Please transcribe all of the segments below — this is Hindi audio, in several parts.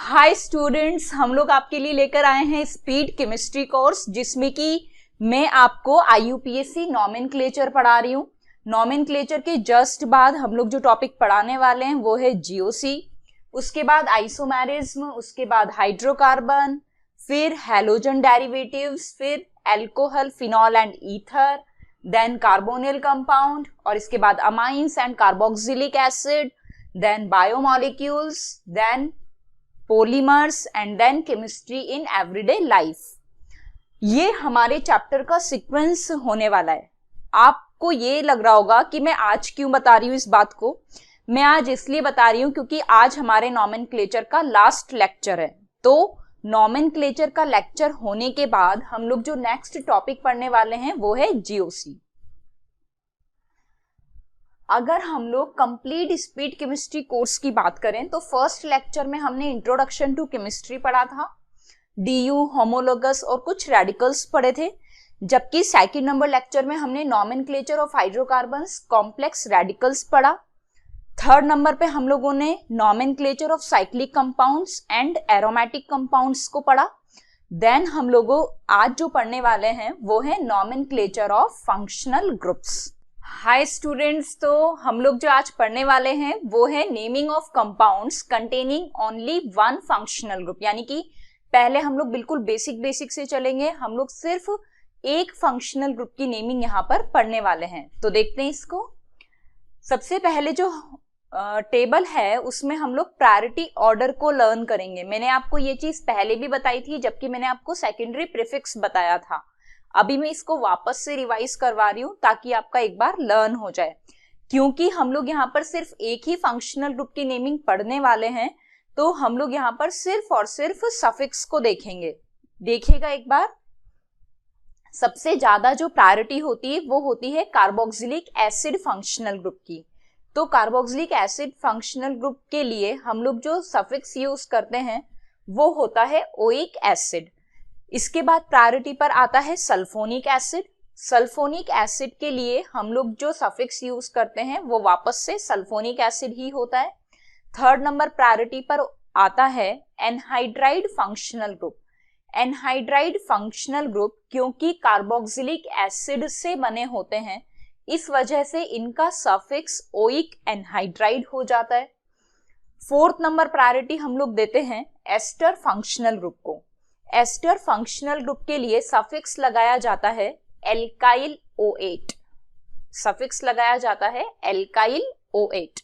हाय स्टूडेंट्स, हम लोग आपके लिए लेकर आए हैं स्पीड केमिस्ट्री कोर्स, जिसमें कि मैं आपको आईयूपीएससी नॉमेनक्लेचर पढ़ा रही हूँ। नॉमेनक्लेचर के जस्ट बाद हम लोग जो टॉपिक पढ़ाने वाले हैं वो है जीओसी, उसके बाद आइसोमेरिज्म, उसके बाद हाइड्रोकार्बन, फिर हैलोजन डेरिवेटिव्स, फिर alcohol, phenol and ether, then carbonyl compound, और इसके बाद amines and carboxylic acid, then biomolecules, then polymers and then chemistry in everyday life. ये हमारे चैप्टर का सीक्वेंस होने वाला है। आपको ये लग रहा होगा कि मैं आज क्यों बता रही हूँ इस बात को। मैं आज इसलिए बता रही हूँ क्योंकि आज हमारे नॉमेनक्लेचर का लास्ट लेक्चर है। तो नॉमेनक्लेचर का लेक्चर होने के बाद हम लोग जो नेक्स्ट टॉपिक पढ़ने वाले हैं वो है जीओसी। अगर हम लोग कंप्लीट स्पीड केमिस्ट्री कोर्स की बात करें तो फर्स्ट लेक्चर में हमने इंट्रोडक्शन टू केमिस्ट्री पढ़ा था, डीयू, होमोलोगस और कुछ रेडिकल्स पढ़े थे, जबकि सेकंड नंबर लेक्चर में हमने nomenclature of hydrocarbons, complex radicals पढ़ा। थर्ड नंबर पे हम लोगों ने nomenclature of cyclic compounds and aromatic compounds को पढ़ा। देन हम लोगों आज जो पढ़ने वाले हैं वो है nomenclature of functional groups. Hi students, तो हम लोग जो आज पढ़ने वाले हैं वो है naming of compounds containing only one functional group. यानी कि पहले हम लोग बिल्कुल बेसिक से चलेंगे, हम लोग सिर्फ एक फंक्शनल ग्रुप की नेमिंग यहाँ पर पढ़ने वाले हैं। तो देखते हैं इसको। सबसे पहले जो टेबल है उसमें हम लोग प्रायोरिटी ऑर्डर को लर्न करेंगे। मैंने आपको ये चीज पहले भी बताई थी, जबकि मैंने आपको सेकेंडरी प्रीफिक्स बताया था। अभी मैं इसको वापस से रिवाइज करवा रही हूं ताकि आपका एक बार लर्न हो जाए, क्योंकि हम लोग यहाँ पर सिर्फ एक ही फंक्शनल ग्रुप की नेमिंग पढ़ने वाले हैं। तो हम लोग यहाँ पर सिर्फ और सिर्फ सफिक्स को देखेंगे। देखिएगा एक बार, सबसे ज्यादा जो प्रायोरिटी होती है वो होती है कार्बोक्सिलिक एसिड फंक्शनल ग्रुप की। तो कार्बोक्सिलिक एसिड फंक्शनल ग्रुप के लिए हम लोग जो सफिक्स यूज करते हैं वो होता है ओइक एसिड। इसके बाद प्रायोरिटी पर आता है सल्फोनिक एसिड। सल्फोनिक एसिड के लिए हम लोग जो सफिक्स यूज करते हैं वो वापस से सल्फोनिक एसिड ही होता है। थर्ड नंबर प्रायोरिटी पर आता है anhydride functional group. Anhydride functional group क्योंकि कार्बोक्सिलिक एसिड से बने होते हैं, इस वजह से इनका सफिक्स ओइक एनहाइड्राइड हो जाता है। फोर्थ नंबर प्रायोरिटी हम लोग देते हैं एस्टर फंक्शनल ग्रुप को। एस्टर फंक्शनल ग्रुप के लिए सफिक्स लगाया जाता है एल्काइल O8। सफिक्स लगाया जाता है एल्काइल O8।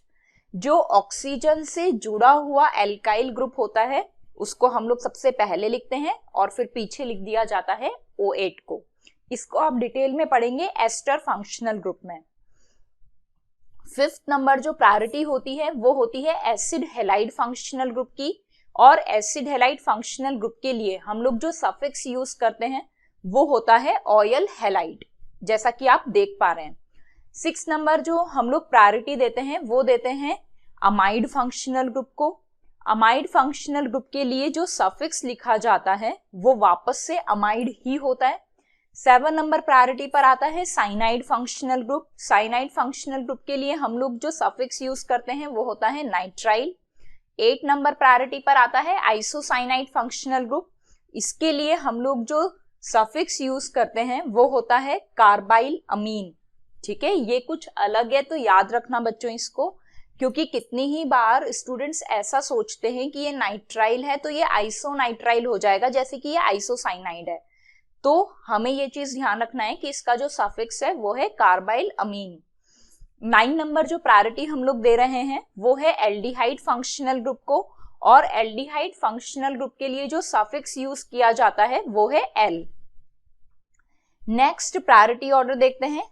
जो ऑक्सीजन से जुड़ा हुआ एल्काइल ग्रुप होता है उसको हम लोग सबसे पहले लिखते हैं और फिर पीछे लिख दिया जाता है O8 को। इसको आप डिटेल में पढ़ेंगे एस्टर फंक्शनल ग्रुप में। फिफ्थ नंबर जो प्रायोरिटी होती है वो होती है एसिड हैलाइड फंक्शनल ग्रुप की, और एसिड हैलाइड फंक्शनल ग्रुप के लिए हम लोग जो सफिक्स यूज करते हैं वो होता है ऑयल हैलाइड, जैसा कि आप देख पा रहे हैं। सिक्स नंबर जो हम लोग प्रायोरिटी देते हैं वो देते हैं अमाइड फंक्शनल ग्रुप को। अमाइड फंक्शनल ग्रुप के लिए जो सफिक्स लिखा जाता है वो वापस से अमाइड ही होता है। 7 नंबर प्रायोरिटी पर आता है cyanide functional group. Cyanide functional group के लिए हम लोग जो सफिक्स यूज करते हैं वो होता है नाइट्राइल। 8 नंबर प्रायोरिटी पर आता है आइसोसाइनाइड फंक्शनल ग्रुप। इसके लिए हम लोग जो सफिक्स यूज करते हैं वो होता है कार्बाइल अमीन। ठीक है, ये कुछ अलग है तो याद रखना बच्चों इसको, क्योंकि कितनी ही बार स्टूडेंट्स ऐसा सोचते हैं कि ये नाइट्राइल है तो ये आइसोनाइट्राइल हो जाएगा, जैसे कि ये आइसोसाइनाइड है। तो हमें ये चीज ध्यान रखना है कि इसका जो सफिक्स है वो है कार्बाइल अमीन। 9 नंबर जो प्रायोरिटी हम लोग दे रहे हैं वो है एल्डिहाइड फंक्शनल ग्रुप को, और एल्डिहाइड फंक्शनल ग्रुप के लिए जो सफिक्स यूज किया जाता है वो है एल। नेक्स्ट प्रायोरिटी ऑर्डर देखते हैं।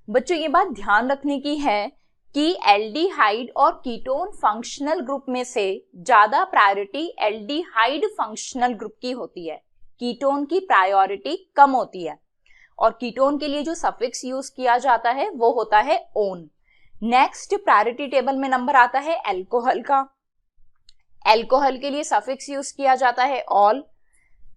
बच्चों ये बात ध्यान रखने की है कि एल्डिहाइड और कीटोन फंक्शनल ग्रुप में से ज्यादा प्रायोरिटी एल्डिहाइड फंक्शनल ग्रुप की होती है, कीटोन की प्रायोरिटी कम होती है। और कीटोन के लिए जो सफिक्स यूज किया जाता है वो होता है ओन। नेक्स्ट प्रायोरिटी टेबल में नंबर आता है एल्कोहल का। एल्कोहल के लिए सफिक्स यूज किया जाता है ऑल।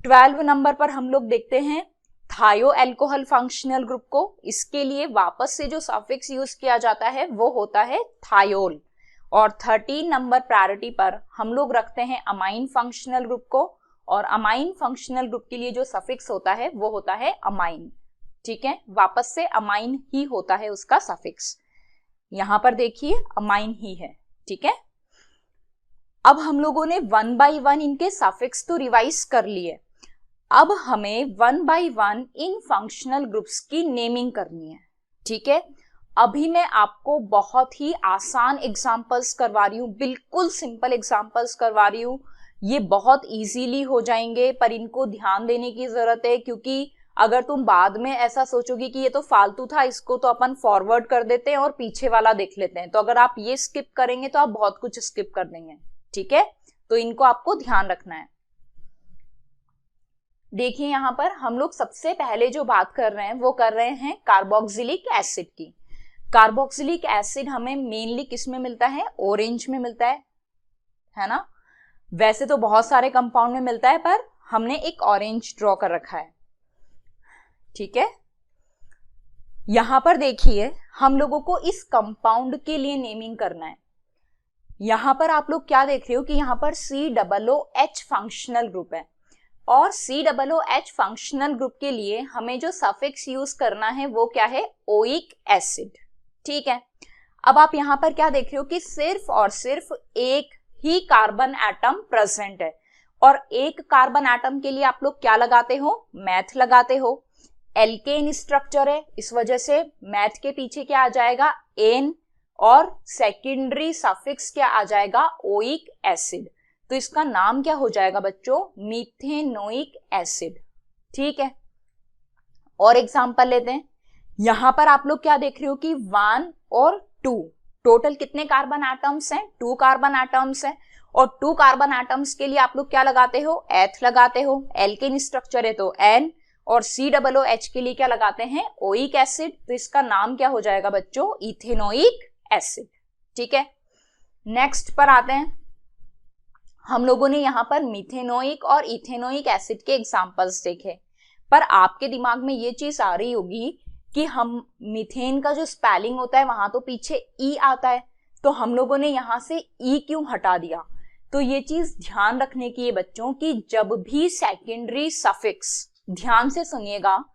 12 नंबर पर हम लोग देखते हैं थायो एल्कोहल फंक्शनल ग्रुप को। इसके लिए वापस से जो सफिक्स यूज किया जाता है वो होता है थायोल। और 13 नंबर प्रायोरिटी पर हम लोग रखते हैं अमाइन फंक्शनल ग्रुप को, और अमाइन फंक्शनल ग्रुप के लिए जो सफिक्स होता है वो होता है अमाइन। ठीक है, वापस से अमाइन ही होता है उसका सफिक्स। यहां पर देखिए अमाइन ही है। ठीक है, अब हम लोगों ने 1 बाय 1 इनके सफिक्स तो रिवाइज कर लिए। अब हमें 1 बाय 1 इन फंक्शनल ग्रुप्स की नेमिंग करनी है। ठीक है, अभी मैं आपको बहुत ही आसान एग्जांपल्स करवा रही हूं, बिल्कुल सिंपल एग्जांपल्स करवा रही हूं। ये बहुत इजीली हो जाएंगे, पर इनको ध्यान देने की जरूरत है, क्योंकि अगर तुम बाद में ऐसा सोचोगे कि ये तो फालतू था, इसको तो अपन फॉरवर्ड कर देते हैं और पीछे वाला देख लेते हैं, तो अगर आप ये स्किप करेंगे तो आप बहुत कुछ स्किप कर देंगे। ठीक है, तो इनको आपको ध्यान रखना है। देखिए यहां पर हम लोग सबसे पहले जो बात कर रहे हैं वो कर रहे हैं कार्बोक्सिलिक एसिड की। कार्बोक्सिलिक एसिड हमें मेनली किस में मिलता है? ऑरेंज में मिलता है ना। वैसे तो बहुत सारे कंपाउंड में मिलता है, पर हमने एक ऑरेंज ड्रॉ कर रखा है। ठीक है, यहां पर देखिए हम लोगों को इस कंपाउंड के लिए नेमिंग करना है। यहां पर आप लोग क्या देख रहे हो कि यहां पर COOH फंक्शनल ग्रुप है, और COOH फंक्शनल ग्रुप के लिए हमें जो सफिक्स यूज करना है वो क्या है? Oic acid. ठीक है, अब आप यहां पर क्या देख रहे हो कि सिर्फ और सिर्फ एक ही कार्बन एटम प्रेजेंट है, और एक कार्बन एटम के लिए आप लोग क्या लगाते हो? मैथ लगाते हो। एल्केन स्ट्रक्चर है, इस वजह से मैथ के पीछे क्या आ जाएगा? एन, और सेकेंडरी सफिक्स क्या आ जाएगा? Oic acid. तो इसका नाम क्या हो जाएगा बच्चों? Methanoic acid. ठीक है, और एग्जांपल लेते हैं। यहां पर आप लोग क्या देख रहे हो कि 1 और 2, टोटल कितने कार्बन एटम्स हैं? 2 कार्बन एटम्स हैं, और 2 कार्बन एटम्स के लिए आप लोग क्या लगाते हो? एथ लगाते हो। एल्केन स्ट्रक्चर है तो एन, और COOH के लिए क्या लगाते हैं? Oic acid. तो इसका नाम क्या हो जाएगा बच्चों? Ethanoic acid. ठीक है, नेक्स्ट पर आते हैं। हम लोगों ने यहां पर मिथेनोइक और इथेनोइक एसिड के एग्जांपल्स देखे, पर आपके दिमाग में ये चीज आ रही होगी कि हम मीथेन का जो स्पेलिंग होता है वहां तो पीछे ई आता है, तो हम लोगों ने यहां से ई क्यों हटा दिया? तो ये चीज ध्यान रखने की है बच्चों कि जब भी सेकेंडरी सफिक्स, ध्यान से सुनिएगा,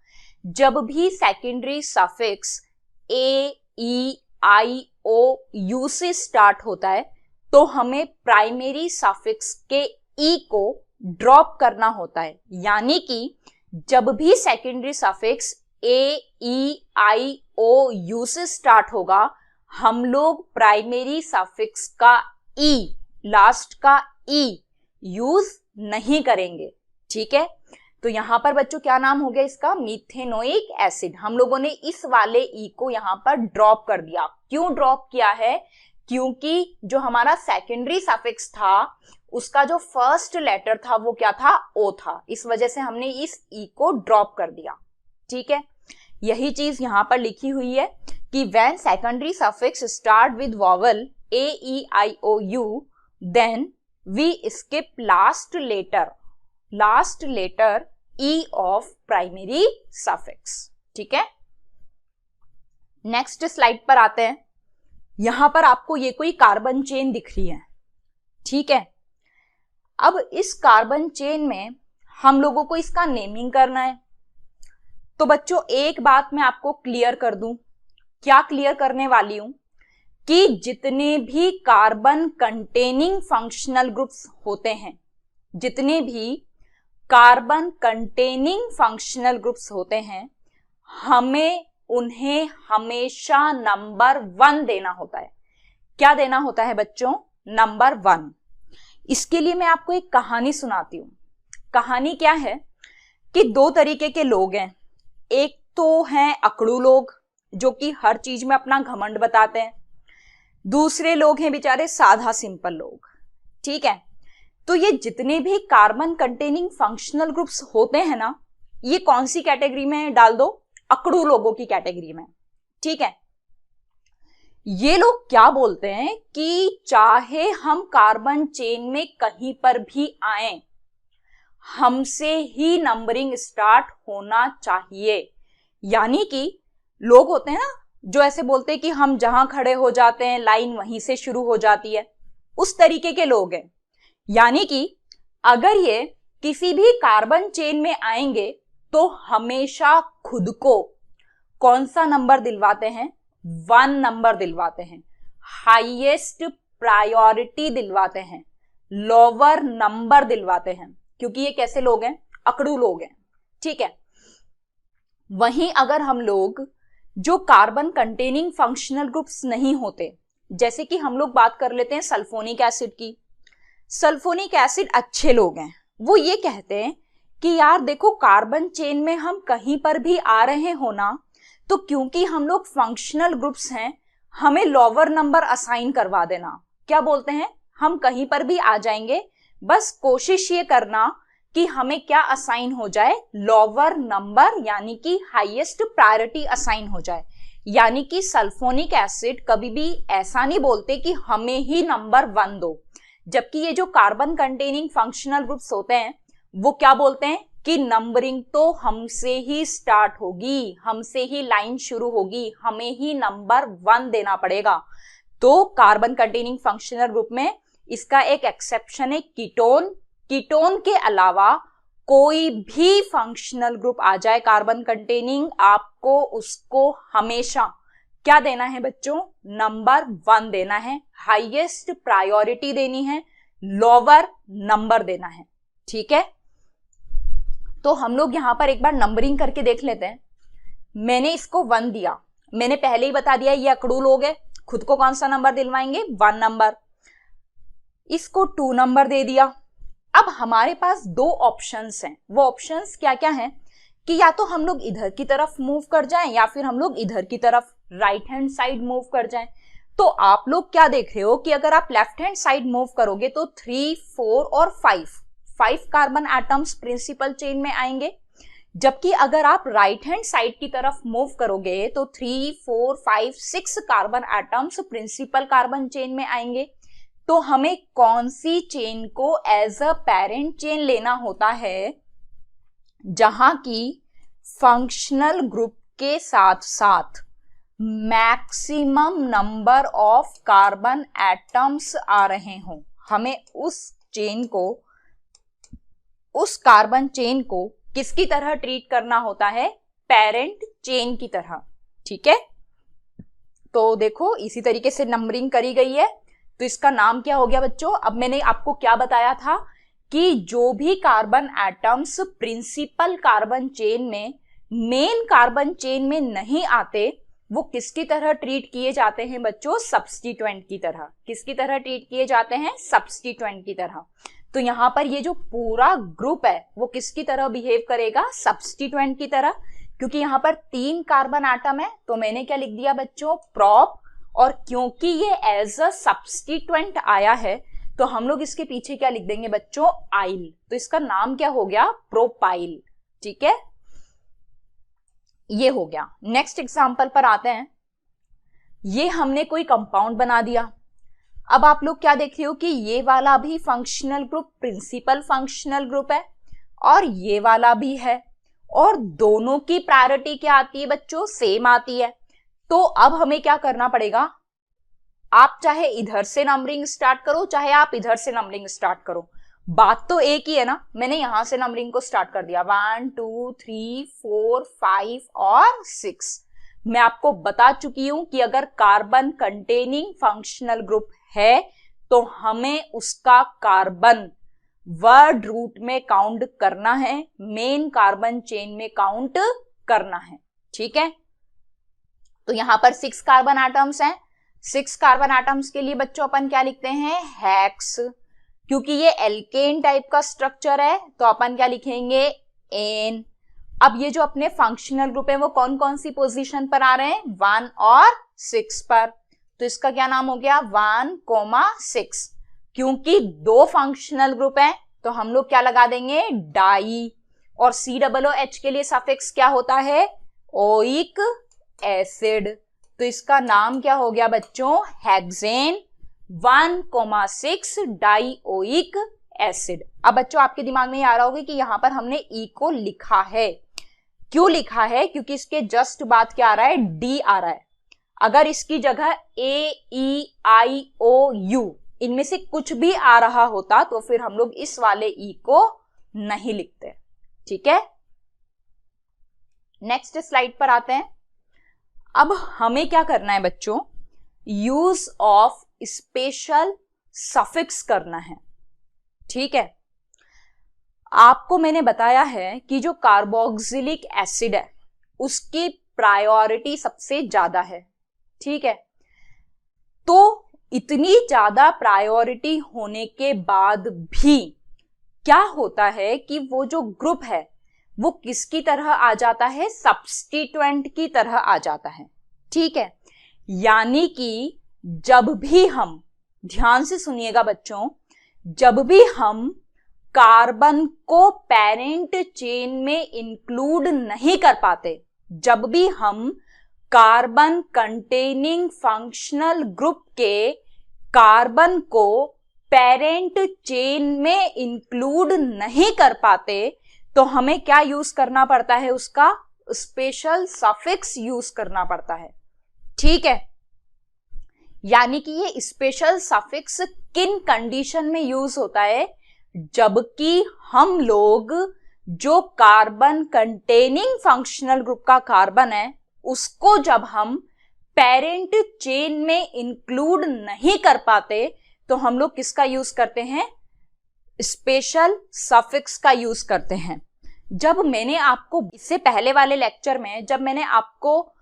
जब भी secondary suffix A, E, I, O, U से स्टार्ट होता है तो हमें प्राइमरी सफिक्स के ई को ड्रॉप करना होता है। यानी कि जब भी secondary suffix A, E, I, O, U से स्टार्ट होगा, हम लोग प्राइमरी सफिक्स का ई, लास्ट का ई यूज नहीं करेंगे। ठीक है, तो यहां पर बच्चों क्या नाम हो गया इसका? Methanoic acid. हम लोगों ने इस वाले ई को यहां पर ड्रॉप कर दिया। क्यों ड्रॉप किया है? क्योंकि जो हमारा सेकेंडरी सफिक्स था उसका जो फर्स्ट लेटर था वो क्या था? ओ था, इस वजह से हमने इस ई को ड्रॉप कर दिया। ठीक है, यही चीज यहां पर लिखी हुई है कि when secondary suffix start with vowel A, E, I, O, U, then we skip last letter E of primary suffix. ठीक है, नेक्स्ट स्लाइड पर आते हैं। यहां पर आपको ये कोई कार्बन चेन दिख रही है। ठीक है, अब इस कार्बन चेन में हम लोगों को इसका नेमिंग करना है। तो बच्चों एक बात मैं आपको क्लियर कर दूं। क्या क्लियर करने वाली हूं? कि जितने भी कार्बन कंटेनिंग फंक्शनल ग्रुप्स होते हैं, जितने भी कार्बन कंटेनिंग फंक्शनल ग्रुप्स होते हैं, हमें उन्हें हमेशा नंबर 1 देना होता है। क्या देना होता है बच्चों? नंबर 1। इसके लिए मैं आपको एक कहानी सुनाती हूं। कहानी क्या है कि 2 तरीके के लोग हैं। एक तो हैं अकड़ू लोग जो कि हर चीज में अपना घमंड बताते हैं, दूसरे लोग हैं बेचारे साधा सिंपल लोग। ठीक है, तो ये जितने भी कार्बन कंटेनिंग फंक्शनल ग्रुप्स होते हैं ना, ये कौन सी कैटेगरी में डाल दो? अकड़ू लोगों की कैटेगरी में। ठीक है, ये लोग क्या बोलते हैं कि चाहे हम कार्बन चेन में कहीं पर भी आए, हमसे ही नंबरिंग स्टार्ट होना चाहिए। यानी कि लोग होते हैं ना जो ऐसे बोलते हैं कि हम जहां खड़े हो जाते हैं लाइन वहीं से शुरू हो जाती है, उस तरीके के लोग हैं। यानी कि अगर ये किसी भी कार्बन चेन में आएंगे तो हमेशा खुद को कौन सा नंबर दिलवाते हैं? 1 नंबर दिलवाते हैं, हाईएस्ट प्रायोरिटी दिलवाते हैं, लोअर नंबर दिलवाते हैं, क्योंकि ये कैसे लोग हैं? अकड़ू लोग हैं। ठीक है। वहीं अगर हम लोग जो कार्बन कंटेनिंग फंक्शनल ग्रुप्स नहीं होते, जैसे कि हम लोग बात कर लेते हैं सल्फोनिक एसिड की। सल्फोनिक एसिड अच्छे लोग हैं, वो ये कहते हैं कि यार देखो कार्बन चेन में हम कहीं पर भी आ रहे हो ना, तो क्योंकि हम लोग फंक्शनल ग्रुप्स हैं, हमें लोअर नंबर असाइन करवा देना। क्या बोलते हैं? हम कहीं पर भी आ जाएंगे, बस कोशिश ये करना कि हमें क्या असाइन हो जाए? लोअर नंबर, यानी कि हाईएस्ट प्रायोरिटी असाइन हो जाए। यानी कि सल्फोनिक एसिड कभी भी ऐसा नहीं बोलते कि हमें ही नंबर 1 दो, जबकि ये जो कार्बन कंटेनिंग फंक्शनल ग्रुप्स होते हैं वो क्या बोलते हैं कि नंबरिंग तो हमसे ही स्टार्ट होगी, हमसे ही लाइन शुरू होगी, हमें ही नंबर 1 देना पड़ेगा। तो कार्बन कंटेनिंग फंक्शनल ग्रुप में इसका एक एक्सेप्शन है कीटोन। कीटोन के अलावा कोई भी फंक्शनल ग्रुप आ जाए कार्बन कंटेनिंग, आपको उसको हमेशा क्या देना है बच्चों? नंबर 1 देना है, हाईएस्ट प्रायोरिटी देनी है, लोअर नंबर देना है। ठीक है। तो हम लोग यहां पर एक बार नंबरिंग करके देख लेते हैं। मैंने इसको 1 दिया, मैंने पहले ही बता दिया ये अकड़ू लोग है, खुद को कौन सा नंबर दिलवाएंगे? 1 नंबर। इसको 2 नंबर दे दिया। अब हमारे पास 2 ऑप्शंस हैं। वो ऑप्शंस क्या क्या हैं कि या तो हम लोग इधर की तरफ मूव कर जाएं या फिर हम लोग इधर की तरफ राइट हैंड साइड मूव कर जाएं। तो आप लोग क्या देख रहे हो कि अगर आप लेफ्ट हैंड साइड मूव करोगे तो 3, 4 और 5 कार्बन एटम्स प्रिंसिपल चेन में आएंगे, जबकि अगर आप राइट हैंड साइड की तरफ मूव करोगे तो 3, 4, 5, 6 carbon atoms principal carbon chain में आएंगे। तो हमें कौन सी चेन को एज अ पेरेंट चेन लेना होता है? जहां की फंक्शनल ग्रुप के साथ साथ maximum number of carbon atoms आ रहे हों। हमें उस चेन को, उस कार्बन चेन को किसकी तरह ट्रीट करना होता है? पेरेंट चेन की तरह। ठीक है। तो देखो इसी तरीके से नंबरिंग करी गई है। तो इसका नाम क्या हो गया बच्चों? अब मैंने आपको क्या बताया था कि जो भी carbon atoms principal carbon chain में, मेन कार्बन चेन में नहीं आते, वो किसकी तरह ट्रीट किए जाते हैं बच्चों? सब्स्टिट्यूएंट की तरह। किसकी तरह ट्रीट किए जाते हैं? सब्स्टिट्यूएंट की तरह। तो यहां पर ये जो पूरा ग्रुप है वो किसकी तरह बिहेव करेगा? सब्स्टिट्यूएंट की तरह। क्योंकि यहां पर 3 कार्बन एटम है तो मैंने क्या लिख दिया बच्चों? प्रोप। और क्योंकि ये एज अ सब्स्टिट्यूएंट आया है तो हम लोग इसके पीछे क्या लिख देंगे बच्चों? आइल। तो इसका नाम क्या हो गया? प्रोपाइल। ठीक है, ये हो गया। नेक्स्ट एग्जांपल पर आते हैं। ये हमने कोई कंपाउंड बना दिया। अब आप लोग क्या देख रहे हो कि ये वाला भी functional group principal functional group है और ये वाला भी है, और दोनों की प्रायोरिटी क्या आती है बच्चों? सेम आती है। तो अब हमें क्या करना पड़ेगा? आप चाहे इधर से नंबरिंग स्टार्ट करो, चाहे आप इधर से नंबरिंग स्टार्ट करो, बात तो एक ही है ना। मैंने यहां से नंबरिंग को स्टार्ट कर दिया, 1, 2, 3, 4, 5 और 6। मैं आपको बता चुकी हूं कि अगर कार्बन कंटेनिंग फंक्शनल ग्रुप है तो हमें उसका कार्बन वर्ड रूट में काउंट करना है, मेन कार्बन चेन में काउंट करना है। ठीक है। तो यहां पर 6 कार्बन एटम्स हैं। 6 कार्बन एटम्स के लिए बच्चों अपन क्या लिखते हैं? हेक्स। क्योंकि ये एल्केन टाइप का स्ट्रक्चर है तो अपन क्या लिखेंगे? एन। अब ये जो अपने फंक्शनल ग्रुप है वो कौन कौन सी पोजीशन पर आ रहे हैं? 1 और 6 पर। तो इसका क्या नाम हो गया? 1,6। क्योंकि 2 फंक्शनल ग्रुप है तो हम लोग क्या लगा देंगे? डाई। और COOH के लिए सफिक्स क्या होता है? Oic acid. तो इसका नाम क्या हो गया बच्चों? Hexane 1,6 dioic acid. अब बच्चों आपके दिमाग में आ रहा होगा कि यहां पर हमने ई को लिखा है। क्यों लिखा है? क्योंकि इसके जस्ट बाद क्या आ रहा है? डी आ रहा है। अगर इसकी जगह AEIOU इनमें से कुछ भी आ रहा होता तो फिर हम लोग इस वाले ई को नहीं लिखते। ठीक है, नेक्स्ट स्लाइड पर आते हैं। अब हमें क्या करना है बच्चों, यूज ऑफ स्पेशल सफिक्स करना है। ठीक है, आपको मैंने बताया है कि जो कार्बोक्सिलिक एसिड है उसकी प्रायोरिटी सबसे ज्यादा है। ठीक है, तो इतनी ज्यादा प्रायोरिटी होने के बाद भी क्या होता है कि वो जो ग्रुप है वो किसकी तरह आ जाता है, सब्स्टिट्यूएंट की तरह आ जाता है। ठीक है, यानी कि जब भी हम, ध्यान से सुनिएगा बच्चों, जब भी हम कार्बन को पेरेंट चेन में इंक्लूड नहीं कर पाते, जब भी हम कार्बन कंटेनिंग फंक्शनल ग्रुप के कार्बन को पेरेंट चेन में इंक्लूड नहीं कर पाते, तो हमें क्या यूज करना पड़ता है, उसका स्पेशल सफिक्स यूज करना पड़ता है। ठीक है, यानी कि ये स्पेशल सफिक्स किन कंडीशन में यूज होता है, जबकि हम लोग जो कार्बन कंटेनिंग फंक्शनल ग्रुप का कार्बन है उसको जब हम पेरेंट चेन में इंक्लूड नहीं कर पाते तो हम लोग किसका यूज करते हैं, स्पेशल सफिक्स का यूज करते हैं। जब मैंने आपको इससे पहले वाले लेक्चर में जब मैंने आपको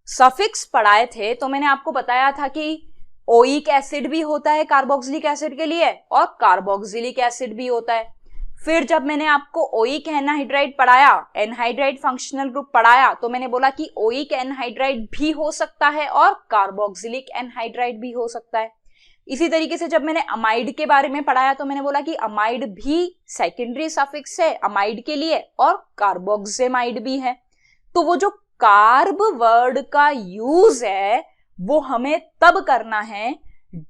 सफिक्स पढ़ाए थे तो मैंने आपको बताया था कि ओइक एसिड भी होता है कार्बोक्सिलिक एसिड के लिए और कार्बोक्सिलिक एसिड भी होता है। फिर जब मैंने आपको ओइक एनहाइड्राइड पढ़ाया, एनहाइड्राइड फंक्शनल ग्रुप पढ़ाया, तो मैंने बोला कि ओइक एनहाइड्राइड भी हो सकता है और कार्बोक्सिलिक एनहाइड्राइड भी हो सकता है। इसी तरीके से जब मैंने अमाइड के बारे में पढ़ाया तो मैंने बोला कि अमाइड भी सेकेंडरी सफिक्स है अमाइड के लिए और कार्बोक्सेमाइड भी है। तो वो जो कार्ब वर्ड का यूज है वो हमें तब करना है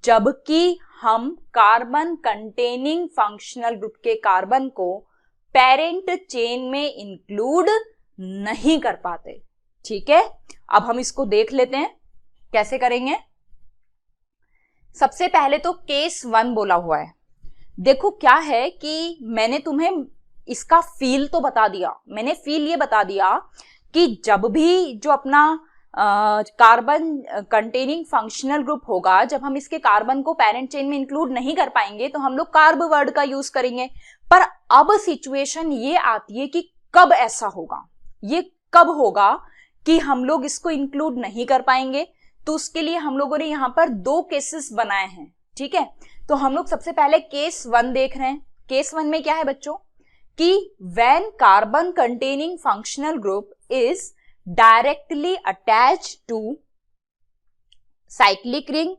जबकि हम कार्बन कंटेनिंग फंक्शनल ग्रुप के कार्बन को पेरेंट चेन में इंक्लूड नहीं कर पाते। ठीक है, अब हम इसको देख लेते हैं कैसे करेंगे। सबसे पहले तो केस 1 बोला हुआ है। देखो क्या है कि मैंने तुम्हें इसका फील तो बता दिया, मैंने फील ये बता दिया कि जब भी जो अपना कार्बन कंटेनिंग फंक्शनल ग्रुप होगा, जब हम इसके कार्बन को पेरेंट चेन में इंक्लूड नहीं कर पाएंगे तो हम लोग कार्ब वर्ड का यूज करेंगे। पर अब सिचुएशन ये आती है कि कब ऐसा होगा, ये कब होगा कि हम लोग इसको इंक्लूड नहीं कर पाएंगे। तो उसके लिए हम लोगों ने यहां पर 2 केसेस बनाए हैं। ठीक है, तो हम लोग सबसे पहले केस 1 देख रहे हैं। केस 1 में क्या है बच्चों कि when carbon containing functional group is directly attached to cyclic ring,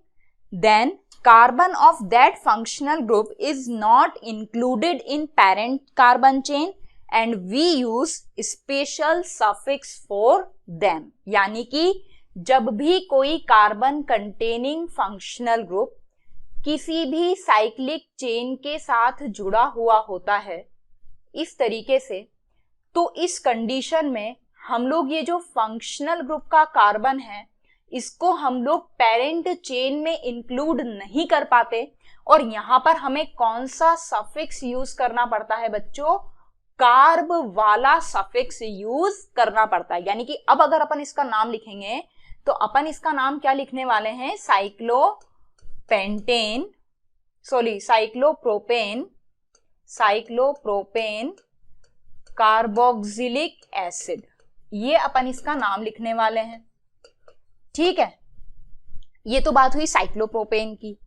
then carbon of that functional group is not included in parent carbon chain and we use special suffix for them। यानी कि जब भी कोई कार्बन कंटेनिंग फंक्शनल ग्रुप किसी भी साइक्लिक चेन के साथ जुड़ा हुआ होता है इस तरीके से, तो इस कंडीशन में हम लोग ये जो फंक्शनल ग्रुप का कार्बन है इसको हम लोग पेरेंट चेन में इंक्लूड नहीं कर पाते और यहां पर हमें कौन सा सफिक्स यूज करना पड़ता है बच्चों, कार्ब वाला सफिक्स यूज करना पड़ता है। यानी कि अब अगर अपन इसका नाम लिखेंगे तो अपन इसका नाम क्या लिखने वाले हैं, साइक्लोप्रोपेन कार्बोक्सिलिक एसिड, ये अपन इसका नाम लिखने वाले हैं। ठीक है, ये तो बात हुई साइक्लोप्रोपेन की।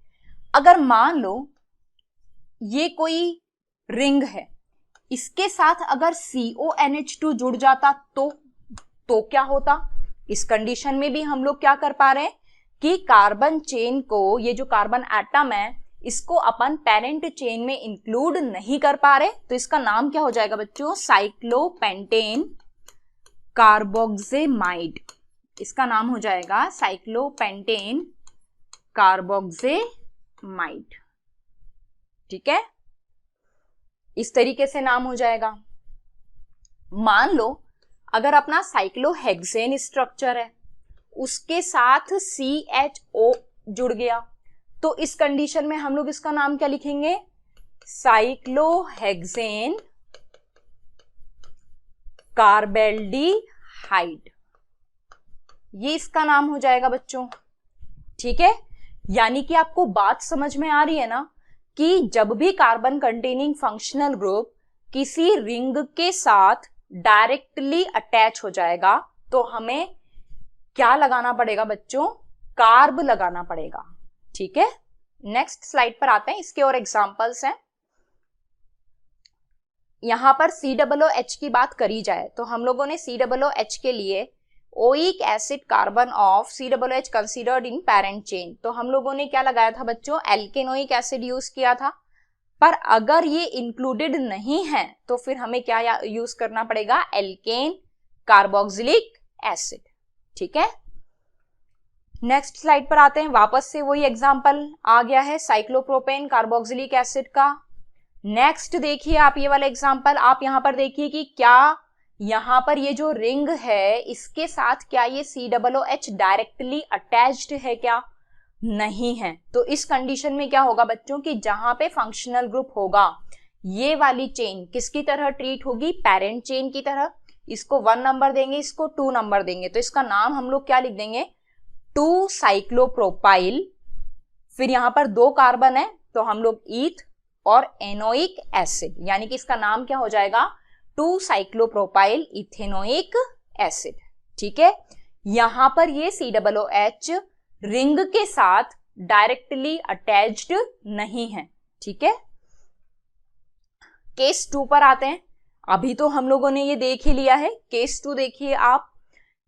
अगर मान लो ये कोई रिंग है, इसके साथ अगर CONH2 जुड़ जाता तो क्या होता। इस कंडीशन में भी हम लोग क्या कर पा रहे हैं कि कार्बन चेन को, ये जो कार्बन एटम है इसको अपन पेरेंट चेन में इंक्लूड नहीं कर पा रहे, तो इसका नाम क्या हो जाएगा बच्चों, साइक्लोपेंटेन कार्बोक्सेमाइड। इसका नाम हो जाएगा साइक्लोपेंटेन कार्बोक्सेमाइड। ठीक है, इस तरीके से नाम हो जाएगा। मान लो अगर अपना साइक्लोहेक्सेन स्ट्रक्चर है उसके साथ CHO जुड़ गया, तो इस कंडीशन में हम लोग इसका नाम क्या लिखेंगे, साइक्लोहेक्सेन कार्बेल्डिहाइड, ये इसका नाम हो जाएगा बच्चों। ठीक है, यानी कि आपको बात समझ में आ रही है ना कि जब भी कार्बन कंटेनिंग फंक्शनल ग्रुप किसी रिंग के साथ डायरेक्टली अटैच हो जाएगा तो हमें क्या लगाना पड़ेगा बच्चों, कार्ब लगाना पड़ेगा। ठीक है, नेक्स्ट स्लाइड पर आते हैं, इसके और एग्जांपल्स हैं। यहां पर COOH की बात करी जाए तो हम लोगों ने COOH के लिए oic acid carbon of COOH considered in parent chain, तो हम लोगों ने क्या लगाया था बच्चों, एल्केनोइक एसिड यूज किया था। पर अगर ये इंक्लूडेड नहीं है तो फिर हमें क्या यूज करना पड़ेगा, एल्केन कार्बोक्सिलिक एसिड। ठीक है, नेक्स्ट स्लाइड पर आते हैं, वापस से वही एग्जांपल आ गया है साइक्लोप्रोपेन कार्बोक्सिलिक एसिड का। नेक्स्ट देखिए आप ये वाला एग्जांपल, आप यहां पर देखिए कि क्या यहां पर ये जो रिंग है इसके साथ क्या ये COOH डायरेक्टली अटैच्ड है, क्या नहीं है। तो इस कंडीशन में क्या होगा बच्चों कि जहां पे फंक्शनल ग्रुप होगा ये वाली चेन किसकी तरह ट्रीट होगी, पेरेंट चेन की तरह। इसको 1 नंबर देंगे, इसको 2 नंबर देंगे, तो इसका नाम हम लोग क्या लिख देंगे, 2 साइक्लोप्रोपाइल। फिर यहां पर 2 कार्बन है तो हम लोग ईथ और एनोइक एसिड, यानी कि इसका नाम क्या हो जाएगा, 2 साइक्लोप्रोपाइल इथेनोइक एसिड। ठीक है, यहां पर ये COOH रिंग के साथ डायरेक्टली अटैच्ड नहीं है। ठीक है, केस 2 पर आते हैं। अभी तो हम लोगों ने ये देख ही लिया है, केस 2 देखिए आप।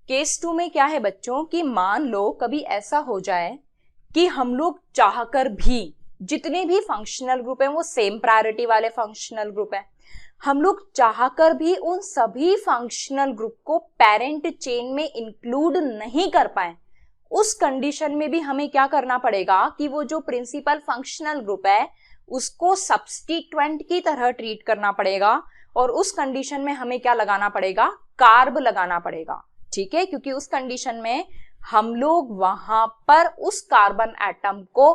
केस 2 में क्या है बच्चों कि मान लो कभी ऐसा हो जाए कि हम लोग चाहकर भी, जितने भी फंक्शनल ग्रुप हैं वो सेम प्रायोरिटी वाले फंक्शनल ग्रुप हैं, हम लोग चाहकर भी उन सभी फंक्शनल ग्रुप को पेरेंट चेन में इंक्लूड नहीं कर पाए। उस कंडीशन में भी हमें क्या करना पड़ेगा कि वो जो प्रिंसिपल फंक्शनल ग्रुप है उसको सब्स्टिट्यूएंट की तरह ट्रीट करना पड़ेगा, और उस कंडीशन में हमें क्या लगाना पड़ेगा, कार्ब लगाना पड़ेगा। ठीक है, क्योंकि उस कंडीशन में हम लोग वहां पर उस कार्बन एटम को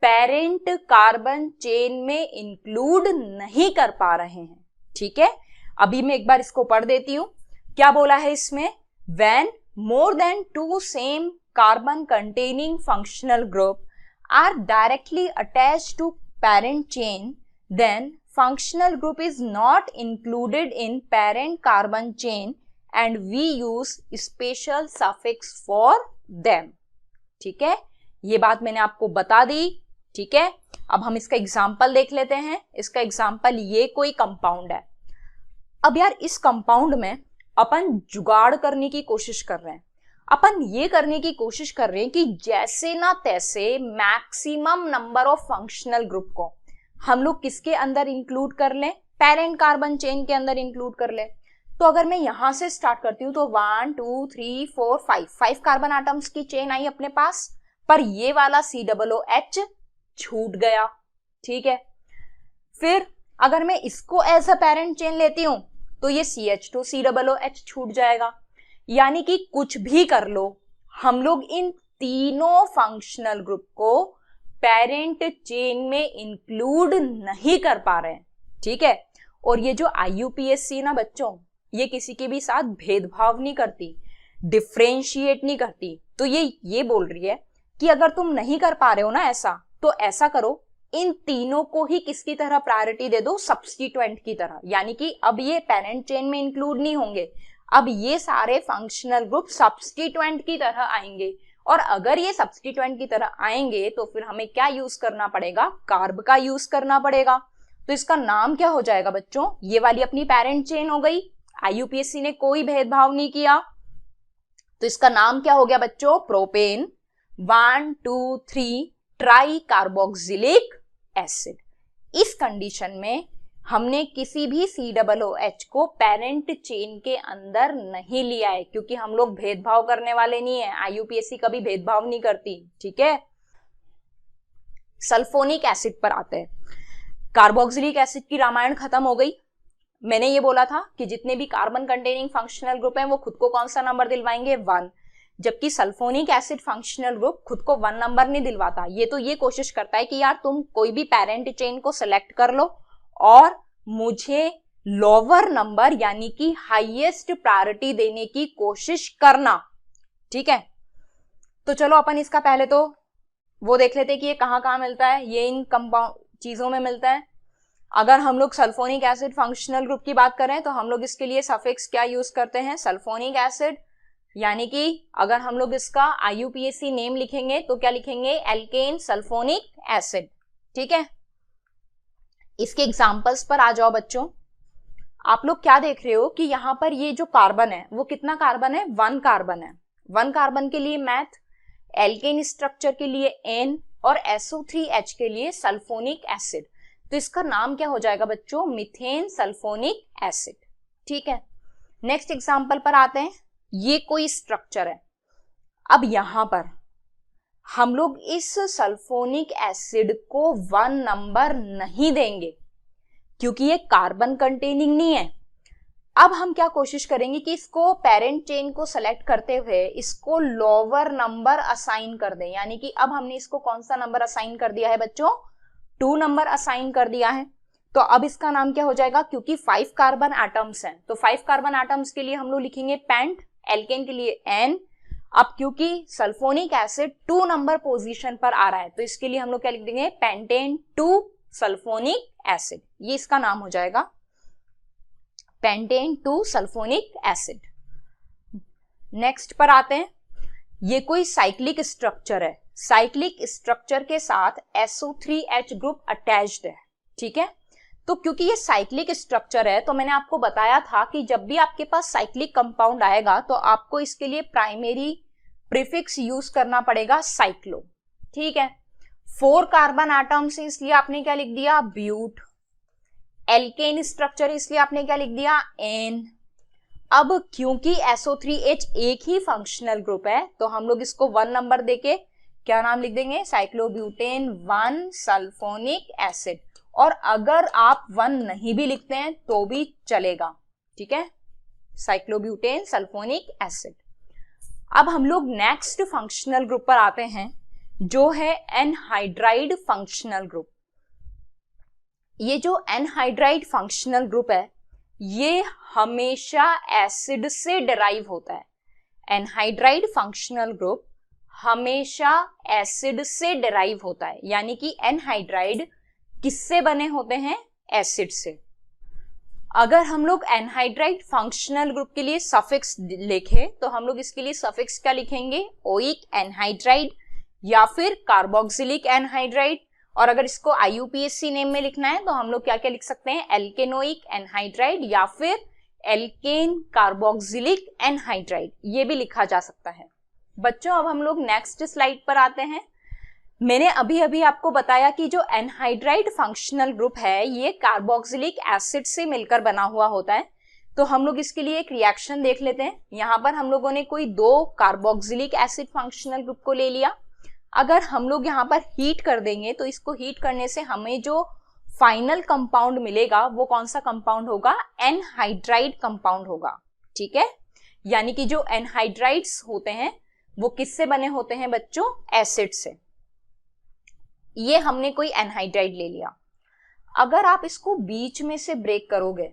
पेरेंट कार्बन चेन में इंक्लूड नहीं कर पा रहे हैं। ठीक है, अभी मैं एक बार इसको पढ़ देती हूं, क्या बोला है इसमें, when more than 2 same carbon containing functional group are directly attached to parent chain, then functional group is not included in parent carbon chain and we use special suffix for them। ठीक है, ये बात मैंने आपको बता दी। ठीक है, अब हम इसका एग्जाम्पल देख लेते हैं। इसका एग्जाम्पल, ये कोई कंपाउंड है। अब यार इस कंपाउंड में अपन जुगाड़ करने की कोशिश कर रहे हैं, अपन ये करने की कोशिश कर रहे हैं कि जैसे ना तैसे maximum number of functional group को हम लोग किसके अंदर इंक्लूड कर लें, पेरेंट कार्बन चेन के अंदर इंक्लूड कर लें। तो अगर मैं यहां से स्टार्ट करती हूं तो 1 2 3 4 5 कार्बन एटम्स की चेन आई अपने पास, पर ये वाला COOH छूट गया। ठीक है, फिर अगर मैं इसको एज अ पेरेंट चेन लेती हूं तो ये CH2 COOH छूट जाएगा। यानी कि कुछ भी कर लो, हम लोग इन तीनों फंक्शनल ग्रुप को पेरेंट चेन में इंक्लूड नहीं कर पा रहे हैं। ठीक है, और ये जो IUPAC ना बच्चों, ये किसी के भी साथ भेदभाव नहीं करती, डिफरेंशिएट नहीं करती। तो ये बोल रही है कि अगर तुम नहीं कर पा रहे हो ना ऐसा, तो ऐसा करो, इन तीनों को ही किसकी तरह प्रायोरिटी दे दो, सब्स्टिट्यूएंट की तरह। यानी कि अब ये पेरेंट चेन में इंक्लूड नहीं होंगे, अब ये सारे फंक्शनल ग्रुप सब्स्टिट्यूएंट की तरह आएंगे, और अगर ये सब्स्टिट्यूएंट की तरह आएंगे तो फिर हमें क्या यूज करना पड़ेगा, कार्ब का यूज करना पड़ेगा। तो इसका नाम क्या हो जाएगा बच्चों, ये वाली अपनी पेरेंट चेन हो गई, IUPAC ने कोई भेदभाव नहीं किया, तो इसका नाम क्या हो गया बच्चों, प्रोपेन 1 2 3 ट्राई कार्बोक्सिलिक एसिड। इस कंडीशन में हमने किसी भी COOH को पेरेंट चेन के अंदर नहीं लिया है, क्योंकि हम लोग भेदभाव करने वाले नहीं है, IUPAC कभी भेदभाव नहीं करती। ठीक है, सल्फोनिक एसिड पर आते हैं। कार्बोक्सिलिक एसिड की रामायण खत्म हो गई। मैंने ये बोला था कि जितने भी कार्बन कंटेनिंग फंक्शनल ग्रुप हैं वो खुद को कौन सा नंबर दिलवाएंगे, 1। जबकि सल्फोनिक एसिड फंक्शनल ग्रुप खुद को 1 नंबर नहीं दिलवाता, ये तो ये कोशिश करता है कि यार तुम कोई भी पेरेंट चेन को सिलेक्ट कर लो और मुझे लोअर नंबर यानी कि हाईएस्ट प्रायोरिटी देने की कोशिश करना, ठीक है। तो चलो अपन इसका पहले तो वो देख लेते कि ये कहाँ कहाँ मिलता है। ये इन कंपाउंड चीजों में मिलता है। अगर हम लोग सल्फोनिक एसिड फंक्शनल ग्रुप की बात करें तो हम लोग इसके लिए सफिक्स क्या यूज करते हैं, सल्फोनिक एसिड, यानी कि अगर हम लोग इसका IUPAC नेम लिखेंगे तो क्या लिखेंगे, एल्केन सल्फोनिक एसिड, ठीक है। इसके एग्जांपल्स पर आ जाओ बच्चों। आप लोग क्या देख रहे हो कि यहां पर ये जो कार्बन है वो कितना कार्बन है, 1 कार्बन है। 1 कार्बन के लिए मैथ, एल्केन स्ट्रक्चर के लिए N और SO3H के लिए सल्फोनिक एसिड। तो इसका नाम क्या हो जाएगा बच्चों, मीथेन सल्फोनिक एसिड, ठीक है। नेक्स्ट एग्जांपल पर आते हैं। ये कोई स्ट्रक्चर है। अब यहां पर हम लोग इस सल्फोनिक एसिड को 1 नंबर नहीं देंगे क्योंकि ये कार्बन कंटेनिंग नहीं है। अब हम क्या कोशिश करेंगे कि इसको पेरेंट चेन को सेलेक्ट करते हुए इसको लोअर नंबर असाइन कर दें, यानी कि अब हमने इसको कौन सा नंबर असाइन कर दिया है बच्चों, 2 नंबर असाइन कर दिया है। तो अब इसका नाम क्या हो जाएगा, क्योंकि 5 कार्बन एटम्स हैं तो 5 कार्बन एटम्स के लिए हम लोग लिखेंगे पेंट, एल्केन के लिए N। अब क्योंकि सल्फोनिक एसिड 2 नंबर पोजीशन पर आ रहा है तो इसके लिए हम लोग क्या लिख देंगे, पेंटेन 2 सल्फोनिक एसिड। ये इसका नाम हो जाएगा, पेंटेन 2 सल्फोनिक एसिड। नेक्स्ट पर आते हैं। ये कोई साइक्लिक स्ट्रक्चर है। साइक्लिक स्ट्रक्चर के साथ SO3H ग्रुप अटैच्ड है, ठीक है। तो क्योंकि ये साइक्लिक स्ट्रक्चर है तो मैंने आपको बताया था कि जब भी आपके पास साइक्लिक कंपाउंड आएगा तो आपको इसके लिए प्राइमरी प्रीफिक्स यूज करना पड़ेगा साइक्लो, ठीक है। 4 कार्बन एटम से इसलिए आपने क्या लिख दिया, ब्यूट। एल्केन स्ट्रक्चर इसलिए आपने क्या लिख दिया, N। अब क्योंकि SO3H एक ही फंक्शनल ग्रुप है तो हम लोग इसको 1 नंबर देके क्या नाम लिख देंगे, साइक्लोब्यूटेन 1 सल्फोनिक एसिड। और अगर आप 1 नहीं भी लिखते हैं तो भी चलेगा, ठीक है, साइक्लोब्यूटेन सल्फोनिक एसिड। अब हम लोग नेक्स्ट फंक्शनल ग्रुप पर आते हैं जो है एनहाइड्राइड फंक्शनल ग्रुप। ये जो एनहाइड्राइड फंक्शनल ग्रुप है ये हमेशा एसिड से डिराइव होता है। एनहाइड्राइड फंक्शनल ग्रुप हमेशा एसिड से डिराइव होता है, यानी कि एनहाइड्राइड किससे बने होते हैं, एसिड से। अगर हम लोग एनहाइड्राइड फंक्शनल ग्रुप के लिए सफिक्स लिखे तो हम लोग इसके लिए सफिक्स क्या लिखेंगे, ओइक एनहाइड्राइड या फिर कार्बोक्सिलिक एनहाइड्राइड। और अगर इसको IUPAC नेम में लिखना है तो हम लोग क्या क्या लिख सकते हैं, एल्केनोइक एनहाइड्राइड या फिर एल्केन कार्बोक्सिलिक एनहाइड्राइड, ये भी लिखा जा सकता है। बच्चों अब हम लोग नेक्स्ट स्लाइड पर आते हैं। मैंने अभी अभी आपको बताया कि जो एनहाइड्राइड फंक्शनल ग्रुप है ये कार्बोक्सिलिक एसिड से मिलकर बना हुआ होता है। तो हम लोग इसके लिए एक रिएक्शन देख लेते हैं। यहाँ पर हम लोगों ने कोई 2 कार्बोक्सिलिक एसिड फंक्शनल ग्रुप को ले लिया। अगर हम लोग यहाँ पर हीट कर देंगे तो इसको हीट करने से हमें जो फाइनल कंपाउंड मिलेगा वो कौन सा कंपाउंड होगा, एनहाइड्राइड कंपाउंड होगा, ठीक है। यानी कि जो एनहाइड्राइड्स होते हैं वो किससे बने होते हैं बच्चों, एसिड से। ये हमने कोई एनहाइड्राइड ले लिया। अगर आप इसको बीच में से ब्रेक करोगे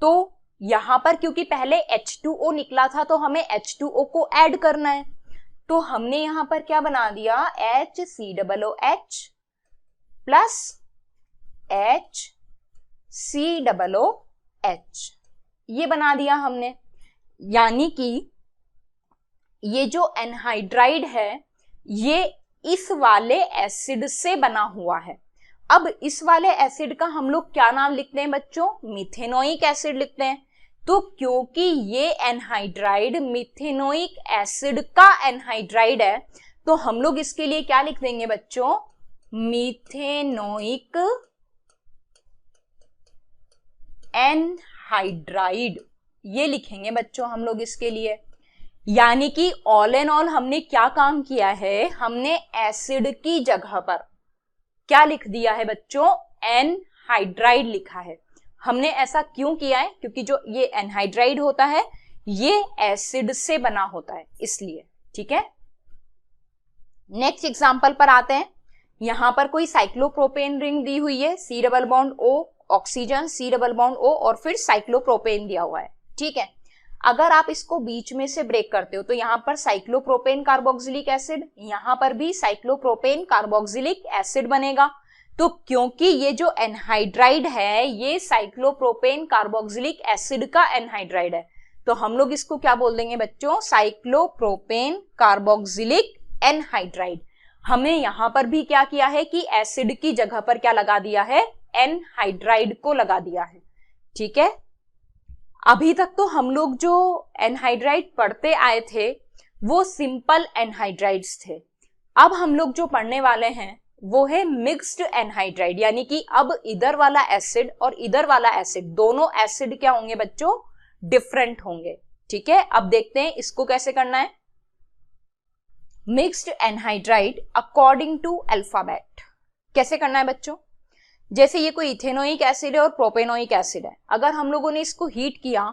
तो यहां पर क्योंकि पहले H2O निकला था तो हमें H2O को ऐड करना है, तो हमने यहां पर क्या बना दिया, HCOOH प्लस HCOOH, ये बना दिया हमने। यानी कि ये जो एनहाइड्राइड है ये इस वाले एसिड से बना हुआ है। अब इस वाले एसिड का हम लोग क्या नाम लिखते हैं बच्चों, मिथेनोइक एसिड लिखते हैं। तो क्योंकि ये एनहाइड्राइड मिथेनोइक एसिड का एनहाइड्राइड है तो हम लोग इसके लिए क्या लिख देंगे बच्चों, मिथेनोइक एनहाइड्राइड, ये लिखेंगे बच्चों हम लोग इसके लिए। यानी कि ऑल एंड ऑल हमने क्या काम किया है, हमने एसिड की जगह पर क्या लिख दिया है बच्चों, एनहाइड्राइड लिखा है। हमने ऐसा क्यों किया है, क्योंकि जो ये एनहाइड्राइड होता है ये एसिड से बना होता है इसलिए, ठीक है, नेक्स्ट एग्जांपल पर आते हैं। यहां पर कोई साइक्लोप्रोपेन रिंग दी हुई है, C double bond O oxygen, C double bond O और फिर साइक्लोप्रोपेन दिया हुआ है। ठीक है, अगर आप इसको बीच में से ब्रेक करते हो तो यहां पर साइक्लोप्रोपेन कार्बोक्सिलिक एसिड, यहां पर भी साइक्लोप्रोपेन कार्बोक्सिलिक एसिड बनेगा। तो क्योंकि ये जो एनहाइड्राइड है ये साइक्लोप्रोपेन कार्बोक्सिलिक एसिड का एनहाइड्राइड है, तो हम लोग इसको क्या बोल देंगे बच्चों, साइक्लोप्रोपेन कार्बोक्सिलिक एनहाइड्राइड। हमने यहां पर भी क्या किया है कि एसिड की जगह पर क्या लगा दिया है, एनहाइड्राइड को लगा दिया है। ठीक है, अभी तक तो हम लोग जो एनहाइड्राइड पढ़ते आए थे वो सिंपल एनहाइड्राइड्स थे। अब हम लोग जो पढ़ने वाले हैं वो है मिक्स्ड एनहाइड्राइड, यानी कि अब इधर वाला एसिड और इधर वाला एसिड, दोनों एसिड क्या होंगे बच्चों, डिफरेंट होंगे। ठीक है, अब देखते हैं इसको कैसे करना है। Mixed anhydride according to alphabet कैसे करना है बच्चों, जैसे ये कोई इथेनोइक एसिड है और प्रोपेनोइक एसिड है, अगर हम लोगों ने इसको हीट किया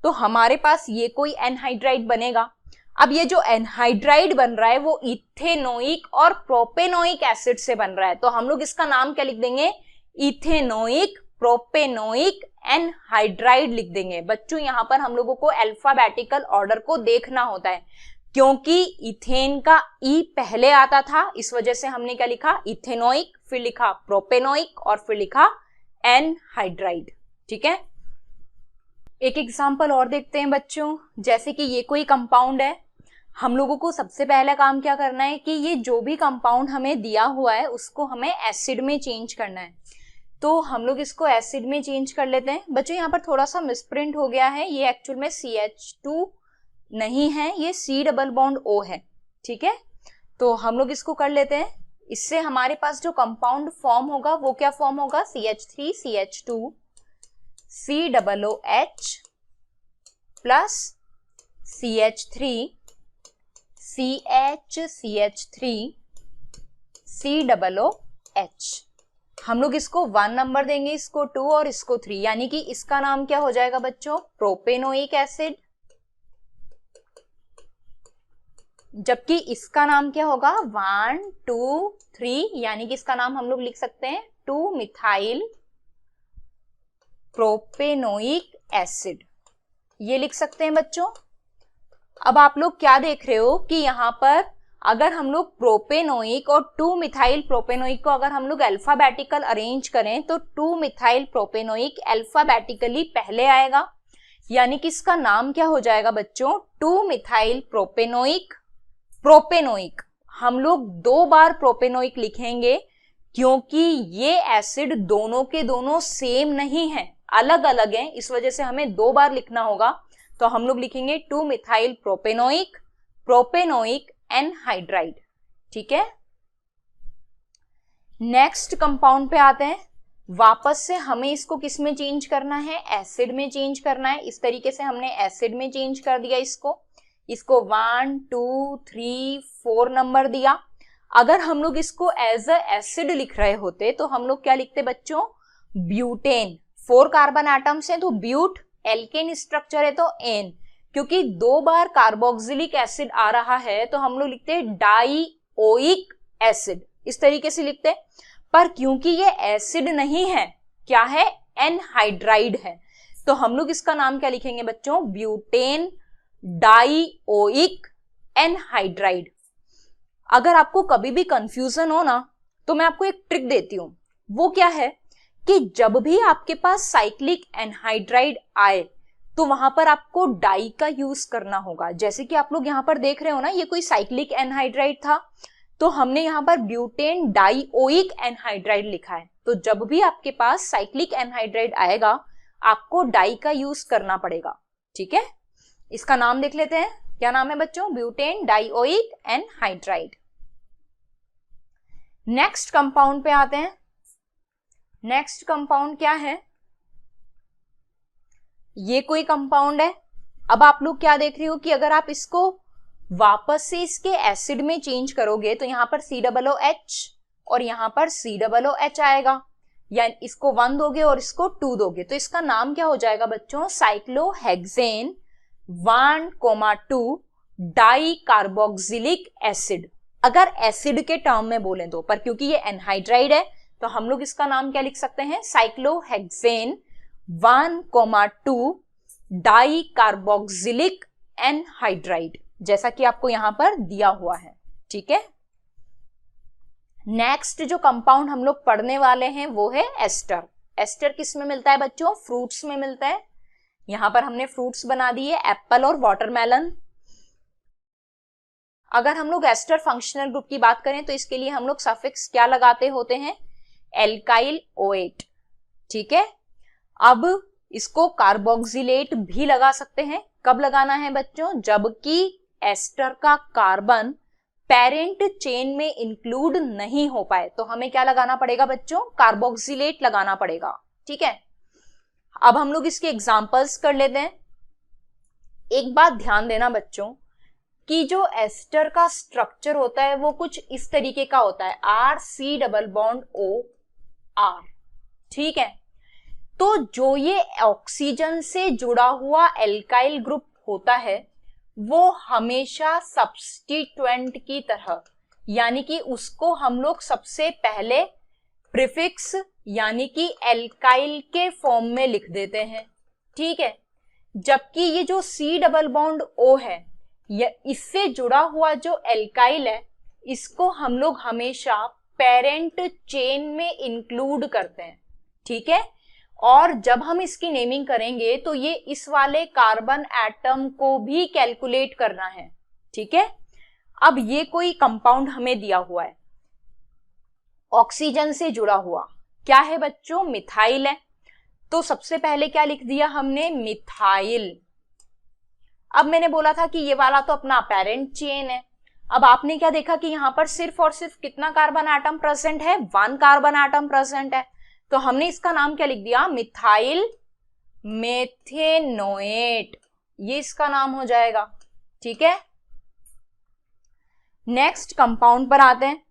तो हमारे पास ये कोई एनहाइड्राइड बनेगा। अब ये जो एनहाइड्राइड बन रहा है वो इथेनोइक और प्रोपेनोइक एसिड से बन रहा है, तो हम लोग इसका नाम क्या लिख देंगे, इथेनोइक प्रोपेनोइक एनहाइड्राइड लिख देंगे। बच्चों यहां पर हम लोगों को अल्फाबेटिकल ऑर्डर को देखना होता है, क्योंकि इथेन का ई पहले आता था, इस वजह से हमने क्या लिखा, इथेनोइक, फिर लिखा प्रोपेनोइक और फिर लिखा एनहाइड्राइड। ठीक है, एक एग्जांपल और देखते हैं बच्चों। जैसे कि ये कोई कंपाउंड है, हम लोगों को सबसे पहला काम क्या करना है कि ये जो भी कंपाउंड हमें दिया हुआ है उसको हमें एसिड में चेंज करना है। तो हम लोग इसको एसिड में चेंज कर लेते हैं। बच्चों यहाँ पर थोड़ा सा मिसप्रिंट हो गया है, ये एक्चुअल में CH2 नहीं है, ये C डबल बॉन्ड O है। ठीक है, तो हम लोग इसको कर लेते हैं। इससे हमारे पास जो कंपाउंड फॉर्म होगा वो क्या फॉर्म होगा, CH3 CH2 C double OH plus CH3 CH CH3 C double OH। हम लोग इसको 1 नंबर देंगे, इसको 2 और इसको 3, यानी कि इसका नाम क्या हो जाएगा बच्चों, प्रोपेनोइक एसिड, जबकि इसका नाम क्या होगा 1 2 3, यानी कि इसका नाम हम लोग लिख सकते हैं 2 मिथाइल प्रोपेनोइक एसिड, ये लिख सकते हैं बच्चों। अब आप लोग क्या देख रहे हो कि यहां पर अगर हम लोग प्रोपेनोइक और 2 मिथाइल प्रोपेनोइक को अगर हम लोग अल्फाबेटिकल अरेंज करें तो 2 मिथाइल प्रोपेनोइक अल्फाबेटिकली पहले आएगा, यानी कि इसका नाम क्या हो जाएगा बच्चों, 2 मिथाइल प्रोपेनोइक प्रोपेनोइक। हम लोग 2 बार प्रोपेनोइक लिखेंगे क्योंकि ये एसिड दोनों के दोनों सेम नहीं है, अलग अलग हैं, इस वजह से हमें 2 बार लिखना होगा। तो हम लोग लिखेंगे 2 मिथाइल प्रोपेनोइक प्रोपेनोइक एनहाइड्राइड। ठीक है, नेक्स्ट कंपाउंड पे आते हैं। वापस से हमें इसको किस में चेंज करना है, एसिड में चेंज करना है। इस तरीके से हमने एसिड में चेंज कर दिया इसको 1 2 3 4 नंबर दिया। अगर हम लोग इसको एज अ एसिड लिख रहे होते तो हम लोग क्या लिखते बच्चों, ब्यूटेन। 4 कार्बन एटम्स हैं तो ब्यूट, एल्केन स्ट्रक्चर है तो एन, क्योंकि 2 बार कार्बोक्सिलिक एसिड आ रहा है तो हम लोग लिखते हैं डाइओइक एसिड, इस तरीके से लिखते हैं। पर क्योंकि ये एसिड नहीं है, क्या है, एनहाइड्राइड है, तो हम लोग इसका नाम क्या लिखेंगे बच्चों, ब्यूटेन डाइओइक एनहाइड्राइड। अगर आपको कभी भी कंफ्यूजन हो ना तो मैं आपको एक ट्रिक देती हूं, वो क्या है कि जब भी आपके पास साइक्लिक एनहाइड्राइड आए तो वहां पर आपको डाई का यूज करना होगा। जैसे कि आप लोग यहां पर देख रहे हो ना, ये कोई साइक्लिक एनहाइड्राइड था तो हमने यहां पर ब्यूटेन डाइओइक एनहाइड्राइड लिखा है। तो जब भी आपके पास साइक्लिक एनहाइड्राइड आएगा आपको डाई का यूज करना पड़ेगा। ठीक है, इसका नाम देख लेते हैं, क्या नाम है बच्चों, butane dioic anhydride. Next compound पे आते हैं। नेक्स्ट कंपाउंड क्या है, ये कोई कंपाउंड है। अब आप लोग क्या देख रहे हो कि अगर आप इसको वापस से इसके एसिड में चेंज करोगे तो यहां पर COOH और यहां पर COOH आएगा, यानी इसको 1 दोगे और इसको 2 दोगे तो इसका नाम क्या हो जाएगा बच्चों, साइक्लोहेक्सेन 1, 2 डाई कार्बोक्सिलिक एसिड। अगर एसिड के टर्म में बोले तो, पर क्योंकि ये एनहाइड्राइड है तो हम लोग इसका नाम क्या लिख सकते हैं, साइक्लोहेक्सेन 1,2 डाई कार्बोक्सिलिक एनहाइड्राइड, जैसा कि आपको यहां पर दिया हुआ है। ठीक है, नेक्स्ट जो कंपाउंड हम लोग पढ़ने वाले हैं वो है एस्टर। एस्टर किस में मिलता है बच्चों, फ्रूट्स में मिलता है। यहां पर हमने फ्रूट्स बना दिए, एप्पल और वाटरमेलन। अगर हम लोग एस्टर फंक्शनल ग्रुप की बात करें तो इसके लिए हम लोग सफिक्स क्या लगाते होते हैं, एल्काइल OH। ठीक है, अब इसको कार्बोक्सिलेट भी लगा सकते हैं। कब लगाना है बच्चों, जबकि एस्टर का कार्बन पेरेंट चेन में इंक्लूड नहीं हो पाए तो हमें क्या लगाना पड़ेगा बच्चों, कार्बोक्सिलेट लगाना पड़ेगा। ठीक है, अब हम लोग इसके एग्जांपल्स कर लेते हैं। एक बात ध्यान देना बच्चों कि जो एस्टर का स्ट्रक्चर होता है वो कुछ इस तरीके का होता है, RC+O+R। ठीक है, तो जो ये ऑक्सीजन से जुड़ा हुआ एल्काइल ग्रुप होता है वो हमेशा सब्स्टिट्यूएंट की तरह, यानी कि उसको हम लोग सबसे पहले प्रीफिक्स यानी कि एल्काइल के फॉर्म में लिख देते हैं। ठीक है, जबकि ये जो C+O है, इससे जुड़ा हुआ जो एल्काइल है इसको हम लोग हमेशा पेरेंट चेन में इंक्लूड करते हैं। ठीक है, और जब हम इसकी नेमिंग करेंगे तो ये इस वाले कार्बन एटम को भी कैलकुलेट करना है। ठीक है, अब ये कोई कंपाउंड हमें दिया हुआ है ऑक्सीजन से जुड़ा हुआ, क्या है बच्चों, मिथाइल है। तो सबसे पहले क्या लिख दिया हमने, मिथाइल। अब मैंने बोला था कि ये वाला तो अपना पेरेंट चेन है। अब आपने क्या देखा कि यहां पर सिर्फ और सिर्फ कितना कार्बन एटम प्रेजेंट है, 1 कार्बन एटम प्रेजेंट है। तो हमने इसका नाम क्या लिख दिया, मिथाइल मेथेनोएट, ये इसका नाम हो जाएगा। ठीक है, नेक्स्ट कंपाउंड पर आते हैं।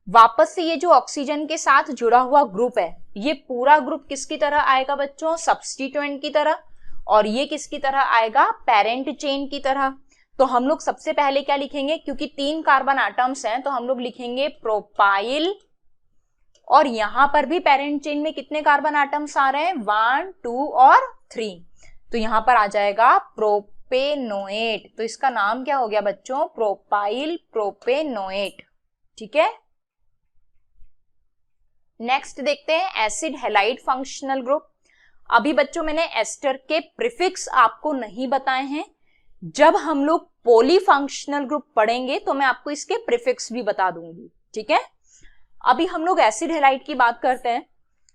वापस से ये जो ऑक्सीजन के साथ जुड़ा हुआ ग्रुप है ये पूरा ग्रुप किसकी तरह आएगा बच्चों, सब्स्टिट्यूएंट की तरह, और ये किसकी तरह आएगा, पेरेंट चेन की तरह। तो हम लोग सबसे पहले क्या लिखेंगे, क्योंकि 3 कार्बन एटम्स हैं तो हम लोग लिखेंगे प्रोपाइल, और यहां पर भी पेरेंट चेन में कितने कार्बन एटम्स आ रहे हैं, 1, 2 और 3, तो यहां पर आ जाएगा प्रोपेनोएट। तो इसका नाम क्या हो गया बच्चों, प्रोपाइल प्रोपेनोएट। ठीक है, नेक्स्ट देखते हैं एसिड हैलाइड फंक्शनल ग्रुप। अभी बच्चों मैंने एस्टर के प्रीफिक्स आपको नहीं बताए हैं, जब हम लोग पॉलीफंक्शनल ग्रुप पढ़ेंगे तो मैं आपको इसके प्रीफिक्स भी बता दूंगी। ठीक है, अभी हम लोग एसिड हैलाइड की बात करते हैं।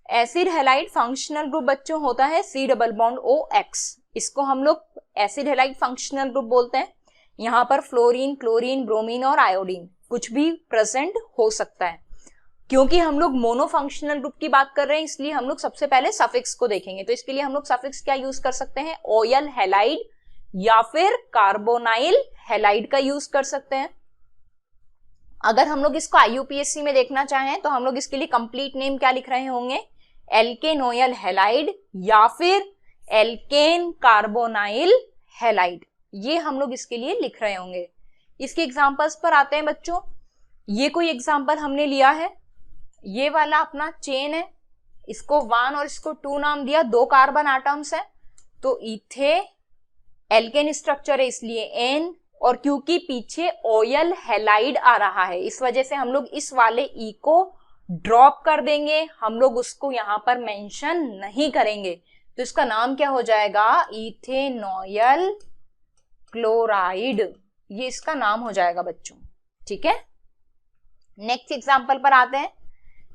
एसिड हैलाइड फंक्शनल ग्रुप बच्चों होता है C+OX, इसको हम लोग एसिड हैलाइड फंक्शनल ग्रुप बोलते हैं। यहां पर फ्लोरीन, क्लोरीन, ब्रोमीन और आयोडीन कुछ भी प्रेजेंट हो सकता है। क्योंकि हम लोग मोनोफंक्शनल ग्रुप की बात कर रहे हैं इसलिए हम लोग सबसे पहले सफिक्स को देखेंगे। तो इसके लिए हम लोग सफिक्स क्या यूज कर सकते हैं, ऑयल हैलाइड या फिर कार्बोनाइल हैलाइड का यूज कर सकते हैं। अगर हम लोग इसको IUPAC में देखना चाहें तो हम लोग इसके लिए कंप्लीट नेम क्या लिख रहे होंगे, एल्केनोयल हैलाइड या फिर एल्केन कार्बोनाइल हैलाइड, ये हम लोग इसके लिए लिख रहे होंगे। इसके एग्जांपल्स पर आते हैं बच्चों। ये कोई एग्जांपल हमने लिया है, ये वाला अपना चेन है, इसको 1 और इसको 2 नाम दिया, 2 कार्बन एटम्स है, तो इथे एल्केन स्ट्रक्चर है इसलिए N, और क्योंकि पीछे ऑयल हैलाइड आ रहा है इस वजह से हम लोग इस वाले E को ड्रॉप कर देंगे, हम लोग उसको यहां पर मेंशन नहीं करेंगे। तो इसका नाम क्या हो जाएगा, इथेनॉयल क्लोराइड, ये इसका नाम हो जाएगा बच्चों। ठीक है, नेक्स्ट एग्जांपल पर आते हैं।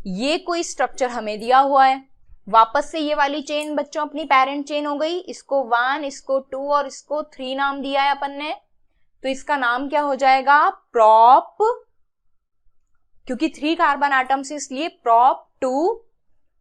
ये कोई स्ट्रक्चर हमें दिया हुआ है, वापस से ये वाली चेन बच्चों अपनी पेरेंट चेन हो गई, इसको 1, इसको 2 और इसको 3 नाम दिया है अपन ने। तो इसका नाम क्या हो जाएगा, प्रोप, क्योंकि 3 कार्बन एटम से इसलिए प्रोप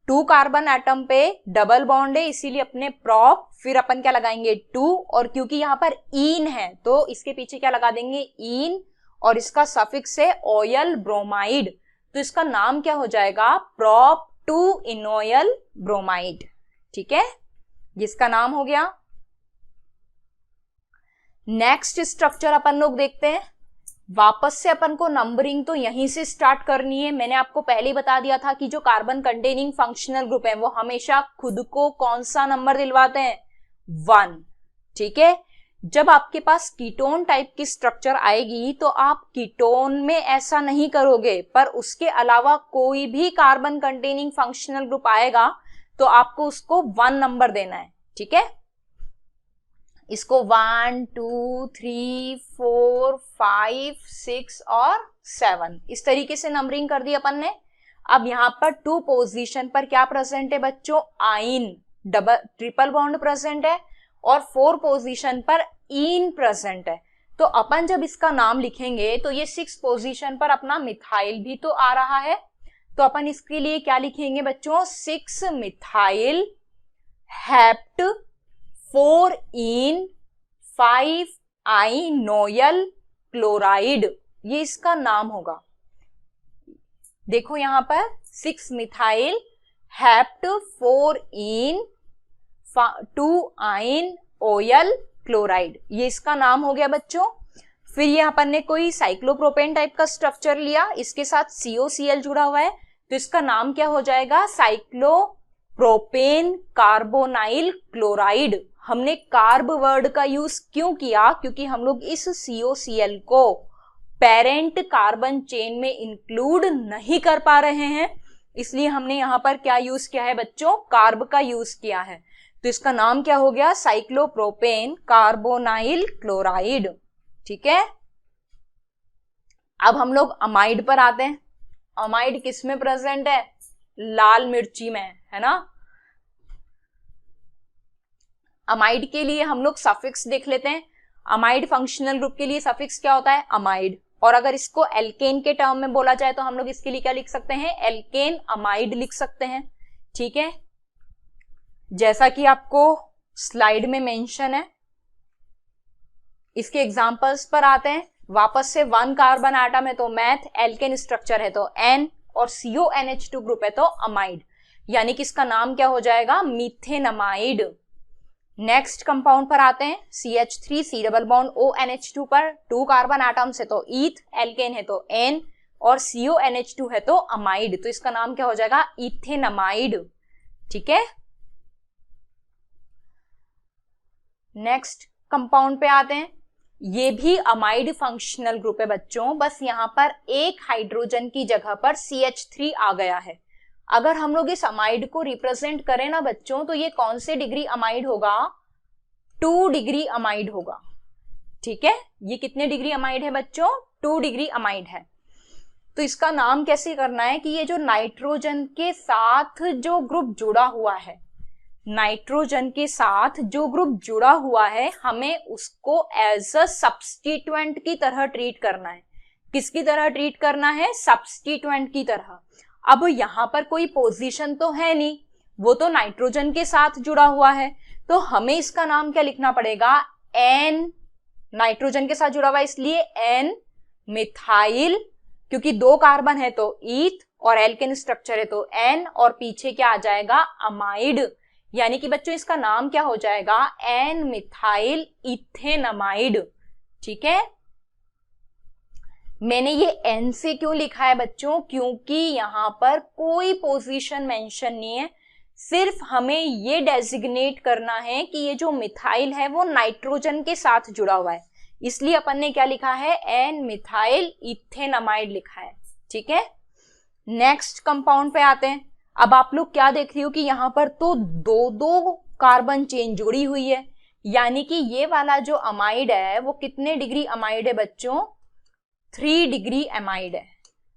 2 कार्बन एटम पे डबल बॉन्ड है इसीलिए अपने प्रोप, फिर अपन क्या लगाएंगे 2, और क्योंकि यहां पर ईन है तो इसके पीछे क्या लगा देंगे, ईन, और इसका सफिक्स है ऑयल ब्रोमाइड, तो इसका नाम क्या हो जाएगा, प्रोप 2 इनोयल ब्रोमाइड। ठीक है, जिसका नाम हो गया। नेक्स्ट स्ट्रक्चर अपन लोग देखते हैं। वापस से अपन को नंबरिंग तो यहीं से स्टार्ट करनी है। मैंने आपको पहले ही बता दिया था कि जो कार्बन कंटेनिंग फंक्शनल ग्रुप है वो हमेशा खुद को कौन सा नंबर दिलवाते हैं, 1। ठीक है, जब आपके पास कीटोन टाइप की स्ट्रक्चर आएगी तो आप कीटोन में ऐसा नहीं करोगे, पर उसके अलावा कोई भी कार्बन कंटेनिंग फंक्शनल ग्रुप आएगा तो आपको उसको 1 नंबर देना है। ठीक है, इसको 1 2 3 4 5 6 और 7 इस तरीके से नंबरिंग कर दी अपन ने। अब यहां पर 2 पोजीशन पर क्या प्रेजेंट है बच्चों, आइन ट्रिपल बॉन्ड प्रेजेंट है, और 4 पोजीशन पर इन प्रेजेंट है। तो अपन जब इसका नाम लिखेंगे तो ये 6 पोजीशन पर अपना मिथाइल भी तो आ रहा है, तो अपन इसके लिए क्या लिखेंगे बच्चों, 6 मिथाइल हेप्ट 4 इन 5 आइनोयल क्लोराइड, ये इसका नाम होगा। देखो यहां पर 6 मिथाइल हेप्ट 4 इन 2 आइन ओयल क्लोराइड, ये इसका नाम हो गया बच्चों। फिर ये अपन ने कोई साइक्लोप्रोपेन टाइप का स्ट्रक्चर लिया, इसके साथ COCl जुड़ा हुआ है, तो इसका नाम क्या हो जाएगा, साइक्लोप्रोपेन कार्बोनाइल क्लोराइड। हमने कार्ब वर्ड का यूज क्यों किया, क्योंकि हम लोग इस COCl को पेरेंट कार्बन चेन में इंक्लूड नहीं कर पा रहे हैं, इसलिए हमने यहां पर क्या यूज किया है बच्चों, कार्ब का यूज किया है। तो इसका नाम क्या हो गया, साइक्लोप्रोपेन कार्बोनाइल क्लोराइड। ठीक है, अब हम लोग अमाइड पर आते हैं। अमाइड किस में प्रेजेंट है, लाल मिर्ची में, है ना। अमाइड के लिए हम लोग सफिक्स देख लेते हैं। अमाइड फंक्शनल ग्रुप के लिए सफिक्स क्या होता है, अमाइड। और अगर इसको एल्केन के टर्म में बोला जाए तो हम लोग इसके लिए क्या लिख सकते हैं, एल्केन अमाइड लिख सकते हैं। ठीक है, जैसा कि आपको स्लाइड में मेंशन है। इसके एग्जांपल्स पर आते हैं। वापस से 1 कार्बन एटम है तो मैथ, एल्केन स्ट्रक्चर है तो N, और CONH2 ग्रुप है तो अमाइड, यानी कि इसका नाम क्या हो जाएगा, मीथेनमाइड। नेक्स्ट कंपाउंड पर आते हैं। CH3 डबल बॉन्ड ONH2 पर 2 कार्बन एटम्स है तो ईथ, एल्केन है तो N, और CONH2 है तो अमाइड, तो इसका नाम क्या हो जाएगा, इथेनमाइड। ठीक है, नेक्स्ट कंपाउंड पे आते हैं। ये भी अमाइड फंक्शनल ग्रुप है बच्चों, बस यहां पर एक हाइड्रोजन की जगह पर CH3 आ गया है। अगर हम लोग इस अमाइड को रिप्रेजेंट करें ना बच्चों, तो ये कौन से डिग्री अमाइड होगा, 2 डिग्री अमाइड होगा। ठीक है, ये कितने डिग्री अमाइड है बच्चों, 2 डिग्री अमाइड है। तो इसका नाम कैसे करना है कि ये जो नाइट्रोजन के साथ जो ग्रुप जुड़ा हुआ है, नाइट्रोजन के साथ जो ग्रुप जुड़ा हुआ है, हमें उसको एज अ सब्स्टिट्यूएंट की तरह ट्रीट करना है। किसकी तरह ट्रीट करना है, सब्स्टिट्यूएंट की तरह। अब यहां पर कोई पोजीशन तो है नहीं, वो तो नाइट्रोजन के साथ जुड़ा हुआ है, तो हमें इसका नाम क्या लिखना पड़ेगा, N, नाइट्रोजन के साथ जुड़ा हुआ है इसलिए N मिथाइल, क्योंकि 2 कार्बन है तो ईथ, और एल्केन स्ट्रक्चर है तो N, और पीछे क्या आ जाएगा, अमाइड, यानी कि बच्चों इसका नाम क्या हो जाएगा, N मिथाइल इथेनमाइड। ठीक है, मैंने ये N से क्यों लिखा है बच्चों, क्योंकि यहां पर कोई पोजीशन मेंशन नहीं है, सिर्फ हमें ये डेजिग्नेट करना है कि ये जो मिथाइल है वो नाइट्रोजन के साथ जुड़ा हुआ है, इसलिए अपन ने क्या लिखा है, N मिथाइल इथेनमाइड लिखा है। ठीक है, नेक्स्ट कंपाउंड पे आते हैं। अब आप लोग क्या देख रही हो कि यहां पर तो 2 कार्बन चेन जुड़ी हुई है, यानी कि ये वाला जो अमाइड है वो कितने डिग्री अमाइड है बच्चों, 3 डिग्री अमाइड है।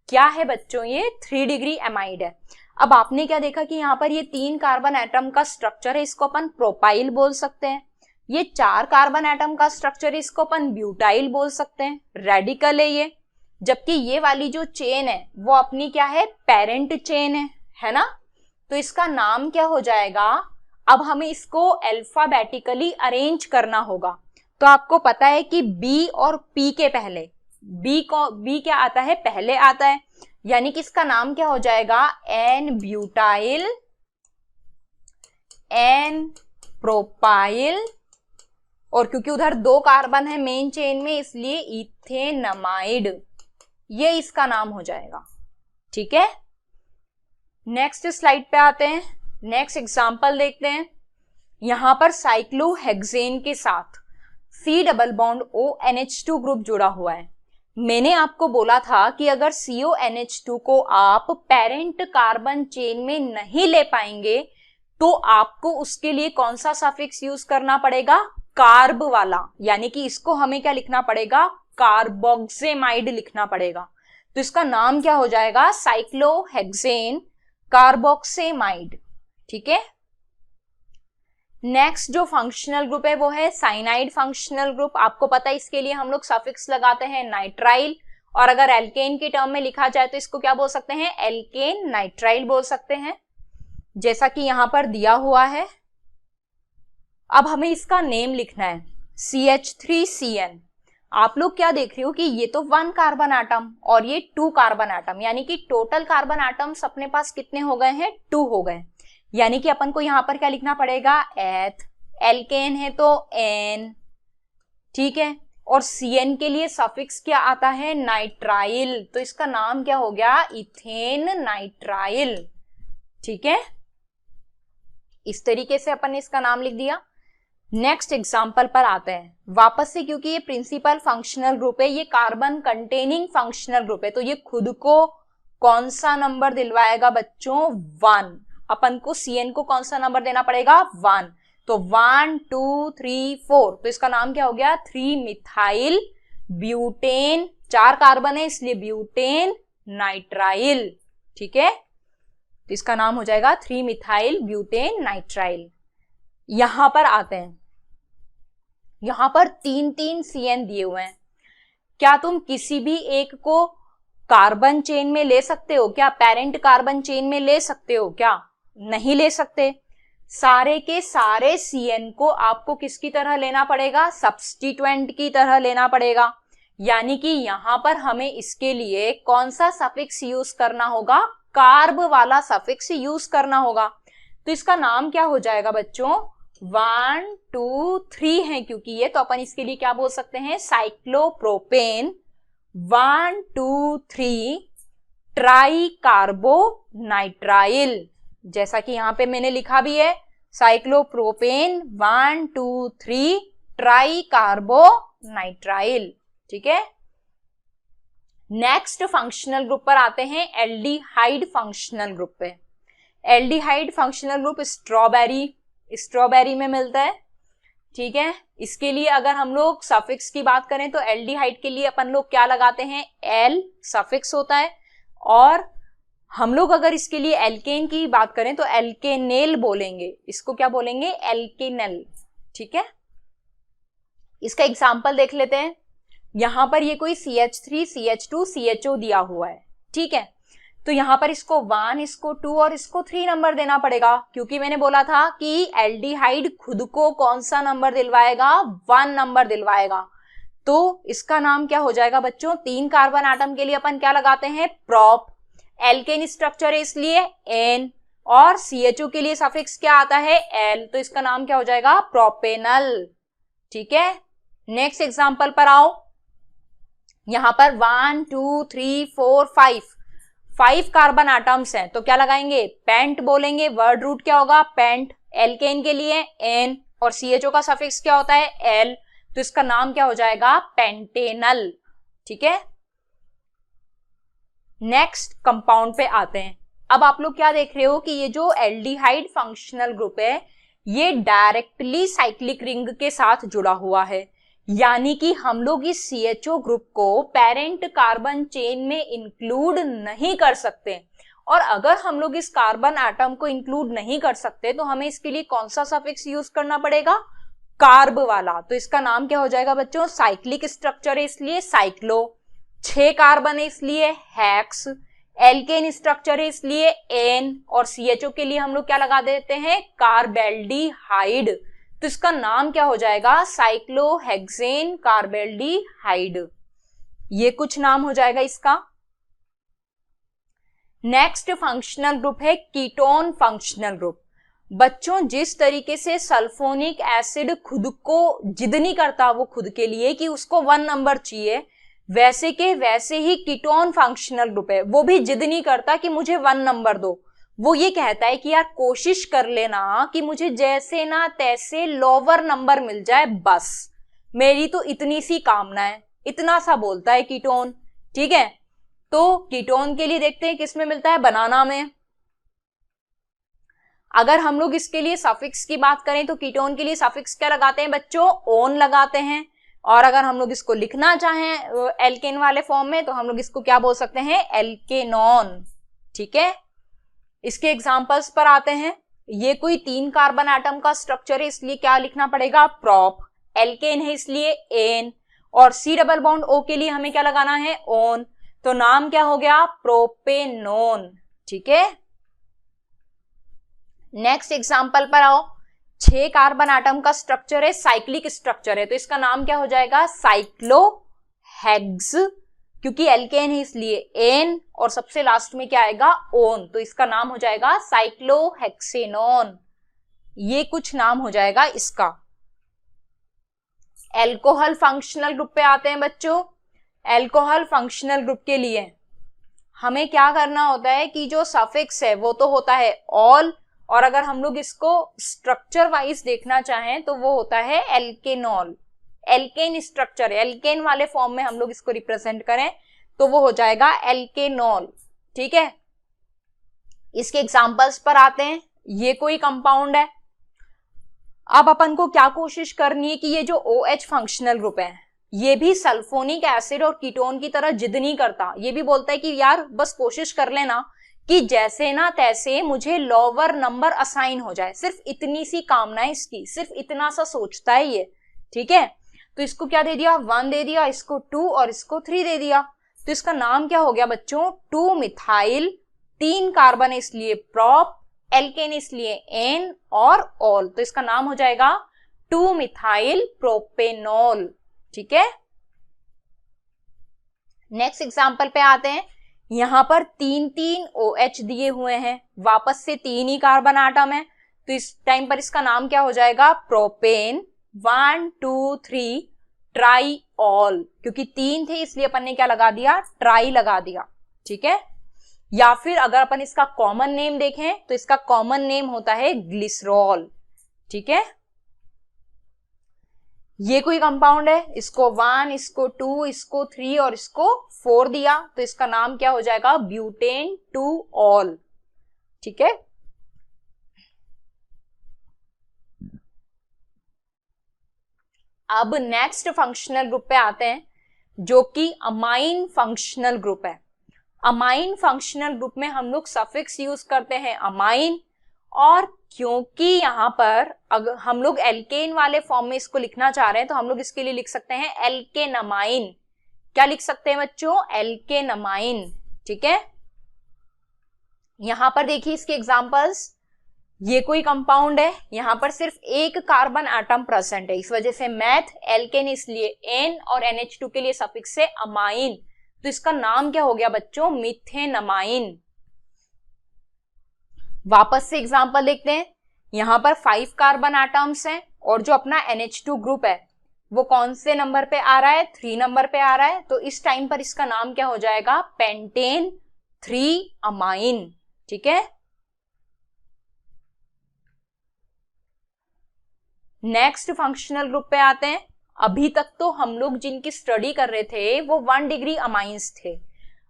क्या है बच्चों, ये 3 डिग्री अमाइड है। अब आपने क्या देखा कि यहाँ पर ये 3 कार्बन एटम का स्ट्रक्चर है, इसको अपन प्रोपाइल बोल सकते हैं। ये 4 कार्बन एटम का स्ट्रक्चर है, इसको अपन ब्यूटाइल बोल सकते हैं, रेडिकल है ये। जबकि ये वाली जो चेन है वो अपनी क्या है, पेरेंट चेन है ना। तो इसका नाम क्या हो जाएगा, अब हमें इसको अल्फाबेटिकली अरेंज करना होगा। तो आपको पता है कि B और P के पहले B क्या आता है, पहले आता है, यानी कि इसका नाम क्या हो जाएगा, N ब्यूटाइल, N प्रोपाइल, और क्योंकि उधर 2 कार्बन है मेन चेन में इसलिए इथेनमाइड, ये इसका नाम हो जाएगा। ठीक है, नेक्स्ट स्लाइड पे आते हैं, नेक्स्ट एग्जांपल देखते हैं। यहां पर साइक्लोहेक्सेन के साथ C double bond ONH2 group जुड़ा हुआ है। मैंने आपको बोला था कि अगर CONH2 को आप पेरेंट कार्बन चेन में नहीं ले पाएंगे तो आपको उसके लिए कौन सा सफिक्स यूज करना पड़ेगा, कार्ब वाला, यानी कि इसको हमें क्या लिखना पड़ेगा, कार्बोक्सेमाइड लिखना पड़ेगा। तो इसका नाम क्या हो जाएगा, साइक्लोहेक्सेन कार्बोक्सेमाइड। ठीक है, नेक्स्ट जो फंक्शनल ग्रुप है वो है साइनाइड फंक्शनल ग्रुप। आपको पता है इसके लिए हम लोग सफिक्स लगाते हैं नाइट्राइल, और अगर एल्केन के टर्म में लिखा जाए तो इसको क्या बोल सकते हैं, एल्केन नाइट्राइल बोल सकते हैं, जैसा कि यहां पर दिया हुआ है। अब हमें इसका नेम लिखना है CH3CN। आप लोग क्या देख रहे हो कि ये तो 1 कार्बन एटम और ये 2 कार्बन एटम, यानी कि टोटल कार्बन एटम्स अपने पास कितने हो गए हैं, 2 हो गए। यानी कि अपन को यहां पर क्या लिखना पड़ेगा, एथ, एल्केन है तो एन। ठीक है, और CN के लिए सफिक्स क्या आता है, नाइट्राइल, तो इसका नाम क्या हो गया, इथेन नाइट्राइल। ठीक है, इस तरीके से अपन ने इसका नाम लिख दिया। नेक्स्ट एग्जांपल पर आते हैं वापस से, क्योंकि ये प्रिंसिपल फंक्शनल ग्रुप है, ये कार्बन कंटेनिंग फंक्शनल ग्रुप है, तो ये खुद को कौन सा नंबर दिलवाएगा बच्चों, 1। अपन को CN को कौन सा नंबर देना पड़ेगा, 1। तो 1 2 3 4, तो इसका नाम क्या हो गया, 3 मिथाइल ब्यूटेन, 4 कार्बन है इसलिए ब्यूटेन नाइट्राइल। ठीक है, तो इसका नाम हो जाएगा 3 मिथाइल ब्यूटेन नाइट्राइल। यहां पर आते हैं, यहां पर 3 CN दिए हुए हैं। क्या तुम किसी भी एक को कार्बन चेन में ले सकते हो क्या, पेरेंट कार्बन चेन में ले सकते हो क्या, नहीं ले सकते। सारे के सारे CN को आपको किसकी तरह लेना पड़ेगा, सब्स्टिट्यूएंट की तरह लेना पड़ेगा। यानी कि यहां पर हमें इसके लिए कौन सा सफिक्स यूज करना होगा, कार्ब वाला सफिक्स यूज करना होगा। तो इसका नाम क्या हो जाएगा बच्चों, 1 2 3 है क्योंकि ये, तो अपन इसके लिए क्या बोल सकते हैं, साइक्लोप्रोपेन 1 2 3 ट्राई कार्बो नाइट्राइल, जैसा कि यहां पे मैंने लिखा भी है, साइक्लोप्रोपेन 1 2 3 ट्राई कार्बो नाइट्राइल। ठीक है, नेक्स्ट फंक्शनल ग्रुप पर आते हैं, एल्डिहाइड फंक्शनल ग्रुप पे। एल्डिहाइड फंक्शनल ग्रुप स्ट्रॉबेरी में मिलता है। ठीक है, इसके लिए अगर हम लोग सफिक्स की बात करें तो एल्डिहाइड के लिए अपन लोग क्या लगाते हैं, एल सफिक्स होता है, और हम लोग अगर इसके लिए एल्केन की बात करें तो एल्केनेल बोलेंगे, इसको क्या बोलेंगे, एल्केनेल। ठीक है, इसका एग्जांपल देख लेते हैं। यहां पर ये कोई CH3 CH2 CHO दिया हुआ है। ठीक है, तो यहां पर इसको 1, इसको 2 और इसको 3 नंबर देना पड़ेगा, क्योंकि मैंने बोला था कि एल्डिहाइड खुद को कौन सा नंबर दिलवाएगा, 1 नंबर दिलवाएगा। तो इसका नाम क्या हो जाएगा बच्चों, 3 कार्बन एटम के लिए अपन क्या लगाते हैं, प्रोप, एल्केन स्ट्रक्चर है इसलिए N, और CHO के लिए सफिक्स क्या आता है, L, तो इसका नाम क्या हो जाएगा, प्रोपेनल। ठीक है, नेक्स्ट एग्जांपल पर आओ। यहां पर 1 2 3 4 5 कार्बन एटम्स हैं, तो क्या लगाएंगे, पेंट बोलेंगे, वर्ड रूट क्या होगा, पेंट, एल्केन के लिए N, और CHO का सफिक्स क्या होता है, L, तो इसका नाम क्या हो जाएगा, पेंटेनल। ठीक है, नेक्स्ट कंपाउंड पे आते हैं। अब आप लोग क्या देख रहे हो कि ये जो एल्डिहाइड फंक्शनल ग्रुप है ये डायरेक्टली साइक्लिक रिंग के साथ जुड़ा हुआ है, यानी कि हम लोग इस CHO ग्रुप को पेरेंट कार्बन चेन में इंक्लूड नहीं कर सकते, और अगर हम लोग इस कार्बन एटम को इंक्लूड नहीं कर सकते तो हमें इसके लिए कौन सा सफिक्स यूज करना पड़ेगा, कार्ब वाला। तो इसका नाम क्या हो जाएगा बच्चों, साइक्लिक स्ट्रक्चर है इसलिए साइक्लो, 6 कार्बन है इसलिए हेक्स, एल्केन स्ट्रक्चर है इसलिए एन, और CHO के लिए हम लोग क्या लगा देते हैं, कार्बेल्डिहाइड, तो इसका नाम क्या हो जाएगा, साइक्लोहेक्सेन कार्बेल्डिहाइड। ये कुछ नाम हो जाएगा इसका। नेक्स्ट फंक्शनल ग्रुप है कीटोन फंक्शनल ग्रुप। बच्चों जिस तरीके से सल्फोनिक एसिड खुद को जिद नहीं करता वो खुद के लिए कि उसको 1 नंबर चाहिए, वैसे के वैसे ही कीटोन फंक्शनल ग्रुप है, वो भी जिद नहीं करता कि मुझे 1 नंबर दो। वो ये कहता है कि यार कोशिश कर लेना कि मुझे जैसे ना तैसे लोअर नंबर मिल जाए, बस मेरी तो इतनी सी कामना है, इतना सा बोलता है कीटोन। ठीक है, तो कीटोन के लिए देखते हैं किसमें मिलता है, बनाना में। अगर हम लोग इसके लिए सफिक्स की बात करें तो कीटोन के लिए सफिक्स क्या लगाते हैं बच्चों, ओन लगाते हैं। और अगर हम लोग इसको लिखना चाहें एल्केन वाले फॉर्म में तो हम लोग इसको क्या बोल सकते हैं, एल्केनॉन। ठीक है, इसके एग्जांपल्स पर आते हैं। ये कोई 3 कार्बन एटम का स्ट्रक्चर है, इसलिए क्या लिखना पड़ेगा, प्रोप। एल्केन है इसलिए एन, और सी डबल बॉन्ड ओ के लिए हमें क्या लगाना है, ओन। तो नाम क्या हो गया, प्रोपेनोन। ठीक है, नेक्स्ट एग्जांपल पर आओ। 6 कार्बन एटम का स्ट्रक्चर है, साइक्लिक स्ट्रक्चर है, तो इसका नाम क्या हो जाएगा, साइक्लोहेक्स। क्योंकि एल्केन है इसलिए एन, और सबसे लास्ट में क्या आएगा, ओन, तो इसका नाम हो जाएगा साइक्लोहेक्सेनोन। ये कुछ नाम हो जाएगा इसका। एल्कोहल फंक्शनल ग्रुप पे आते हैं बच्चों। एल्कोहल फंक्शनल ग्रुप के लिए हमें क्या करना होता है कि जो सफिक्स है वो तो होता है ऑल, और अगर हम लोग इसको स्ट्रक्चर वाइज देखना चाहें तो वो होता है एल्केनॉल। एल्केन स्ट्रक्चर, एल्केन वाले फॉर्म में हम लोग इसको रिप्रेजेंट करें तो वो हो जाएगा एल्केनॉल। ठीक है, इसके एग्जांपल्स पर आते हैं। ये कोई कंपाउंड है, अब अपन को क्या कोशिश करनी है कि ये जो OH फंक्शनल ग्रुप है ये भी सल्फोनिक एसिड और कीटोन की तरह जिद नहीं करता, ये भी बोलता है कि यार बस कोशिश कर लेना कि जैसे ना तैसे मुझे लोअर नंबर असाइन हो जाए, सिर्फ इतनी सी कामना है इसकी, सिर्फ इतना सा सोचता है ये। ठीक है, तो इसको क्या दे दिया, 1 दे दिया, इसको 2 और इसको 3 दे दिया। तो इसका नाम क्या हो गया बच्चों, 2 मिथाइल, 3 कार्बन इसलिए प्रोप, एल्केन इसलिए एन और ऑल, तो इसका नाम हो जाएगा 2 मिथाइल प्रोपेनॉल। ठीक है, नेक्स्ट एग्जांपल पे आते हैं। यहां पर 3 OH दिए हुए हैं, वापस से 3 ही कार्बन आटम है, तो इस टाइम पर इसका नाम क्या हो जाएगा, प्रोपेन 1 2 3 ट्राई ऑल। क्योंकि 3 थे इसलिए अपन ने क्या लगा दिया, ट्राई लगा दिया। ठीक है, या फिर अगर अपन इसका कॉमन नेम देखें तो इसका कॉमन नेम होता है ग्लिसरॉल। ठीक है, ये कोई कंपाउंड है, इसको 1, इसको 2, इसको 3 और इसको 4 दिया, तो इसका नाम क्या हो जाएगा, ब्यूटेन 2 ऑल। ठीक है, अब नेक्स्ट फंक्शनल ग्रुप पे आते हैं जो कि अमाइन फंक्शनल ग्रुप है। अमाइन फंक्शनल ग्रुप में हम लोग सफिक्स यूज करते हैं अमाइन, और क्योंकि यहां पर अगर हम लोग एल्केन वाले फॉर्म में इसको लिखना चाह रहे हैं तो हम लोग इसके लिए लिख सकते हैं एल्केनमाइन। क्या लिख सकते हैं बच्चों, एल्केनमाइन। ठीक है, यहां पर देखिए इसके एग्जांपल्स। ये कोई कंपाउंड है, यहां पर सिर्फ 1 कार्बन एटम प्रेजेंट है, इस वजह से मैथ, एल्केन इसलिए एन और NH2 के लिए सफिक्स है अमाइन, तो इसका नाम क्या हो गया बच्चों, मिथेनमाइन। वापस से एग्जांपल देखते हैं। यहां पर 5 कार्बन एटम्स हैं और जो अपना NH2 ग्रुप है वो कौन से नंबर पे आ रहा है, 3 नंबर पे आ रहा है, तो इस टाइम पर इसका नाम क्या हो जाएगा, पेंटेन 3 अमाइन। ठीक है, नेक्स्ट फंक्शनल ग्रुप पे आते हैं। अभी तक तो हम लोग जिनकी स्टडी कर रहे थे वो 1 डिग्री अमाइंस थे,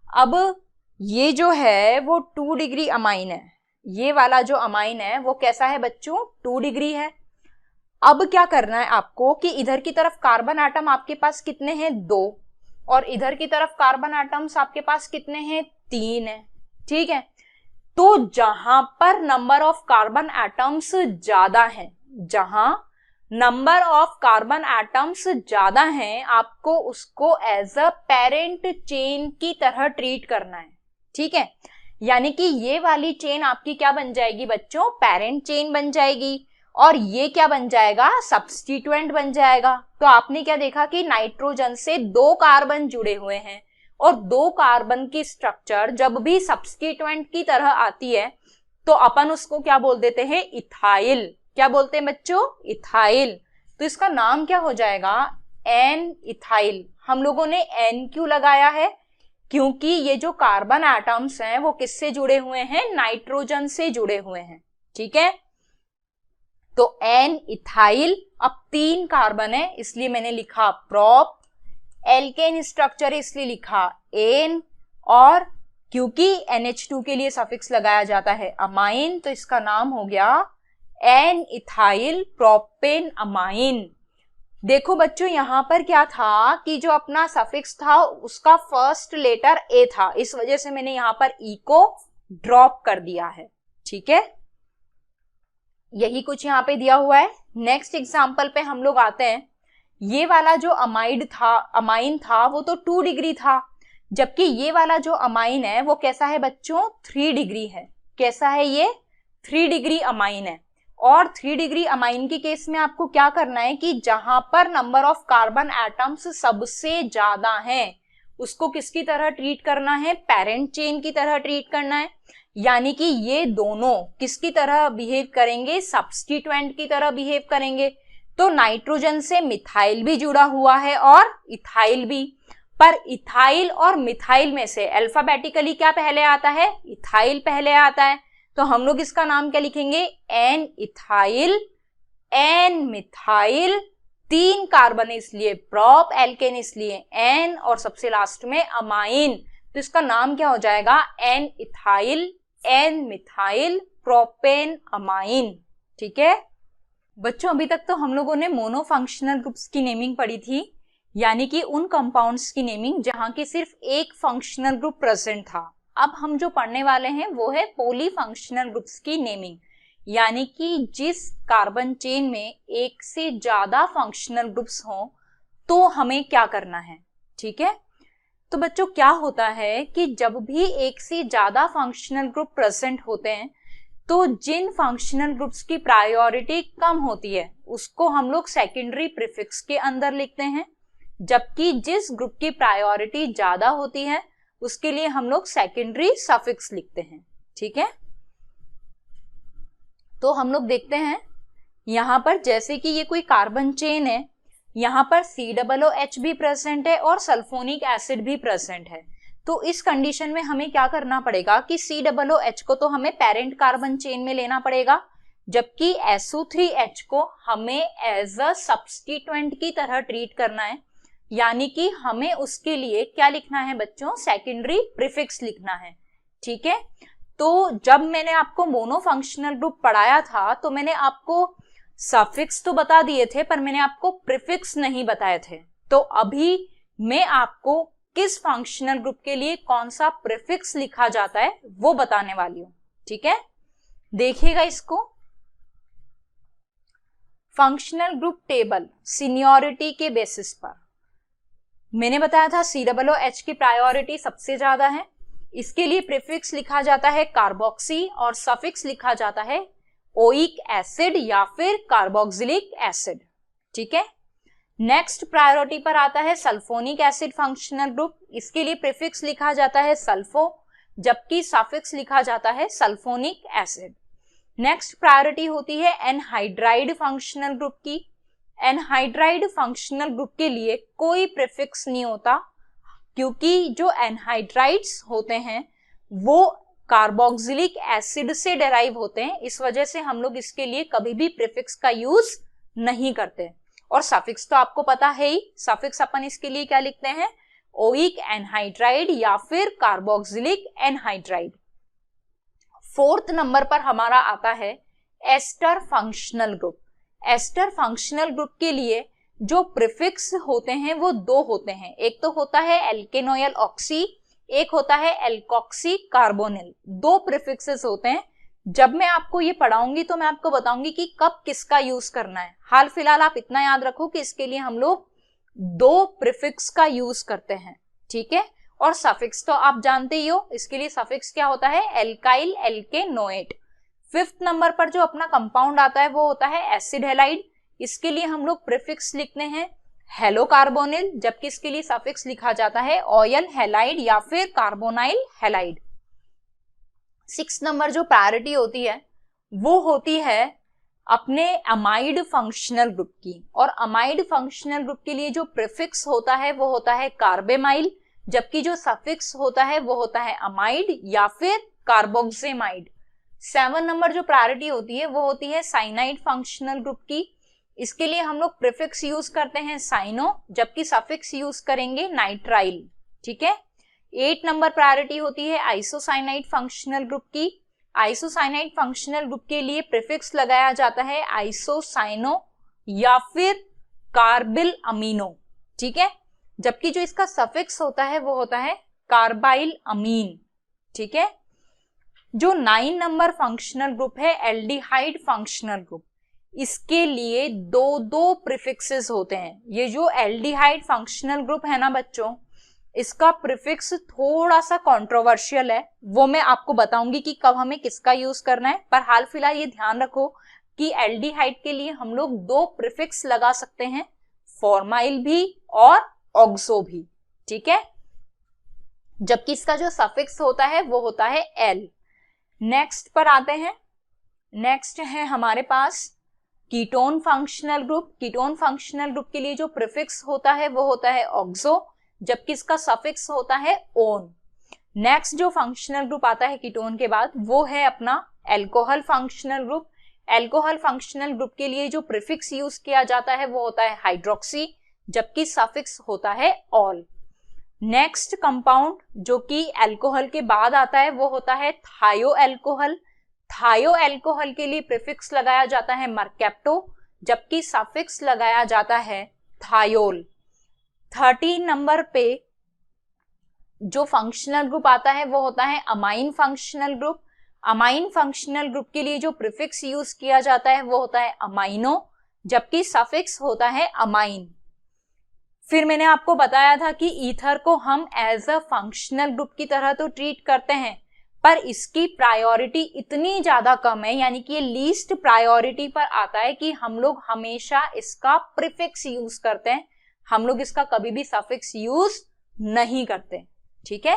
अब ये जो है वो 2 डिग्री अमाइन है। ये वाला जो अमाइन है वो कैसा है बच्चों, 2 डिग्री है। अब क्या करना है आपको कि इधर की तरफ कार्बन एटम आपके पास कितने हैं, 2, और इधर की तरफ कार्बन एटम्स आपके पास कितने हैं, 3 है। ठीक है, तो जहां पर नंबर ऑफ कार्बन एटम्स ज्यादा है, जहां नंबर ऑफ कार्बन एटम्स ज्यादा हैं, आपको उसको एज अ पेरेंट चेन की तरह ट्रीट करना है। ठीक है, यानी कि ये वाली चेन आपकी क्या बन जाएगी बच्चों, पेरेंट चेन बन जाएगी, और ये क्या बन जाएगा, सब्स्टिट्यूएंट बन जाएगा। तो आपने क्या देखा कि नाइट्रोजन से 2 कार्बन जुड़े हुए हैं, और 2 कार्बन की स्ट्रक्चर जब भी सब्स्टिट्यूएंट की तरह आती है तो अपन उसको क्या बोल देते हैं, इथाइल। क्या बोलते हैं बच्चों, इथाइल। तो इसका नाम क्या हो जाएगा, एन इथाइल। हम लोगों ने एन क्यों लगाया है, क्योंकि ये जो कार्बन एटम्स हैं वो किससे जुड़े हुए हैं, नाइट्रोजन से जुड़े हुए हैं। ठीक है, तो एन इथाइल। अब 3 कार्बन है इसलिए मैंने लिखा प्रोप, एल्केन स्ट्रक्चर इसलिए लिखा एन, और क्योंकि NH2 के लिए सफिक्स लगाया जाता है अमाइन, तो इसका नाम हो गया एन इथाइल प्रोपेन अमाइन। देखो बच्चों यहां पर क्या था कि जो अपना सफिक्स था उसका फर्स्ट लेटर ए था, इस वजह से मैंने यहां पर ई को ड्रॉप कर दिया है। ठीक है, यही कुछ यहां पे दिया हुआ है। नेक्स्ट एग्जांपल पे हम लोग आते हैं। ये वाला जो अमाइन था वो तो 2 डिग्री था, जबकि ये वाला जो अमाइन है वो कैसा है बच्चों, 3 डिग्री है। कैसा है ये, 3 डिग्री अमाइन है। और 3 डिग्री अमाइन के केस में आपको क्या करना है कि जहां पर नंबर ऑफ कार्बन एटम्स सबसे ज्यादा है उसको किसकी तरह ट्रीट करना है, पेरेंट चेन की तरह ट्रीट करना है। यानी कि ये दोनों किसकी तरह बिहेव करेंगे, सब्स्टिट्यूएंट की तरह बिहेव करेंगे। तो नाइट्रोजन से मिथाइल भी जुड़ा हुआ है और इथाइल भी, पर इथाइल और मिथाइल में से अल्फाबेटिकली क्या पहले आता है, इथाइल पहले आता है। तो हम लोग इसका नाम क्या लिखेंगे, N ethyl, N methyl. 3 carbon इसलिए प्रोप, एल्केन इसलिए एन, और सबसे लास्ट में अमाइन। तो इसका नाम क्या हो जाएगा, N ethyl, N methyl propane amine. ठीक है बच्चों, अभी तक तो हम लोगों ने मोनोफंक्शनल ग्रुप्स की नेमिंग पढ़ी थी, यानी कि उन कंपाउंड्स की नेमिंग जहां की सिर्फ एक फंक्शनल ग्रुप प्रेजेंट था। अब हम जो पढ़ने वाले हैं वो है पॉलीफंक्शनल ग्रुप्स की नेमिंग, यानी कि जिस कार्बन चेन में एक से ज्यादा फंक्शनल ग्रुप्स हों तो हमें क्या करना है। ठीक है, तो बच्चों क्या होता है कि जब भी एक से ज्यादा फंक्शनल ग्रुप प्रेजेंट होते हैं तो जिन फंक्शनल ग्रुप्स की प्रायोरिटी कम होती है उसको हम लोग सेकेंडरी प्रीफिक्स के अंदर लिखते हैं, जबकि जिस ग्रुप की प्रायोरिटी ज्यादा होती है उसके लिए हम लोग सेकेंडरी सफिक्स लिखते हैं। ठीक है, तो हम लोग देखते हैं यहां पर, जैसे कि ये कोई कार्बन चेन है, यहां पर COOH भी प्रेजेंट है और सल्फोनिक एसिड भी प्रेजेंट है। तो इस कंडीशन में हमें क्या करना पड़ेगा कि COOH को तो हमें पेरेंट कार्बन चेन में लेना पड़ेगा, जबकि SO3H को हमें एज अ सब्स्टिट्यूएंट की तरह ट्रीट करना है। यानी कि हमें उसके लिए क्या लिखना है बच्चों, सेकेंडरी प्रीफिक्स लिखना है। ठीक है, तो जब मैंने आपको मोनोफंक्शनल ग्रुप पढ़ाया था तो मैंने आपको सफिक्स तो बता दिए थे पर मैंने आपको प्रीफिक्स नहीं बताए थे। तो अभी मैं आपको किस फंक्शनल ग्रुप के लिए कौन सा प्रीफिक्स लिखा जाता है वो बताने वाली हूं। ठीक है, देखिएगा इसको। फंक्शनल ग्रुप टेबल सीनियोरिटी के बेसिस पर मैंने बताया था COOH की प्रायोरिटी सबसे ज्यादा है, इसके लिए प्रीफिक्स लिखा जाता है कार्बोक्सी और सफिक्स लिखा जाता है ओइक एसिड या फिर कार्बोक्सिलिक एसिड। ठीक है, नेक्स्ट प्रायोरिटी पर आता है सल्फोनिक एसिड फंक्शनल ग्रुप, इसके लिए प्रीफिक्स लिखा जाता है सल्फो, जबकि सफिक्स लिखा जाता है सल्फोनिक एसिड। नेक्स्ट प्रायोरिटी होती है एनहाइड्राइड फंक्शनल ग्रुप की। एनहाइड्राइड फंक्शनल ग्रुप के लिए कोई प्रीफिक्स नहीं होता, क्योंकि जो एनहाइड्राइड्स होते हैं वो कार्बोक्सिलिक एसिड से डेराइव होते हैं, इस वजह से हम लोग इसके लिए कभी भी प्रीफिक्स का यूज नहीं करते। और सफिक्स तो आपको पता है ही, सफिक्स अपन इसके लिए क्या लिखते हैं, ओइक एनहाइड्राइड या फिर कार्बोक्सिलिक एनहाइड्राइड। 4th नंबर पर हमारा आता है ester functional group. Ester functional group के लिए जो प्रीफिक्स होते हैं वो 2 होते हैं, एक तो होता है एल्केनोयल ऑक्सी, एक होता है एल्कोक्सी कार्बोनिल। 2 प्रीफिक्सेस होते हैं। जब मैं आपको ये पढ़ाऊंगी तो मैं आपको बताऊंगी कि कब किसका यूज करना है। हाल फिलहाल आप इतना याद रखो कि इसके लिए हम लोग 2 प्रीफिक्स का यूज करते हैं। ठीक है, और सफिक्स तो आप जानते ही हो, इसके लिए सफिक्स क्या होता है, एल्काइल एल्केनोएट। 5th नंबर पर जो अपना कंपाउंड आता है वो होता है एसिड हैलाइड, इसके लिए हम लोग प्रीफिक्स लिखते हैं हेलो कार्बोनिल, जबकि इसके लिए सफिक्स लिखा जाता है ऑयल हैलाइड या फिर कार्बोनाइल हैलाइड। 6 नंबर जो प्रायोरिटी होती है वो होती है अपने अमाइड फंक्शनल ग्रुप की, और अमाइड फंक्शनल ग्रुप के लिए जो प्रीफिक्स होता है वो होता है कार्बेमाइल, जबकि जो सफिक्स होता है वो होता है अमाइड या फिर कार्बोक्सेमाइड। 7 नंबर जो प्रायोरिटी होती है वो होती है साइनाइड फंक्शनल ग्रुप की, इसके लिए हम लोग प्रीफिक्स यूज करते हैं साइनो, जबकि सफिक्स यूज करेंगे नाइट्राइल। ठीक है। 8 नंबर प्रायोरिटी होती है आइसोसाइनाइड फंक्शनल ग्रुप की। आइसोसाइनाइड फंक्शनल ग्रुप के लिए प्रीफिक्स लगाया जाता है आइसोसाइनो या फिर कार्बिल अमीनो। ठीक है। जबकि जो इसका सफिक्स होता है वो होता है कार्बाइल अमीन। ठीक है। जो 9 नंबर फंक्शनल ग्रुप है एल्डिहाइड फंक्शनल ग्रुप, इसके लिए दो दो प्रीफिक्सेस होते हैं। ये जो एल्डिहाइड फंक्शनल ग्रुप है ना बच्चों, इसका प्रीफिक्स थोड़ा सा कंट्रोवर्शियल है, वो मैं आपको बताऊंगी कि कब हमें किसका यूज करना है। पर हाल फिलहाल ये ध्यान रखो कि एल्डिहाइड के लिए हम लोग दो प्रीफिक्स लगा सकते हैं, फॉर्माइल भी और ऑक्सो भी। ठीक है। जबकि इसका जो सफिक्स होता है वो होता है एल। नेक्स्ट पर आते हैं। नेक्स्ट है हमारे पास ketone functional group. Ketone functional group के लिए जो प्रीफिक्स होता है वो होता है ऑक्सो, जबकि इसका सफिक्स होता है ओन। नेक्स्ट जो फंक्शनल ग्रुप आता है कीटोन के बाद वो है अपना alcohol functional group. Alcohol functional group के लिए जो प्रीफिक्स यूज किया जाता है वो होता है हाइड्रोक्सी, जबकि सफिक्स होता है ऑल। नेक्स्ट कंपाउंड जो कि अल्कोहल के बाद आता है वो होता है थायो अल्कोहल। थायो अल्कोहल के लिए प्रीफिक्स लगाया जाता है मर्कैप्टो, जबकि सफिक्स लगाया जाता है थायोल। 13 नंबर पे जो फंक्शनल ग्रुप आता है वो होता है amine functional group. Amine functional group के लिए जो प्रीफिक्स यूज किया जाता है वो होता है अमाइनो, जबकि सफिक्स होता है अमाइन। फिर मैंने आपको बताया था कि ईथर को हम एज अ फंक्शनल ग्रुप की तरह तो ट्रीट करते हैं, पर इसकी प्रायोरिटी इतनी ज्यादा कम है, यानी कि ये लीस्ट प्रायोरिटी पर आता है कि हम लोग हमेशा इसका प्रीफिक्स यूज करते हैं, हम लोग इसका कभी भी सफिक्स यूज नहीं करते। ठीक है।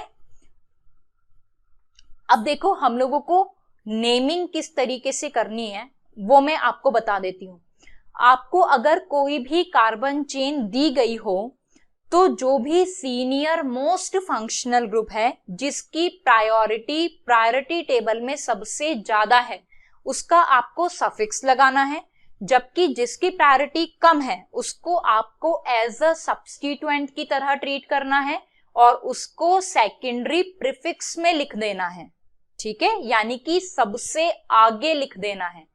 अब देखो हम लोगों को नेमिंग किस तरीके से करनी है वो मैं आपको बता देती हूं। आपको अगर कोई भी कार्बन चेन दी गई हो तो जो भी सीनियर मोस्ट फंक्शनल ग्रुप है जिसकी प्रायोरिटी टेबल में सबसे ज्यादा है उसका आपको सफिक्स लगाना है, जबकि जिसकी प्रायोरिटी कम है उसको आपको एज अ सब्स्टिट्यूएंट की तरह ट्रीट करना है और उसको सेकेंडरी प्रीफिक्स में लिख देना है। ठीक है। यानी कि सबसे आगे लिख देना है।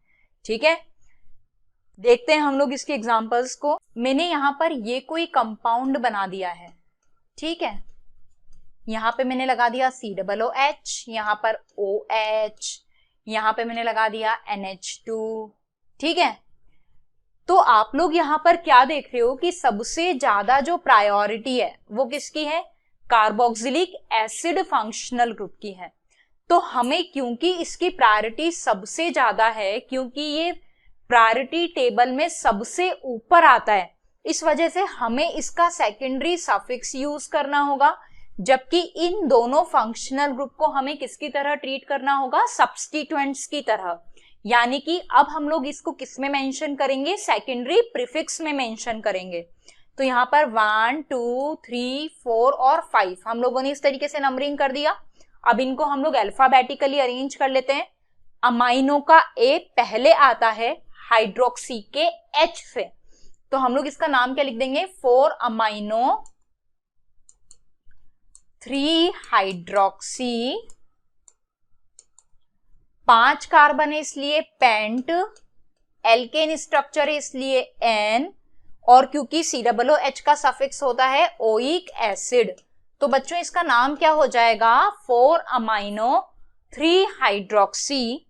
ठीक है। देखते हैं हम लोग इसके एग्जांपल्स को। मैंने यहां पर ये कोई कंपाउंड बना दिया है। ठीक है। यहां पे मैंने लगा दिया COOH, यहां पर OH, यहां पे मैंने लगा दिया NH2। ठीक है। तो आप लोग यहां पर क्या देख रहे हो कि सबसे ज्यादा जो प्रायोरिटी है वो किसकी है? कार्बोक्सिलिक एसिड फंक्शनल ग्रुप की है। तो हमें क्योंकि इसकी प्रायोरिटी सबसे ज्यादा है, क्योंकि ये प्रायोरिटी टेबल में सबसे ऊपर आता है, इस वजह से हमें इसका सेकेंडरी सफिक्स यूज करना होगा, जबकि इन दोनों फंक्शनल ग्रुप को हमें किसकी तरह ट्रीट करना होगा? सब्स्टिट्यूएंट्स की तरह। यानी कि अब हम लोग इसको किस में मेंशन करेंगे? सेकेंडरी प्रीफिक्स में मेंशन करेंगे। तो यहाँ पर 1 2 3 4 और 5 हम लोगों ने इस तरीके से नंबरिंग कर दिया। अब इनको हम लोग अल्फाबेटिकली अरेंज कर लेते हैं। अमाइनो का ए पहले आता है हाइड्रोक्सी के H से, तो हम लोग इसका नाम क्या लिख देंगे? 4 अमाइनो 3 हाइड्रोक्सी, 5 कार्बन है इसलिए पेंट, एल्केन स्ट्रक्चर है इसलिए एन, और क्योंकि COOH का सफिक्स होता है ओइक एसिड, तो बच्चों इसका नाम क्या हो जाएगा? 4 अमाइनो 3 हाइड्रोक्सी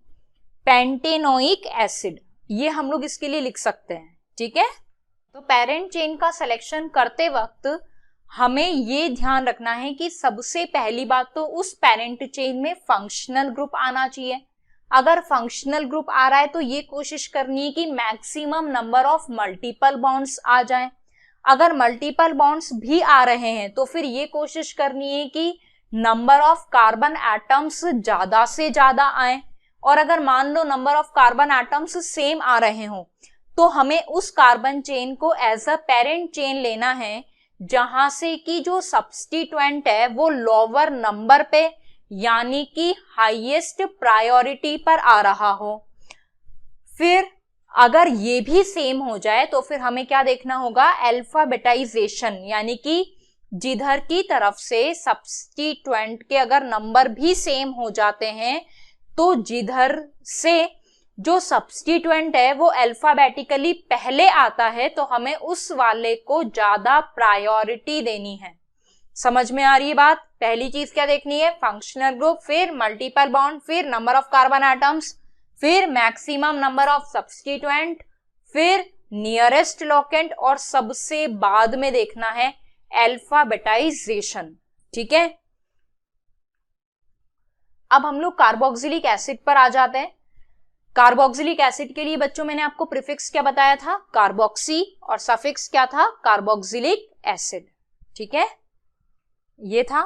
पेंटेनोइक एसिड। ये हम लोग इसके लिए लिख सकते हैं। ठीक है। तो पेरेंट चेन का सिलेक्शन करते वक्त हमें ये ध्यान रखना है कि सबसे पहली बात तो उस पेरेंट चेन में फंक्शनल ग्रुप आना चाहिए। अगर फंक्शनल ग्रुप आ रहा है तो ये कोशिश करनी है कि maximum number of multiple bonds आ जाएं। अगर मल्टीपल बॉन्ड्स भी आ रहे हैं तो फिर ये कोशिश करनी है कि नंबर ऑफ कार्बन एटम्स ज्यादा से ज्यादा आए, और अगर मान लो number of carbon atoms same आ रहे हो तो हमें उस कार्बन चेन को एज अ पेरेंट चेन लेना है जहां से कि जो सब्स्टिट्यूएंट है वो लोअर नंबर पे यानी कि हाईएस्ट प्रायोरिटी पर आ रहा हो। फिर अगर ये भी सेम हो जाए तो फिर हमें क्या देखना होगा, अल्फाबेटाइजेशन, यानी कि जिधर की तरफ से सब्स्टिट्यूएंट के अगर नंबर भी सेम हो जाते हैं तो जिधर से जो सब्स्टिट्यूएंट है वो अल्फाबेटिकली पहले आता है तो हमें उस वाले को ज्यादा प्रायोरिटी देनी है। समझ में आ रही है बात? पहली चीज क्या देखनी है, फंक्शनल ग्रुप, फिर मल्टीपल बॉन्ड, फिर नंबर ऑफ कार्बन एटम्स, फिर मैक्सिमम नंबर ऑफ सब्स्टिट्यूएंट, फिर नियरेस्ट लोकेंट, और सबसे बाद में देखना है अल्फाबेटाइजेशन। ठीक है, अब हम लोग कार्बोक्सिलिक एसिड पर आ जाते हैं। कार्बोक्सिलिक एसिड के लिए बच्चों मैंने आपको प्रीफिक्स क्या बताया था, कार्बोक्सी, और सफिक्स क्या था, कार्बोक्सिलिक एसिड। ठीक है, ये था।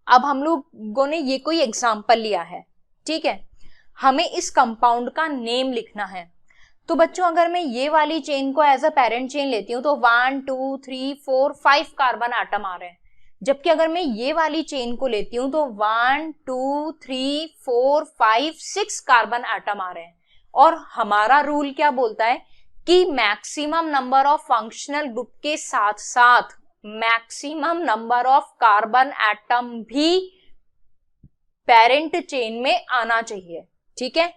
अब हम लोगों ने ये कोई एग्जाम्पल लिया है, ठीक है, हमें इस कंपाउंड का नेम लिखना है। तो बच्चों अगर मैं ये वाली चेन को एज अ पेरेंट चेन लेती हूँ तो 1 2 3 4 5 कार्बन एटम आ रहे हैं, जबकि अगर मैं ये वाली चेन को लेती हूँ तो 1 2 3 4 5 6 कार्बन एटम आ रहे हैं। और हमारा रूल क्या बोलता है कि maximum number of functional group के साथ साथ maximum number of carbon atom भी पेरेंट चेन में आना चाहिए। ठीक है,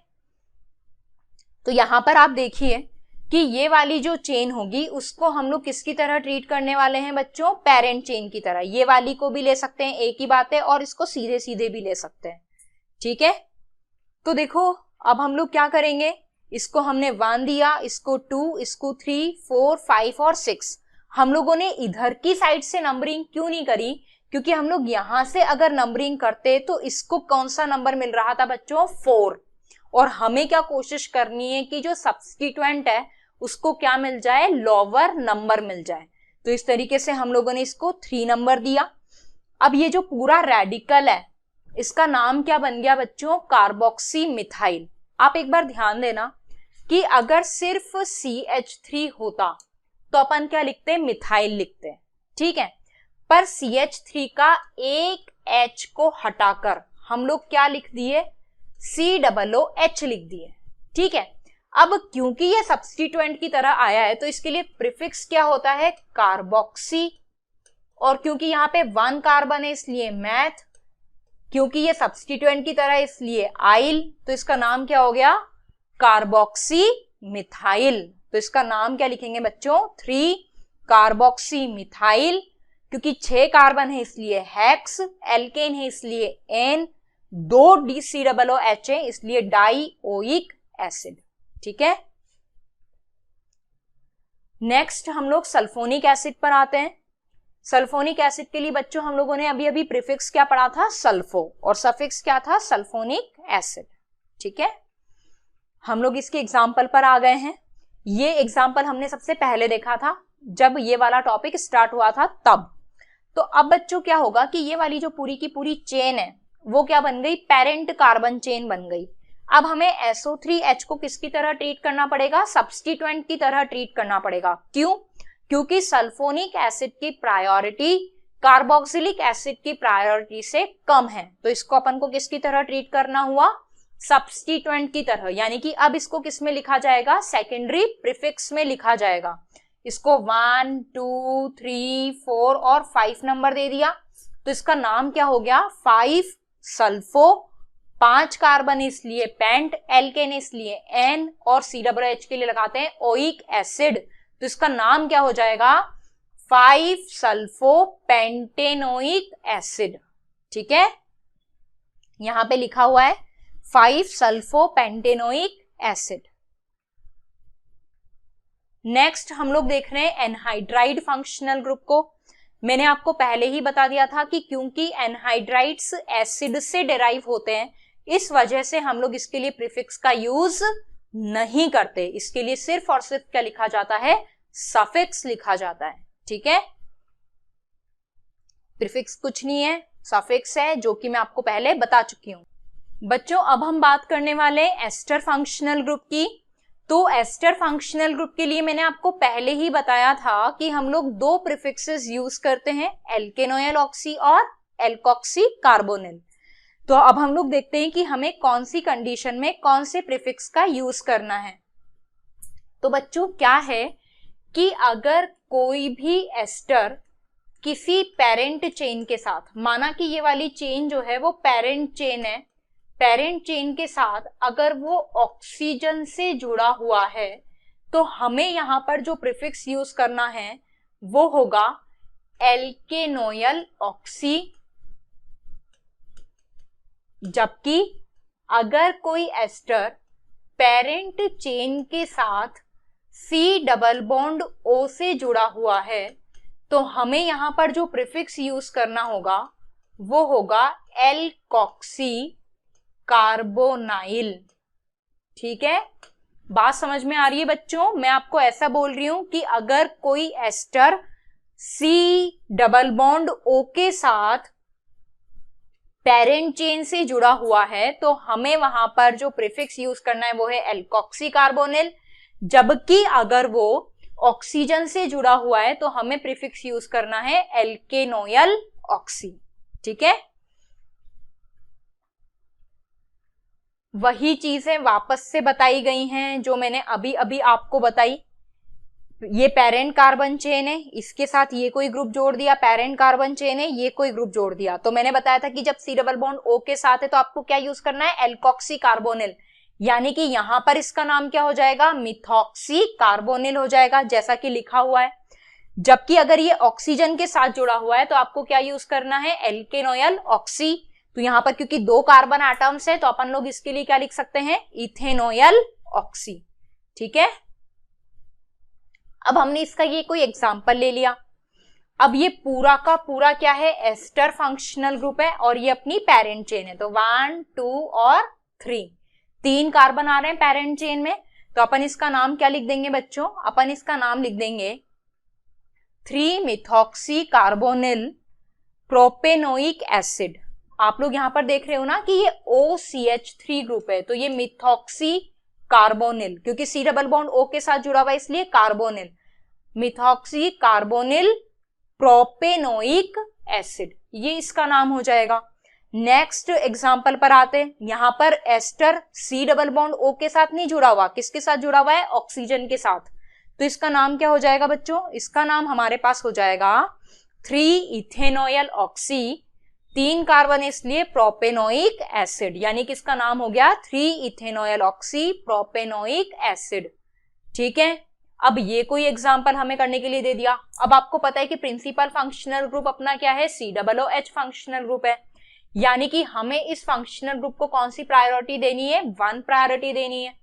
तो यहां पर आप देखिए कि ये वाली जो चेन होगी उसको हम लोग किसकी तरह ट्रीट करने वाले हैं बच्चों, पेरेंट चेन की तरह। ये वाली को भी ले सकते हैं, एक ही बात है, और इसको सीधे सीधे भी ले सकते हैं। ठीक है, तो देखो अब हम लोग क्या करेंगे, इसको हमने 1 दिया, इसको 2, इसको 3 4 5 और 6। हम लोगों ने इधर की साइड से नंबरिंग क्यों नहीं करी, क्योंकि हम लोग यहां से अगर नंबरिंग करते तो इसको कौन सा नंबर मिल रहा था बच्चों, 4, और हमें क्या कोशिश करनी है कि जो सब्स्टिट्यूएंट है उसको क्या मिल जाए, लोअर नंबर मिल जाए। तो इस तरीके से हम लोगों ने इसको 3 नंबर दिया। अब ये जो पूरा रेडिकल है इसका नाम क्या बन गया बच्चों, कार्बोक्सी मिथाइल। आप एक बार ध्यान देना कि अगर सिर्फ CH3 होता तो अपन क्या लिखते, मिथाइल लिखते। ठीक है, पर CH3 का एक H को हटाकर हम लोग क्या लिख दिए, COOH लिख दिए। ठीक है, अब क्योंकि ये सब्स्टिट्यूएंट की तरह आया है तो इसके लिए प्रीफिक्स क्या होता है, कार्बोक्सी, और क्योंकि यहाँ पे 1 कार्बन है इसलिए मैथ, क्योंकि ये सब्स्टिट्यूएंट की तरह इसलिए आइल, तो इसका नाम क्या हो गया, कार्बोक्सी मिथाइल। तो इसका नाम क्या लिखेंगे बच्चों, 3 कार्बोक्सी मिथाइल। क्योंकि 6 कार्बन है इसलिए हेक्स, एल्केन है इसलिए एन, 2 DCOOH है इसलिए डाइओइक एसिड। ठीक है, नेक्स्ट हम लोग सल्फोनिक एसिड पर आते हैं। सल्फोनिक एसिड के लिए बच्चों हम लोगों ने अभी अभी प्रीफिक्स क्या पढ़ा था, सल्फो, और सफिक्स क्या था, सल्फोनिक एसिड। ठीक है, हम लोग इसके एग्जाम्पल पर आ गए हैं। ये एग्जाम्पल हमने सबसे पहले देखा था जब ये वाला टॉपिक स्टार्ट हुआ था तब। तो अब बच्चों क्या होगा कि ये वाली जो पूरी की पूरी चेन है वो क्या बन गई, पेरेंट कार्बन चेन बन गई। अब हमें SO3H को किसकी तरह ट्रीट करना पड़ेगा, सब्स्टिट्यूएंट की तरह ट्रीट करना पड़ेगा। क्यों, क्योंकि सल्फोनिक एसिड की प्रायोरिटी कार्बोक्सिलिक एसिड की प्रायोरिटी से कम है। तो इसको अपन को किसकी तरह ट्रीट करना हुआ, सब्स्टिट्यूएंट की तरह, यानी कि अब इसको किस में लिखा जाएगा, सेकेंडरी प्रीफिक्स में लिखा जाएगा। इसको 1 2 3 4 और 5 नंबर दे दिया, तो इसका नाम क्या हो गया, 5 सल्फो, 5 कार्बन इसलिए पेंट, एल्केन इसलिए एन, और COOH के लिए लगाते हैं ओइक एसिड, तो इसका नाम क्या हो जाएगा, 5 सल्फो पेंटेनोइक एसिड। ठीक है, यहां पे लिखा हुआ है 5 सल्फो पेंटेनोइक एसिड। नेक्स्ट हम लोग देख रहे हैं एनहाइड्राइड फंक्शनल ग्रुप को। मैंने आपको पहले ही बता दिया था कि क्योंकि एनहाइड्राइड्स एसिड से डेराइव होते हैं इस वजह से हम लोग इसके लिए प्रीफिक्स का यूज नहीं करते, इसके लिए सिर्फ और सिर्फ क्या लिखा जाता है, सफिक्स लिखा जाता है। ठीक है, प्रीफिक्स कुछ नहीं है, सफिक्स है, जो कि मैं आपको पहले बता चुकी हूँ। बच्चों अब हम बात करने वाले एस्टर फंक्शनल ग्रुप की। तो एस्टर फंक्शनल ग्रुप के लिए मैंने आपको पहले ही बताया था कि हम लोग दो प्रीफिक्सेस यूज करते हैं, एल्केनोयल ऑक्सी और एल्कोक्सी कार्बोनिल। तो अब हम लोग देखते हैं कि हमें कौन सी कंडीशन में कौन से प्रीफिक्स का यूज करना है। तो बच्चों क्या है कि अगर कोई भी एस्टर किसी पेरेंट चेन के साथ, माना कि ये वाली चेन जो है वो पेरेंट चेन है, पेरेंट चेन के साथ अगर वो ऑक्सीजन से जुड़ा हुआ है तो हमें यहां पर जो प्रीफिक्स यूज करना है वो होगा एल्केनोयल ऑक्सी। जबकि अगर कोई एस्टर पेरेंट चेन के साथ C डबल बॉन्ड O से जुड़ा हुआ है तो हमें यहां पर जो प्रीफिक्स यूज करना होगा वो होगा एल्कोक्सी कार्बोनाइल। ठीक है, बात समझ में आ रही है बच्चों? मैं आपको ऐसा बोल रही हूं कि अगर कोई ester C double bond O के साथ पेरेंट चेन से जुड़ा हुआ है तो हमें वहां पर जो प्रीफिक्स यूज करना है वो है एल्कोक्सी कार्बोनिल। जबकि अगर वो ऑक्सीजन से जुड़ा हुआ है तो हमें प्रीफिक्स यूज करना है एल्केनोयल ऑक्सी। ठीक है, वही चीजें वापस से बताई गई हैं जो मैंने अभी अभी आपको बताई। ये पेरेंट कार्बन चेन है, इसके साथ ये कोई ग्रुप जोड़ दिया, पेरेंट कार्बन चेन है, ये कोई ग्रुप जोड़ दिया। तो मैंने बताया था कि जब C डबल बॉन्ड O के साथ है तो आपको क्या यूज करना है, एल्कोक्सी कार्बोनिल। यानी कि यहां पर इसका नाम क्या हो जाएगा, मिथॉक्सी कार्बोनिल हो जाएगा, जैसा कि लिखा हुआ है। जबकि अगर ये ऑक्सीजन के साथ जुड़ा हुआ है तो आपको क्या यूज करना है, एल्केनोयल ऑक्सी। तो यहां पर क्योंकि दो कार्बन एटम्स है तो अपन लोग इसके लिए क्या लिख सकते हैं, इथेनोयल ऑक्सी। ठीक है, अब हमने इसका ये कोई एग्जाम्पल ले लिया। अब ये पूरा का पूरा क्या है, एस्टर फंक्शनल ग्रुप है और ये अपनी पेरेंट चेन है। तो 1 2 और 3 तीन कार्बन आ रहे हैं पेरेंट चेन में। तो अपन इसका नाम क्या लिख देंगे बच्चों, अपन इसका नाम लिख देंगे 3 मिथॉक्सी कार्बोनिल प्रोपेनोइक एसिड। आप लोग यहां पर देख रहे हो ना कि ये OCH3 ग्रुप है, तो ये मिथॉक्सी कार्बोनिल, क्योंकि C डबल बॉन्ड O के साथ जुड़ा हुआ है इसलिए carbonyl, methoxy carbonyl propanoic acid, ये इसका नाम हो जाएगा। नेक्स्ट एग्जांपल पर आते हैं। यहां पर ester C double bond O के साथ नहीं जुड़ा हुआ, किसके साथ जुड़ा हुआ है, ऑक्सीजन के साथ। तो इसका नाम क्या हो जाएगा बच्चों, इसका नाम हमारे पास हो जाएगा 3 इथेनोयल ऑक्सी, 3 कार्बन इसलिए प्रोपेनोइक एसिड, यानी कि इसका नाम हो गया 3 इथेनोयल ऑक्सी प्रोपेनोइक एसिड। ठीक है, अब ये कोई एग्जांपल हमें करने के लिए दे दिया। अब आपको पता है कि प्रिंसिपल फंक्शनल ग्रुप अपना क्या है, COOH फंक्शनल ग्रुप है, यानी कि हमें इस फंक्शनल ग्रुप को कौन सी प्रायोरिटी देनी है, 1 प्रायोरिटी देनी है।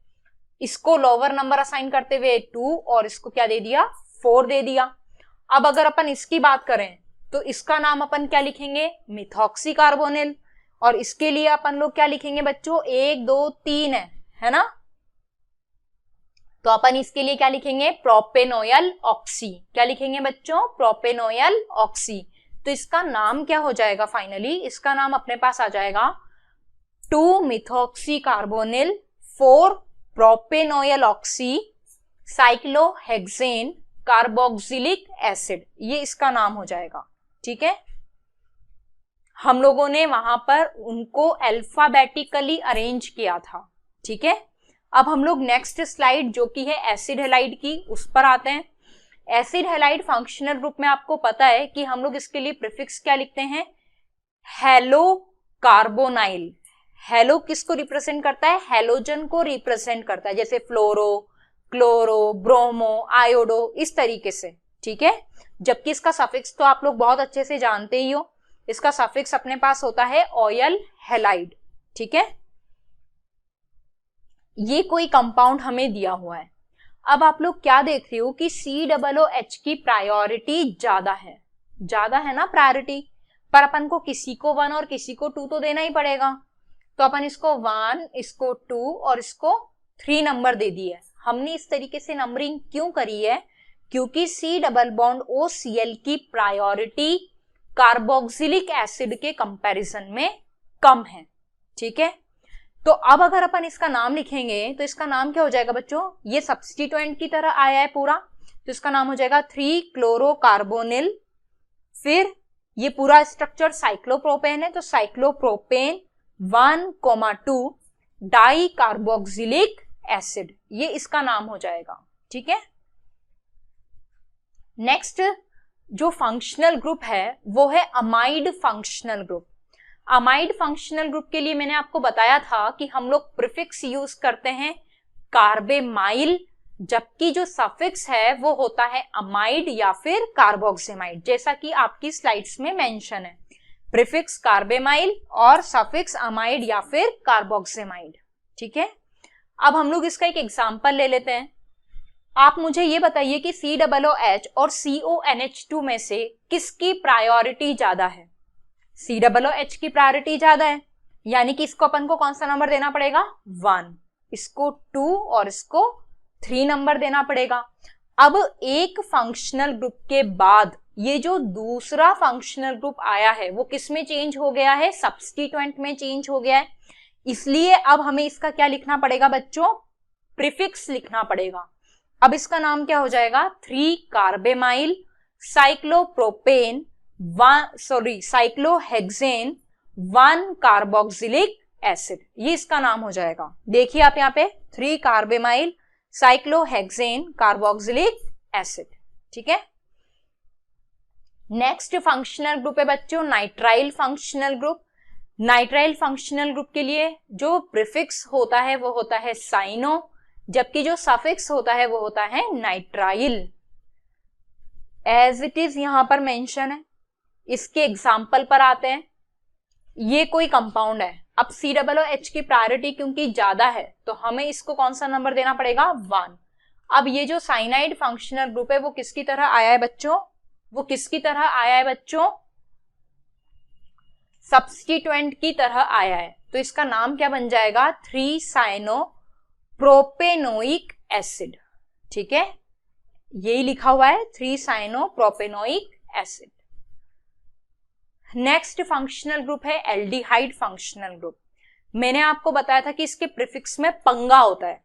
इसको लोअर नंबर असाइन करते हुए 2 और इसको क्या दे दिया, 4 दे दिया। अब अगर अपन इसकी बात करें तो इसका नाम अपन क्या लिखेंगे, मिथॉक्सी कार्बोनिल, और इसके लिए अपन लोग क्या लिखेंगे बच्चों, 1 2 3 है ना। तो अपन इसके लिए क्या लिखेंगे, प्रोपेनोयल ऑक्सी। क्या लिखेंगे बच्चों, प्रोपेनोयल ऑक्सी। तो इसका नाम क्या हो जाएगा फाइनली, इसका नाम अपने पास आ जाएगा 2 methoxy carbonyl 4 propanoyl oxy cyclohexane carboxylic acid, ये इसका नाम हो जाएगा। ठीक है, हम लोगों ने वहां पर उनको अल्फाबेटिकली अरेंज किया था। ठीक है, अब हम लोग नेक्स्ट स्लाइड जो कि है एसिड हैलाइड की, उस पर आते हैं। एसिड हैलाइड फंक्शनल ग्रुप में आपको पता है कि हम लोग इसके लिए प्रीफिक्स क्या लिखते हैं, हेलो कार्बोनाइल। हेलो किसको रिप्रेजेंट करता है, हेलोजन को रिप्रेजेंट करता है, जैसे फ्लोरो, क्लोरो, ब्रोमो, आयोडो, इस तरीके से। ठीक है, जबकि इसका सफिक्स तो आप लोग बहुत अच्छे से जानते ही हो, इसका सफिक्स अपने पास होता है ऑयल हैलाइड। ठीक है, ये कोई कंपाउंड हमें दिया हुआ है। अब आप लोग क्या देख रहे हो कि COOH की प्रायोरिटी ज्यादा है ना प्रायोरिटी, पर अपन को किसी को 1 और किसी को 2 तो देना ही पड़ेगा। तो अपन इसको 1, इसको 2 और इसको 3 नंबर दे दिए। हमने इस तरीके से नंबरिंग क्यों करी है, क्योंकि C डबल बॉन्ड OCl की प्रायोरिटी कार्बोक्सिलिक एसिड के कंपैरिजन में कम है। ठीक है, तो अब अगर अपन इसका नाम लिखेंगे तो इसका नाम क्या हो जाएगा बच्चों, ये सब्स्टिट्यूएंट की तरह आया है पूरा, तो इसका नाम हो जाएगा 3-क्लोरोकार्बोनिल। फिर ये पूरा स्ट्रक्चर साइक्लोप्रोपेन है, तो साइक्लोप्रोपेन 1,2 डाई कार्बोक्सिलिक एसिड, ये इसका नाम हो जाएगा। ठीक है, नेक्स्ट जो फंक्शनल ग्रुप है वो है amide functional group. Amide functional group के लिए मैंने आपको बताया था कि हम लोग प्रीफिक्स यूज करते हैं कार्बेमाइल, जबकि जो सफिक्स है वो होता है अमाइड या फिर कार्बोक्सिमाइड, जैसा कि आपकी स्लाइड्स में मेंशन है। प्रीफिक्स कार्बेमाइल और सफिक्स अमाइड या फिर कार्बोक्सिमाइड। ठीक है, अब हम लोग इसका एक एग्जांपल ले लेते हैं। आप मुझे ये बताइए कि COOH और CONH2 में से किसकी प्रायोरिटी ज्यादा है। COOH की प्रायोरिटी ज्यादा है, यानी कि इसको अपन को कौन सा नंबर देना पड़ेगा, 1, इसको 2 और इसको 3 नंबर देना पड़ेगा। अब एक फंक्शनल ग्रुप के बाद ये जो दूसरा फंक्शनल ग्रुप आया है वो किस में चेंज हो गया है, सब्स्टिट्यूएंट में चेंज हो गया है, इसलिए अब हमें इसका क्या लिखना पड़ेगा बच्चों, प्रीफिक्स लिखना पड़ेगा। अब इसका नाम क्या हो जाएगा, 3-कार्बेमाइल साइक्लोप्रोपेन साइक्लोहेक्सेन 1-कार्बोक्सिलिक एसिड, ये इसका नाम हो जाएगा। देखिए आप यहाँ पे 3-कार्बेमाइल साइक्लोहेक्सेन कार्बोक्सिलिक एसिड। ठीक है, नेक्स्ट फंक्शनल ग्रुप है बच्चों nitrile functional group. Nitrile functional group के लिए जो प्रीफिक्स होता है वो होता है साइनो, जबकि जो सफिक्स होता है वो होता है नाइट्राइल, एज इट इज यहां पर मेंशन है। इसके एग्जाम्पल पर आते हैं। ये कोई कंपाउंड है, अब COOH की प्रायोरिटी क्योंकि ज्यादा है तो हमें इसको कौन सा नंबर देना पड़ेगा, 1। अब ये जो साइनाइड फंक्शनल ग्रुप है वो किसकी तरह आया है बच्चों, वो किसकी तरह आया है बच्चों, सब्स्टिट्यूएंट की तरह आया है, तो इसका नाम क्या बन जाएगा, 3-साइनोप्रोपेनोइक एसिड। ठीक है, यही लिखा हुआ है 3-साइनोप्रोपेनोइक एसिड। नेक्स्ट फंक्शनल ग्रुप है एल्डिहाइड फंक्शनल ग्रुप। मैंने आपको बताया था कि इसके प्रीफिक्स में पंगा होता है,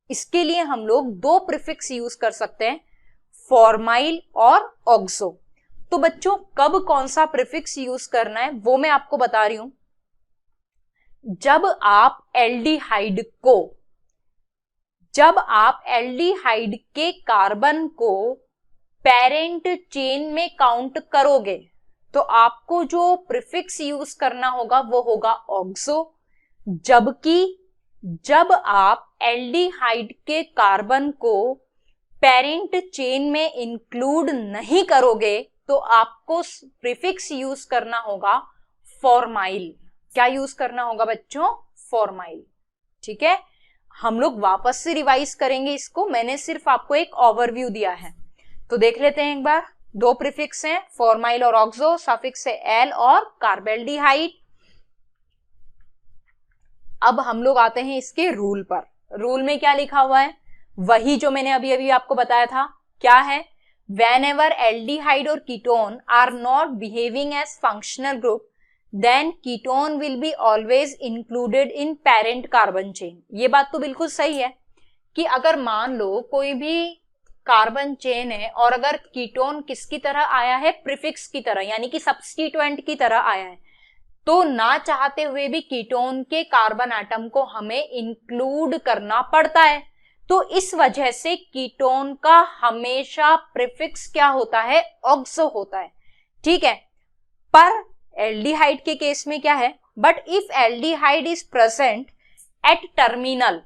इसके लिए हम लोग 2 प्रीफिक्स यूज कर सकते हैं, फॉर्माइल और ऑक्सो। तो बच्चों कब कौन सा प्रीफिक्स यूज करना है वो मैं आपको बता रही हूं। जब आप एल्डिहाइड के कार्बन को पेरेंट चेन में काउंट करोगे तो आपको जो प्रीफिक्स यूज करना होगा वो होगा ऑक्सो, जबकि जब आप एल्डिहाइड के कार्बन को पेरेंट चेन में इंक्लूड नहीं करोगे तो आपको प्रीफिक्स यूज करना होगा फॉर्माइल। क्या यूज करना होगा बच्चों, फॉर्माइल। ठीक है, हम लोग वापस से रिवाइज करेंगे इसको, मैंने सिर्फ आपको एक ओवरव्यू दिया है, तो देख लेते हैं एक बार। 2 प्रीफिक्स हैं, फॉर्माइल और ऑक्सो, सफिक्स है एल और कार्बेल्डिहाइड। अब हम लोग आते हैं इसके रूल पर। रूल में क्या लिखा हुआ है, वही जो मैंने अभी अभी आपको बताया था। क्या है, whenever aldehyde or ketone are not behaving as functional group then ketone will be always included in parent carbon chain। ये बात तो बिल्कुल सही है कि अगर मान लो कोई भी कार्बन चेन है और अगर कीटोन किसकी तरह आया है, प्रीफिक्स की तरह, यानी कि सब्स्टिट्यूएंट की तरह आया है, तो ना चाहते हुए भी कीटोन के कार्बन एटम को हमें इंक्लूड करना पड़ता है। तो इस वजह से कीटोन का हमेशा प्रीफिक्स क्या होता है, ऑक्सो होता है। ठीक है, पर एल्डिहाइड के केस में क्या है, but if aldehyde is present at terminal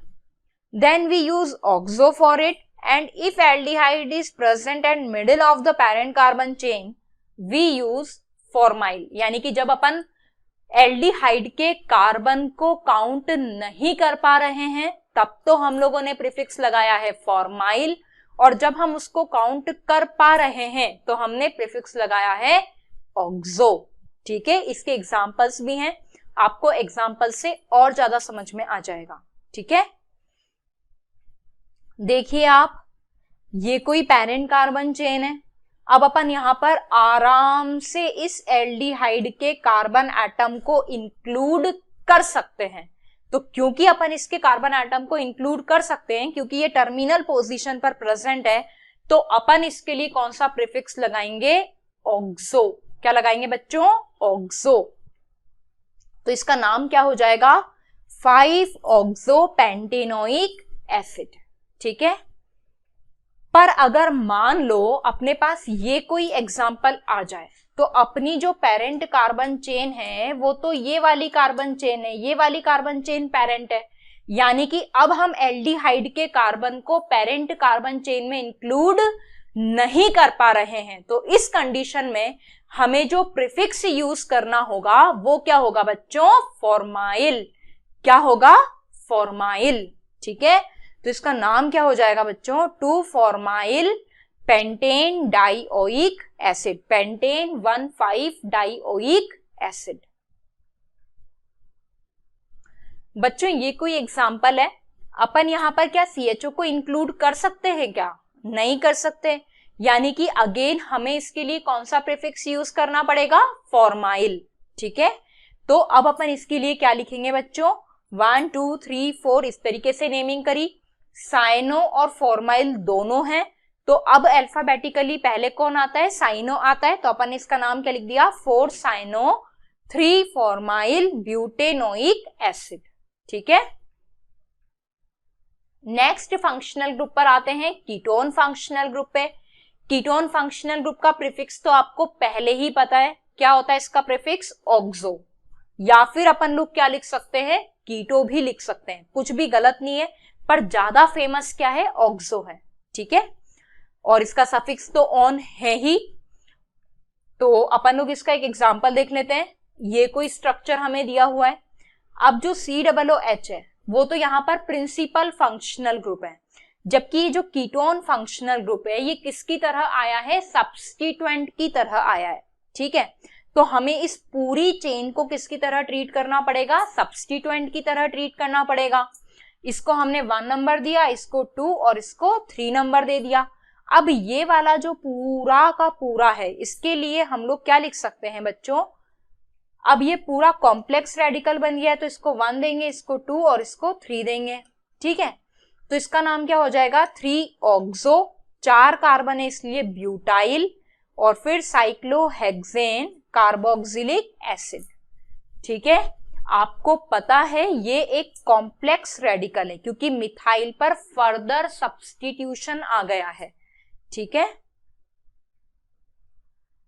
then we use oxo for it, and if aldehyde is present at middle of the parent carbon chain we use formyl. यानी कि जब अपन एल्डिहाइड के कार्बन को काउंट नहीं कर पा रहे हैं तब तो हम लोगों ने प्रीफिक्स लगाया है फॉर्माइल, और जब हम उसको काउंट कर पा रहे हैं तो हमने प्रीफिक्स लगाया है ऑक्सो। ठीक है, इसके एग्जांपल्स भी हैं, आपको एग्जांपल से और ज्यादा समझ में आ जाएगा। ठीक है, देखिए आप, ये कोई पेरेंट कार्बन चेन है अब अपन यहाँ पर आराम से इस एल्डिहाइड के कार्बन एटम को इंक्लूड कर सकते हैं। तो क्योंकि अपन इसके कार्बन एटम को इंक्लूड कर सकते हैं, क्योंकि ये टर्मिनल पोजीशन पर प्रेजेंट है, तो अपन इसके लिए कौन सा प्रीफिक्स लगाएंगे? ऑक्सो। क्या लगाएंगे बच्चों? ऑक्सो। तो इसका नाम क्या हो जाएगा? 5-ऑक्सोपेंटेनोइक एसिड। ठीक है। पर अगर मान लो अपने पास ये कोई एग्जाम्पल आ जाए, तो अपनी जो पेरेंट कार्बन चेन है वो तो ये वाली कार्बन चेन है, ये वाली कार्बन चेन पेरेंट है, यानी कि अब हम एल्डिहाइड के कार्बन को पेरेंट कार्बन चेन में इंक्लूड नहीं कर पा रहे हैं। तो इस कंडीशन में हमें जो प्रीफिक्स यूज करना होगा वो क्या होगा बच्चों? फॉर्माइल। क्या होगा? फॉर्माइल। ठीक है। तो इसका नाम क्या हो जाएगा बच्चों? Two formyl pentane dioic acid, pentane 1,5 dioic acid. बच्चों ये कोई एग्जाम्पल है। अपन यहां पर क्या CHO को इंक्लूड कर सकते हैं क्या? नहीं कर सकते, यानी कि अगेन हमें इसके लिए कौन सा प्रीफिक्स यूज करना पड़ेगा? फॉर्माइल। ठीक है। तो अब अपन इसके लिए क्या लिखेंगे बच्चों? 1, 2, 3, 4 इस तरीके से नेमिंग करी। साइनो और फॉर्माइल दोनों हैं, तो अब अल्फाबेटिकली पहले कौन आता है? साइनो आता है। तो अपन इसका नाम क्या लिख दिया? 4-साइनो 3-फॉर्माइल ब्यूटेनोइक एसिड। ठीक है। नेक्स्ट फंक्शनल ग्रुप पर आते हैं, कीटोन फंक्शनल ग्रुप पे। कीटोन फंक्शनल ग्रुप का प्रीफिक्स तो आपको पहले ही पता है, क्या होता है इसका प्रीफिक्स? ऑक्सो। या फिर अपन लोग क्या लिख सकते हैं? कीटो भी लिख सकते हैं, कुछ भी गलत नहीं है, पर ज्यादा फेमस क्या है? ऑक्सो है। ठीक है। और इसका सफिक्स तो ऑन है ही। तो अपन लोग इसका एक एग्जांपल देख लेते हैं। ये कोई स्ट्रक्चर हमें दिया हुआ है। अब जो COOH है वो तो यहाँ पर प्रिंसिपल फंक्शनल ग्रुप है, जबकि जो कीटोन फंक्शनल ग्रुप है ये किसकी तरह आया है? सब्स्टिट्यूएंट की तरह आया है। ठीक है। तो हमें इस पूरी चेन को किसकी तरह ट्रीट करना पड़ेगा? सब्स्टिट्यूएंट की तरह ट्रीट करना पड़ेगा। इसको हमने 1 नंबर दिया, इसको 2 और इसको 3 नंबर दे दिया। अब ये वाला जो पूरा का पूरा है, इसके लिए हम लोग क्या लिख सकते हैं बच्चों? अब ये पूरा कॉम्प्लेक्स रेडिकल बन गया है, तो इसको 1 देंगे, इसको 2 और इसको 3 देंगे। ठीक है। तो इसका नाम क्या हो जाएगा? 3-ऑक्सो, 4 कार्बन है इसलिए ब्यूटाइल, और फिर साइक्लोहेक्सेन कार्बोक्सिलिक एसिड। ठीक है। आपको पता है ये एक कॉम्प्लेक्स रेडिकल है, क्योंकि मिथाइल पर फर्दर सब्स्टिट्यूशन आ गया है। ठीक है।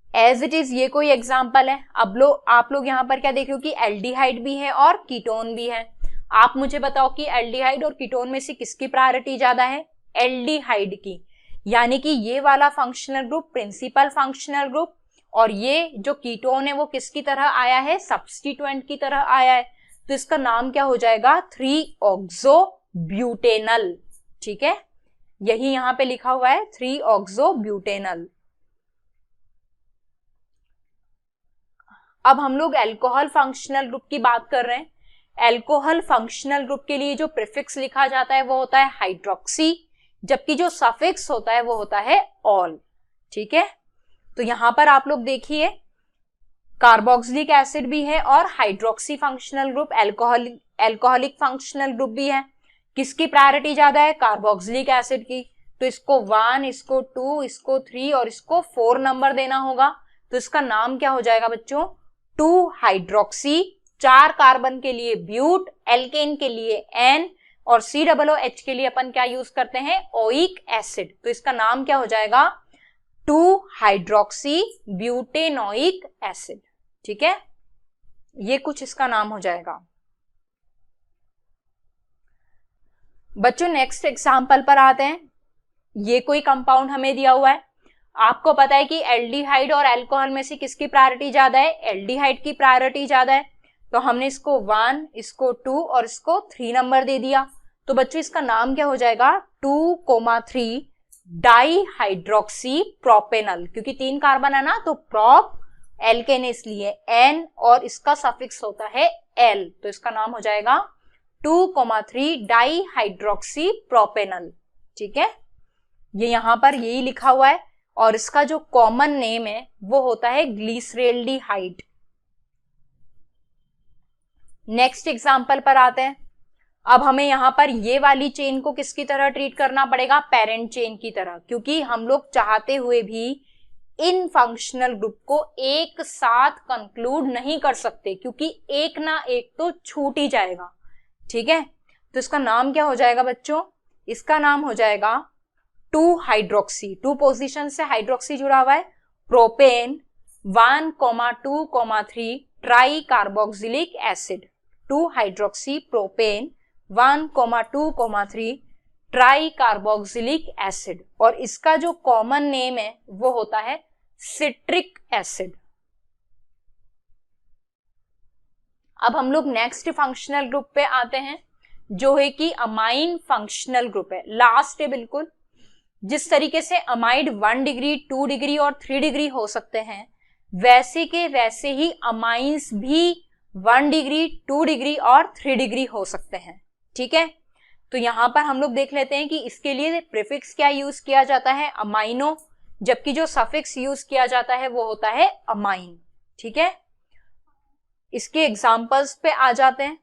एज इट इज ये कोई एग्जाम्पल है। अब आप लोग यहाँ पर क्या देख रहे हो कि एल्डिहाइड भी है और कीटोन भी है। आप मुझे बताओ कि एल्डिहाइड और कीटोन में से किसकी प्रायोरिटी ज्यादा है? एल्डिहाइड की। यानी कि ये वाला functional group principal functional group, और ये जो कीटोन है वो किसकी तरह आया है? सब्स्टिट्यूएंट की तरह आया है। तो इसका नाम क्या हो जाएगा? 3-ऑक्सोब्यूटेनल। ठीक है। यही यहां पे लिखा हुआ है 3-ऑक्सोब्यूटेनल। अब हम लोग अल्कोहल फंक्शनल ग्रुप की बात कर रहे हैं। अल्कोहल फंक्शनल ग्रुप के लिए जो प्रीफिक्स लिखा जाता है वो होता है हाइड्रोक्सी, जबकि जो सफिक्स होता है वो होता है ऑल। ठीक है। तो यहां पर आप लोग देखिए कार्बोक्सिलिक एसिड भी है और hydroxy functional group, alcoholic functional group भी है। किसकी प्रायोरिटी ज्यादा है? कार्बोक्सिलिक एसिड की। तो इसको 1, इसको 2, इसको 3 और इसको 4 नंबर देना होगा। तो इसका नाम क्या हो जाएगा बच्चों? 2-हाइड्रोक्सी, 4 कार्बन के लिए ब्यूट, एल्केन के लिए एन, और COOH के लिए अपन क्या यूज करते हैं? Oic acid. तो इसका नाम क्या हो जाएगा? 2-हाइड्रोक्सी ब्यूटेनोइक एसिड। ठीक है। ये कुछ इसका नाम हो जाएगा। बच्चों नेक्स्ट एग्जांपल पर आते हैं। ये कोई कंपाउंड हमें दिया हुआ है। आपको पता है कि एल्डिहाइड और अल्कोहल में से किसकी प्रायोरिटी ज्यादा है? एल्डिहाइड की प्रायोरिटी ज्यादा है। तो हमने इसको 1, इसको 2 और इसको 3 नंबर दे दिया। तो बच्चों इसका नाम क्या हो जाएगा? 2,3 डाईहाइड्रोक्सी प्रोपेनल, क्योंकि 3 कार्बन है ना, तो प्रोप, एल्केन इसलिए एन, और इसका सफिक्स होता है एल। तो इसका नाम हो जाएगा 2,3 डाईहाइड्रोक्सी प्रोपेनल। ठीक है। ये यहां पर यही लिखा हुआ है। और इसका जो कॉमन नेम है वो होता है ग्लिसरेल्डिहाइड। नेक्स्ट एग्जांपल पर आते हैं। अब हमें यहां पर ये वाली चेन को किसकी तरह ट्रीट करना पड़ेगा, पेरेंट चेन की तरह, क्योंकि हम लोग चाहते हुए भी इन फंक्शनल ग्रुप को एक साथ कंक्लूड नहीं कर सकते, क्योंकि एक ना एक तो छूट ही जाएगा। ठीक है, तो इसका नाम क्या हो जाएगा बच्चों, इसका नाम हो जाएगा 2 हाइड्रोक्सी, 2 पोजीशन से हाइड्रोक्सी जुड़ा हुआ है, propane 1,2,3 try carboxylic acid, 2 hydroxy propane 1,2,3 try carboxylic acid, और इसका जो कॉमन नेम है वो होता है सिट्रिक एसिड। अब हम लोग नेक्स्ट फंक्शनल ग्रुप पे आते हैं, जो है कि अमाइन फंक्शनल ग्रुप है, लास्ट है बिल्कुल। जिस तरीके से अमाइड 1 डिग्री 2 डिग्री और 3 डिग्री हो सकते हैं, वैसे के वैसे ही अमाइंस भी 1 डिग्री 2 डिग्री और 3 डिग्री हो सकते हैं। ठीक है, तो यहां पर हम लोग देख लेते हैं कि इसके लिए प्रीफिक्स क्या यूज किया जाता है, अमाइनो, जबकि जो सफिक्स यूज किया जाता है वो होता है अमाइन। ठीक है, इसके एग्जांपल्स पे आ जाते हैं।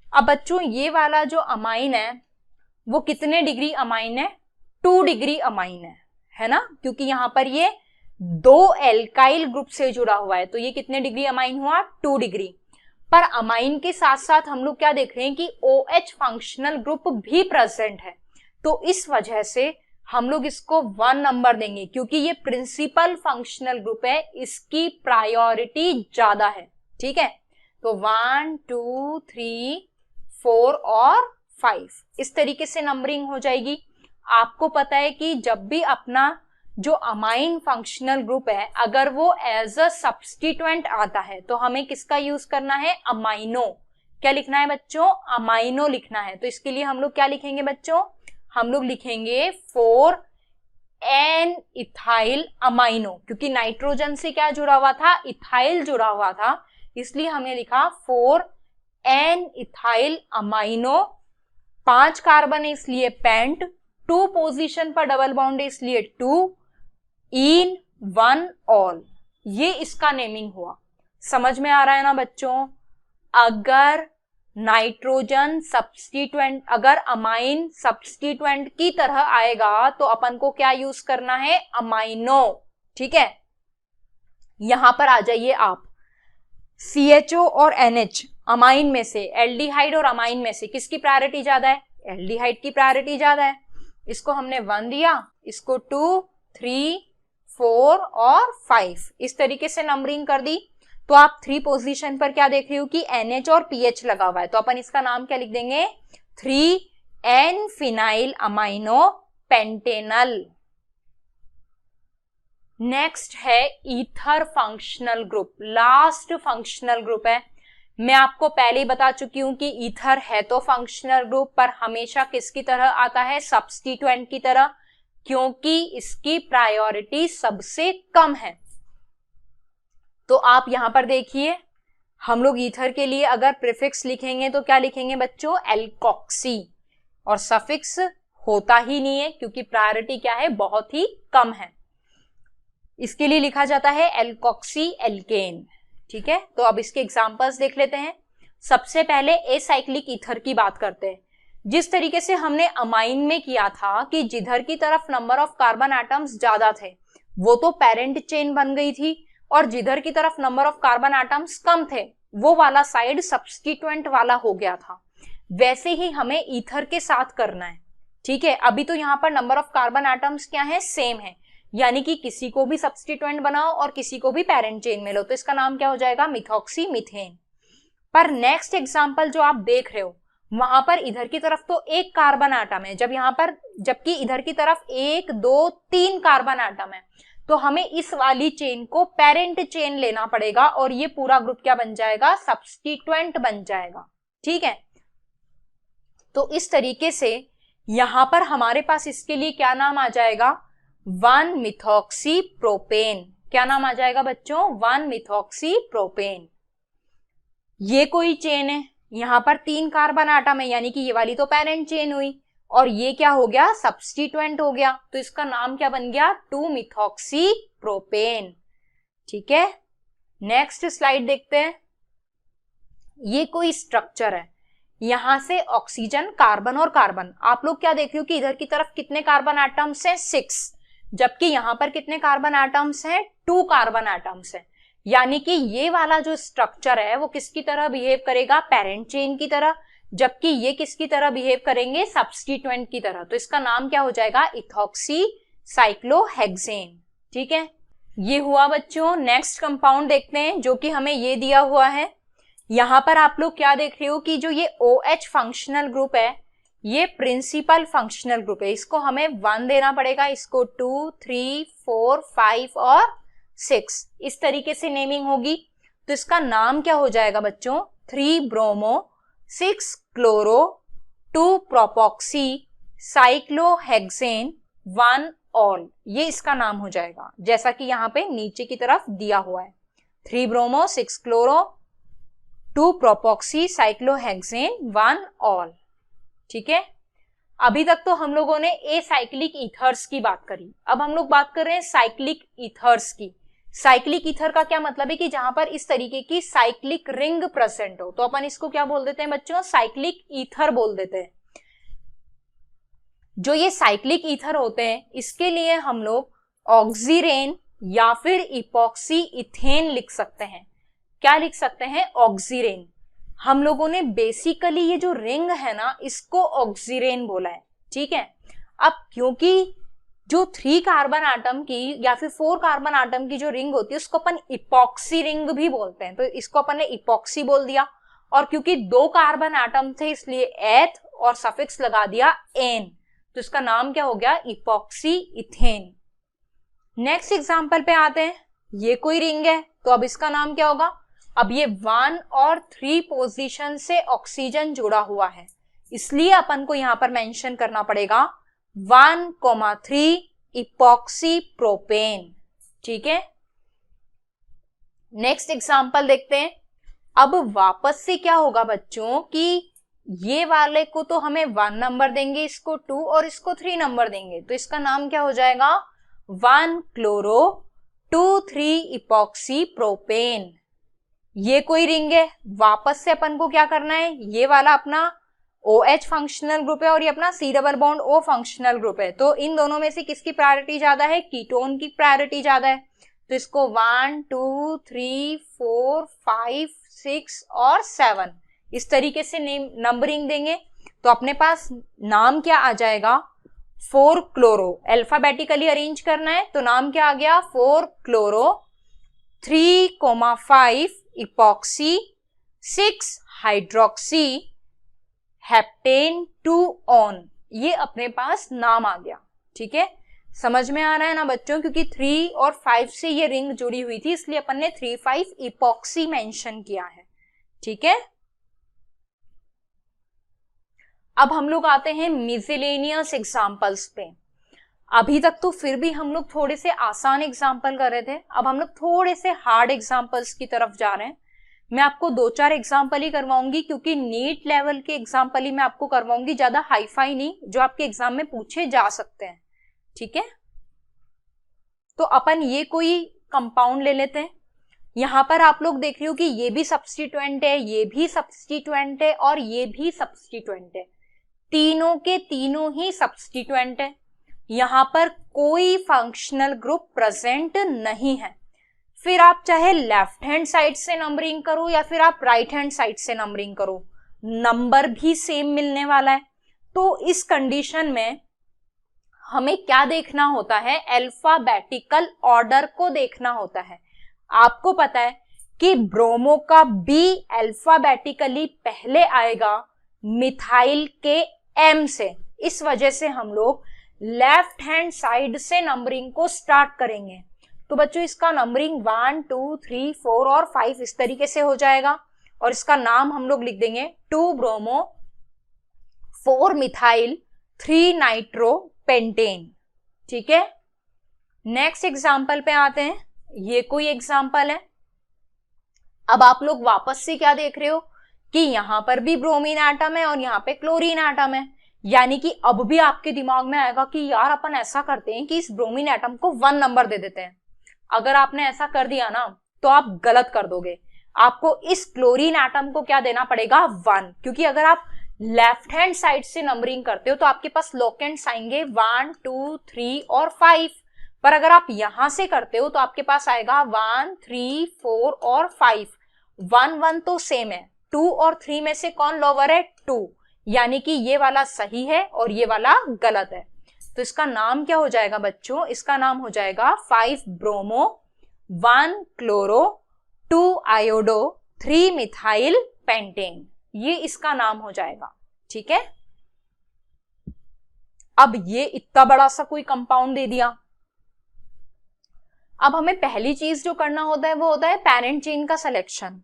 अब बच्चों ये वाला जो अमाइन है वो कितने डिग्री अमाइन है, 2 डिग्री अमाइन है ना, क्योंकि यहां पर ये 2 एल्काइल ग्रुप से जुड़ा हुआ है, तो ये कितने डिग्री अमाइन हुआ, 2 डिग्री। पर अमाइन के साथ साथ हम लोग क्या देख रहे हैं कि OH फंक्शनल ग्रुप भी प्रेजेंट है, तो इस वजह से हम लोग इसको 1 नंबर देंगे, क्योंकि ये प्रिंसिपल फंक्शनल ग्रुप है, इसकी प्रायोरिटी ज्यादा है। ठीक है, तो 1 2 3 4 और 5 इस तरीके से नंबरिंग हो जाएगी। आपको पता है कि जब भी अपना जो अमाइन फंक्शनल ग्रुप है अगर वो एज अ सब्स्टिट्यूएंट आता है तो हमें किसका यूज करना है, अमाइनो। क्या लिखना है बच्चों, अमाइनो लिखना है। तो इसके लिए हम लोग क्या लिखेंगे बच्चों, हम लोग लिखेंगे 4N इथाइल अमाइनो, क्योंकि नाइट्रोजन से क्या जुड़ा हुआ था, इथाइल जुड़ा हुआ था, इसलिए हमने लिखा 4N इथाइल अमाइनो। 5 कार्बन है इसलिए पेंट, 2 पोजीशन पर डबल बॉन्ड है इसलिए 2 इन 1 ऑल, ये इसका नेमिंग हुआ। समझ में आ रहा है ना बच्चों, अगर नाइट्रोजन सब्स्टिट्यूएंट, अगर अमाइन सब्स्टिट्यूएंट की तरह आएगा तो अपन को क्या यूज करना है, अमाइनो। ठीक है, यहां पर आ जाइए आप, CHO और NH अमाइन में से, एल्डिहाइड और अमाइन में से किसकी प्रायोरिटी ज्यादा है, एल्डिहाइड की प्रायोरिटी ज्यादा है। इसको हमने 1 दिया, इसको 2 3 4 और 5 इस तरीके से नंबरिंग कर दी। तो आप 3 पोजीशन पर क्या देख रहे हो कि NH और PH लगा हुआ है, तो अपन इसका नाम क्या लिख देंगे, 3N phenyl amino pentanal. Next है ether functional group, last functional group है। मैं आपको पहले ही बता चुकी हूं कि ईथर है तो फंक्शनल ग्रुप, पर हमेशा किसकी तरह आता है, सब्स्टिट्यूएंट की तरह, क्योंकि इसकी प्रायोरिटी सबसे कम है। तो आप यहां पर देखिए, हम लोग ईथर के लिए अगर प्रीफिक्स लिखेंगे तो क्या लिखेंगे बच्चों, एल्कोक्सी, और सफिक्स होता ही नहीं है क्योंकि प्रायोरिटी क्या है, बहुत ही कम है। इसके लिए लिखा जाता है एल्कोक्सी एल्केन। ठीक है, तो अब इसके एग्जांपल्स देख लेते हैं। सबसे पहले एसाइक्लिक ईथर की बात करते हैं। जिस तरीके से हमने अमाइन में किया था कि जिधर की तरफ नंबर ऑफ कार्बन एटम्स ज्यादा थे वो तो पेरेंट चेन बन गई थी, और जिधर की तरफ number of carbon atoms come थे वो वाला साइड सब्स्टिट्यूएंट वाला हो गया था। वैसे ही हमें ईथर के साथ करना है। ठीक है, अभी तो यहाँ पर नंबर ऑफ कार्बन एटम्स क्या है, सेम है, यानी कि किसी को भी सब्स्टिट्यूएंट बनाओ और किसी को भी पेरेंट चेन में लो, तो इसका नाम क्या हो जाएगा, मिथॉक्सी मीथेन। पर नेक्स्ट एग्जांपल जो आप देख रहे हो वहां पर इधर की तरफ तो एक कार्बन एटम है, जबकि इधर की तरफ 1 2 3 कार्बन एटम है, तो हमें इस वाली चेन को पेरेंट चेन लेना पड़ेगा और ये पूरा ग्रुप क्या बन जाएगा, सब्स्टिट्यूएंट बन जाएगा। ठीक है, तो इस तरीके से यहां पर हमारे पास इसके लिए क्या नाम आ जाएगा, 1 मिथॉक्सी प्रोपेन। क्या नाम आ जाएगा बच्चों, 1 मिथॉक्सी प्रोपेन। ये कोई चेन है, यहां पर 3 कार्बन एटम है, यानी कि ये वाली तो पेरेंट चेन हुई, और ये क्या हो गया, सब्स्टिट्यूएंट हो गया, तो इसका नाम क्या बन गया, 2-मिथॉक्सी-प्रोपेन। ठीक है, नेक्स्ट स्लाइड देखते हैं। ये कोई स्ट्रक्चर है, यहां से ऑक्सीजन, कार्बन और कार्बन, आप लोग क्या देख रहे हो कि इधर की तरफ कितने कार्बन एटम्स हैं, 6, जबकि यहां पर कितने कार्बन एटम्स हैं, 2 कार्बन एटम्स हैं। यानी कि ये वाला जो स्ट्रक्चर है वो किसकी तरह बिहेव करेगा, पेरेंट चेन की तरह, जबकि ये किसकी तरह बिहेव करेंगे, सब्स्टिट्यूएंट की तरह। तो इसका नाम क्या हो जाएगा, इथॉक्सी साइक्लोहेक्सेन। ठीक है, ये हुआ बच्चों। नेक्स्ट कंपाउंड देखते हैं जो कि हमें ये दिया हुआ है। यहां पर आप लोग क्या देख रहे हो कि जो ये OH फंक्शनल ग्रुप है ये प्रिंसिपल फंक्शनल ग्रुप है, इसको हमें 1 देना पड़ेगा, इसको 2, 3, 4, 5 और 6 इस तरीके से नेमिंग होगी। तो इसका नाम क्या हो जाएगा बच्चों, 3 ब्रोमो 6 क्लोरो 2 प्रोपॉक्सी साइक्लोहेक्सेन 1 ऑल, ये इसका नाम हो जाएगा, जैसा कि यहाँ पे नीचे की तरफ दिया हुआ है, 3 ब्रोमो 6 क्लोरो 2 प्रोपॉक्सी साइक्लोहेक्सेन 1 ऑल। ठीक है, अभी तक तो हम लोगों ने एसाइक्लिक ईथर्स की बात करी, अब हम लोग बात कर रहे हैं साइक्लिक ईथर्स की। साइक्लिक ईथर का क्या मतलब है कि जहां पर इस तरीके की साइक्लिक रिंग प्रेजेंट हो, तो अपन इसको क्या बोल देते हैं बच्चों, साइक्लिक ईथर बोल देते हैं। जो ये साइक्लिक ईथर होते हैं इसके लिए हम लोग ऑक्सीरेन या फिर इपॉक्सी इथेन लिख सकते हैं। क्या लिख सकते हैं, ऑक्सीरेन। हम लोगों ने बेसिकली ये जो रिंग है ना इसको ऑक्सीरेन बोला है। ठीक है, अब क्योंकि जो 3 कार्बन आटम की या फिर 4 कार्बन आटम की जो रिंग होती है उसको अपन इपॉक्सी रिंग भी बोलते हैं, तो इसको अपन ने इपॉक्सी बोल दिया। और क्योंकि 2 कार्बन आटम थे इसलिए एथ और सफिक्स लगा दिया एन, तो इसका नाम क्या हो गया, इपॉक्सी इथेन। नेक्स्ट एग्जांपल पे आते हैं। ये कोई रिंग है तो अब इसका नाम क्या होगा, अब ये 1 और 3 पोजीशन से ऑक्सीजन जुड़ा हुआ है, इसलिए अपन को यहां पर मेंशन करना पड़ेगा 1,3 इपॉक्सी प्रोपेन। ठीक है, नेक्स्ट एग्जांपल देखते हैं। अब वापस से क्या होगा बच्चों कि ये वाले को तो हमें 1 नंबर देंगे, इसको 2 और इसको 3 नंबर देंगे, तो इसका नाम क्या हो जाएगा, 1 क्लोरो 2, 3 इपॉक्सी प्रोपेन। ये कोई रिंग है, वापस से अपन को क्या करना है, ये वाला अपना OH फंक्शनल ग्रुप है और ये अपना C double bond O functional group है, तो इन दोनों में से किसकी प्रायोरिटी ज्यादा है, कीटोन की प्रायोरिटी ज्यादा है। तो इसको 1, 2, 3, 4, 5, 6 और 7 इस तरीके से नंबरिंग देंगे, तो अपने पास नाम क्या आ जाएगा, 4 क्लोरो। अल्फाबेटिकली अरेंज करना है तो नाम क्या आ गया, 4 chloro 3,5 epoxy 6 hydroxy heptane 2 on, ये अपने पास नाम आ गया। ठीक है, समझ में आ रहा है ना बच्चों, क्योंकि 3 और 5 से ये रिंग जुड़ी हुई थी इसलिए अपन ने 3,5 इपॉक्सी मेंशन किया है। ठीक है, अब हम लोग आते हैं मिसलेनियस एग्जांपल्स पे। अभी तक तो फिर भी हम लोग थोड़े से आसान एग्जांपल कर रहे थे, अब हम लोग थोड़े से हार्ड एग्जांपल्स की तरफ जा रहे हैं। मैं आपको 2-4 एग्जांपल ही करवाऊंगी क्योंकि नीट लेवल के एग्जांपल ही मैं आपको करवाऊंगी, ज्यादा हाईफाई नहीं, जो आपके एग्जाम में पूछे जा सकते हैं। ठीक है, तो अपन ये कोई कंपाउंड ले लेते हैं। यहां पर आप लोग देख रहे हो कि ये भी सब्स्टिट्यूएंट है, ये भी सब्स्टिट्यूएंट है और ये भी सब्स्टिट्यूएंट है, तीनों के तीनों ही सब्स्टिट्यूएंट है। यहां पर कोई फंक्शनल ग्रुप प्रेजेंट नहीं है। फिर आप चाहे लेफ्ट हैंड साइड से नंबरिंग करो या फिर आप राइट हैंड साइड से नंबरिंग करो, नंबर भी सेम मिलने वाला है। तो इस कंडीशन में हमें क्या देखना होता है, अल्फाबेटिकल ऑर्डर को देखना होता है। आपको पता है कि ब्रोमो का बी अल्फाबेटिकली पहले आएगा मिथाइल के एम से, इस वजह से हम लोग लेफ्ट हैंड साइड से नंबरिंग को स्टार्ट करेंगे। तो बच्चों इसका नंबरिंग 1, 2, 3, 4 और 5 इस तरीके से हो जाएगा और इसका नाम हम लोग लिख देंगे 2 ब्रोमो 4 मिथाइल 3 नाइट्रो पेंटेन। ठीक है, नेक्स्ट एग्जाम्पल पे आते हैं। ये कोई एग्जाम्पल है। अब आप लोग वापस से क्या देख रहे हो कि यहां पर भी ब्रोमीन एटम है और यहां पे क्लोरीन एटम है। यानी कि अब भी आपके दिमाग में आएगा कि यार अपन ऐसा करते हैं कि इस ब्रोमीन एटम को 1 नंबर दे देते हैं। अगर आपने ऐसा कर दिया ना तो आप गलत कर दोगे। आपको इस क्लोरीन एटम को क्या देना पड़ेगा, 1, क्योंकि अगर आप लेफ्ट हैंड साइड से नंबरिंग करते हो तो आपके पास लोकेंट्स आएंगे 1, 2, 3 और 5। पर अगर आप यहां से करते हो तो आपके पास आएगा 1, 3, 4 और 5। 1, 1 तो सेम है, 2 और 3 में से कौन लोअर है, 2, यानी कि ये वाला सही है और ये वाला गलत है। तो इसका नाम क्या हो जाएगा बच्चों, इसका नाम हो जाएगा 5 bromo 1 chloro 2 iodo 3 methyl pentane, ये इसका नाम हो जाएगा। ठीक है, अब ये इतना बड़ा सा कोई कंपाउंड दे दिया। अब हमें पहली चीज जो करना होता है वो होता है पेरेंट चेन का सिलेक्शन।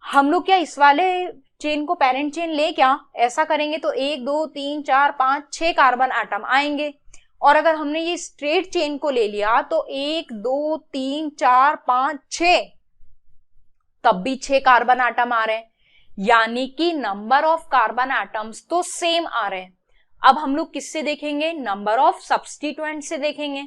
हम लोग क्या इस वाले चेन को पेरेंट चेन ले क्या, ऐसा करेंगे तो 1, 2, 3, 4, 5, 6 कार्बन एटम आएंगे। और अगर हमने ये स्ट्रेट चेन को ले लिया तो 1, 2, 3, 4, 5, 6, तब भी 6 कार्बन एटम आ रहे हैं, यानी कि नंबर ऑफ कार्बन एटम्स तो सेम आ रहे हैं। अब हम लोग किससे देखेंगे, नंबर ऑफ सब्स्टिट्यूएंट से देखेंगे।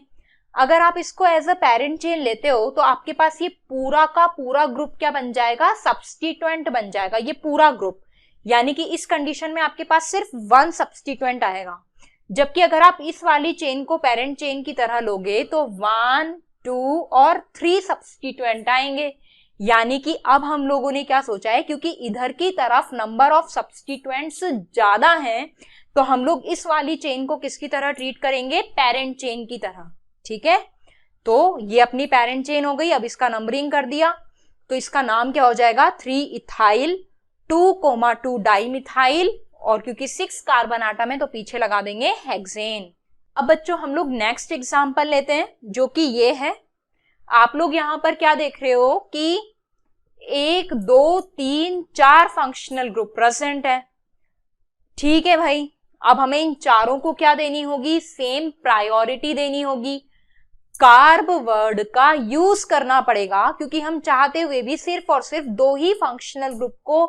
अगर आप इसको एज अ पेरेंट चेन लेते हो तो आपके पास ये पूरा का पूरा ग्रुप क्या बन जाएगा, सब्स्टिट्यूएंट बन जाएगा, ये पूरा ग्रुप। यानी कि इस कंडीशन में आपके पास सिर्फ 1 सब्स्टिट्यूएंट आएगा। जबकि अगर आप इस वाली चेन को पेरेंट चेन की तरह लोगे तो 1, 2 और 3 सब्स्टिट्यूएंट आएंगे। यानी कि अब हम लोगों ने क्या सोचा है, क्योंकि इधर की तरफ नंबर ऑफ सब्स्टिट्यूएंट्स ज्यादा हैं तो हम लोग इस वाली चेन को किसकी तरह ट्रीट करेंगे, पेरेंट चेन की तरह। ठीक है, तो ये अपनी पेरेंट चेन हो गई। अब इसका नंबरिंग कर दिया तो इसका नाम क्या हो जाएगा, 3 इथाइल 2,2 डाइमिथाइल, और क्योंकि 6 कार्बन आटम है तो पीछे लगा देंगे हेक्सेन। अब बच्चों हम लोग नेक्स्ट एग्जांपल लेते हैं जो कि ये है। आप लोग यहां पर क्या देख रहे हो कि 1, 2, 3, 4 फंक्शनल ग्रुप प्रेजेंट है। ठीक है भाई, अब हमें इन चारों को क्या देनी होगी, सेम प्रायोरिटी देनी होगी। कार्ब वर्ड का यूज करना पड़ेगा क्योंकि हम चाहते हुए भी सिर्फ और सिर्फ 2 ही फंक्शनल ग्रुप को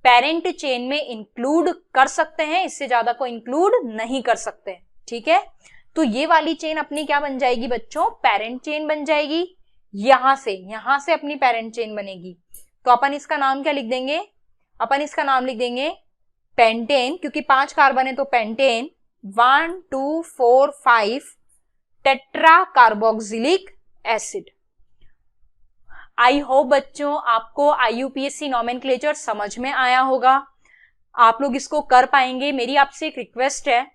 पेरेंट चेन में इंक्लूड कर सकते हैं, इससे ज्यादा को इंक्लूड नहीं कर सकते। ठीक है, तो ये वाली चेन अपनी क्या बन जाएगी बच्चों, पेरेंट चेन बन जाएगी। यहां से अपनी पेरेंट चेन बनेगी। तो अपन इसका नाम क्या लिख देंगे, अपन इसका नाम लिख देंगे पेंटेन, क्योंकि 5 कार्बन है तो pentane 1, 2, 4, 5 tetra carboxylic acid. I hope बच्चों आपको IUPAC नॉमेनक्लेचर समझ में आया होगा, आप लोग इसको कर पाएंगे। मेरी आपसे एक रिक्वेस्ट है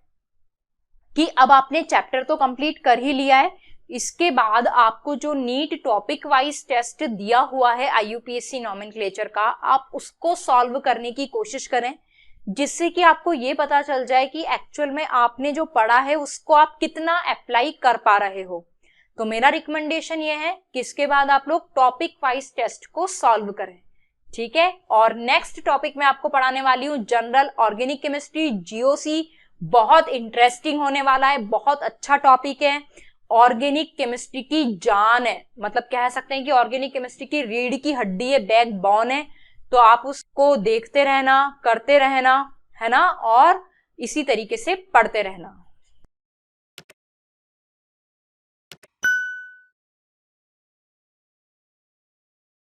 कि अब आपने चैप्टर तो कंप्लीट कर ही लिया है, इसके बाद आपको जो नीट टॉपिक वाइज टेस्ट दिया हुआ है IUPAC नॉमेनक्लेचर का, आप उसको सॉल्व करने की कोशिश करें, जिससे कि आपको ये पता चल जाए कि एक्चुअल में आपने जो पढ़ा है उसको आप कितना अप्लाई कर पा रहे हो। तो मेरा रिकमेंडेशन ये है कि इसके बाद आप लोग टॉपिक वाइज टेस्ट को सॉल्व करें। ठीक है, और नेक्स्ट टॉपिक में आपको पढ़ाने वाली हूं जनरल ऑर्गेनिक केमिस्ट्री GOC, बहुत इंटरेस्टिंग होने वाला है, बहुत अच्छा टॉपिक है। ऑर्गेनिक केमिस्ट्री की जान है, मतलब कह सकते हैं कि ऑर्गेनिक केमिस्ट्री की रीढ़ की हड्डी है, बैकबोन है। तो आप उसको देखते रहना, करते रहना, है ना, और इसी तरीके से पढ़ते रहना।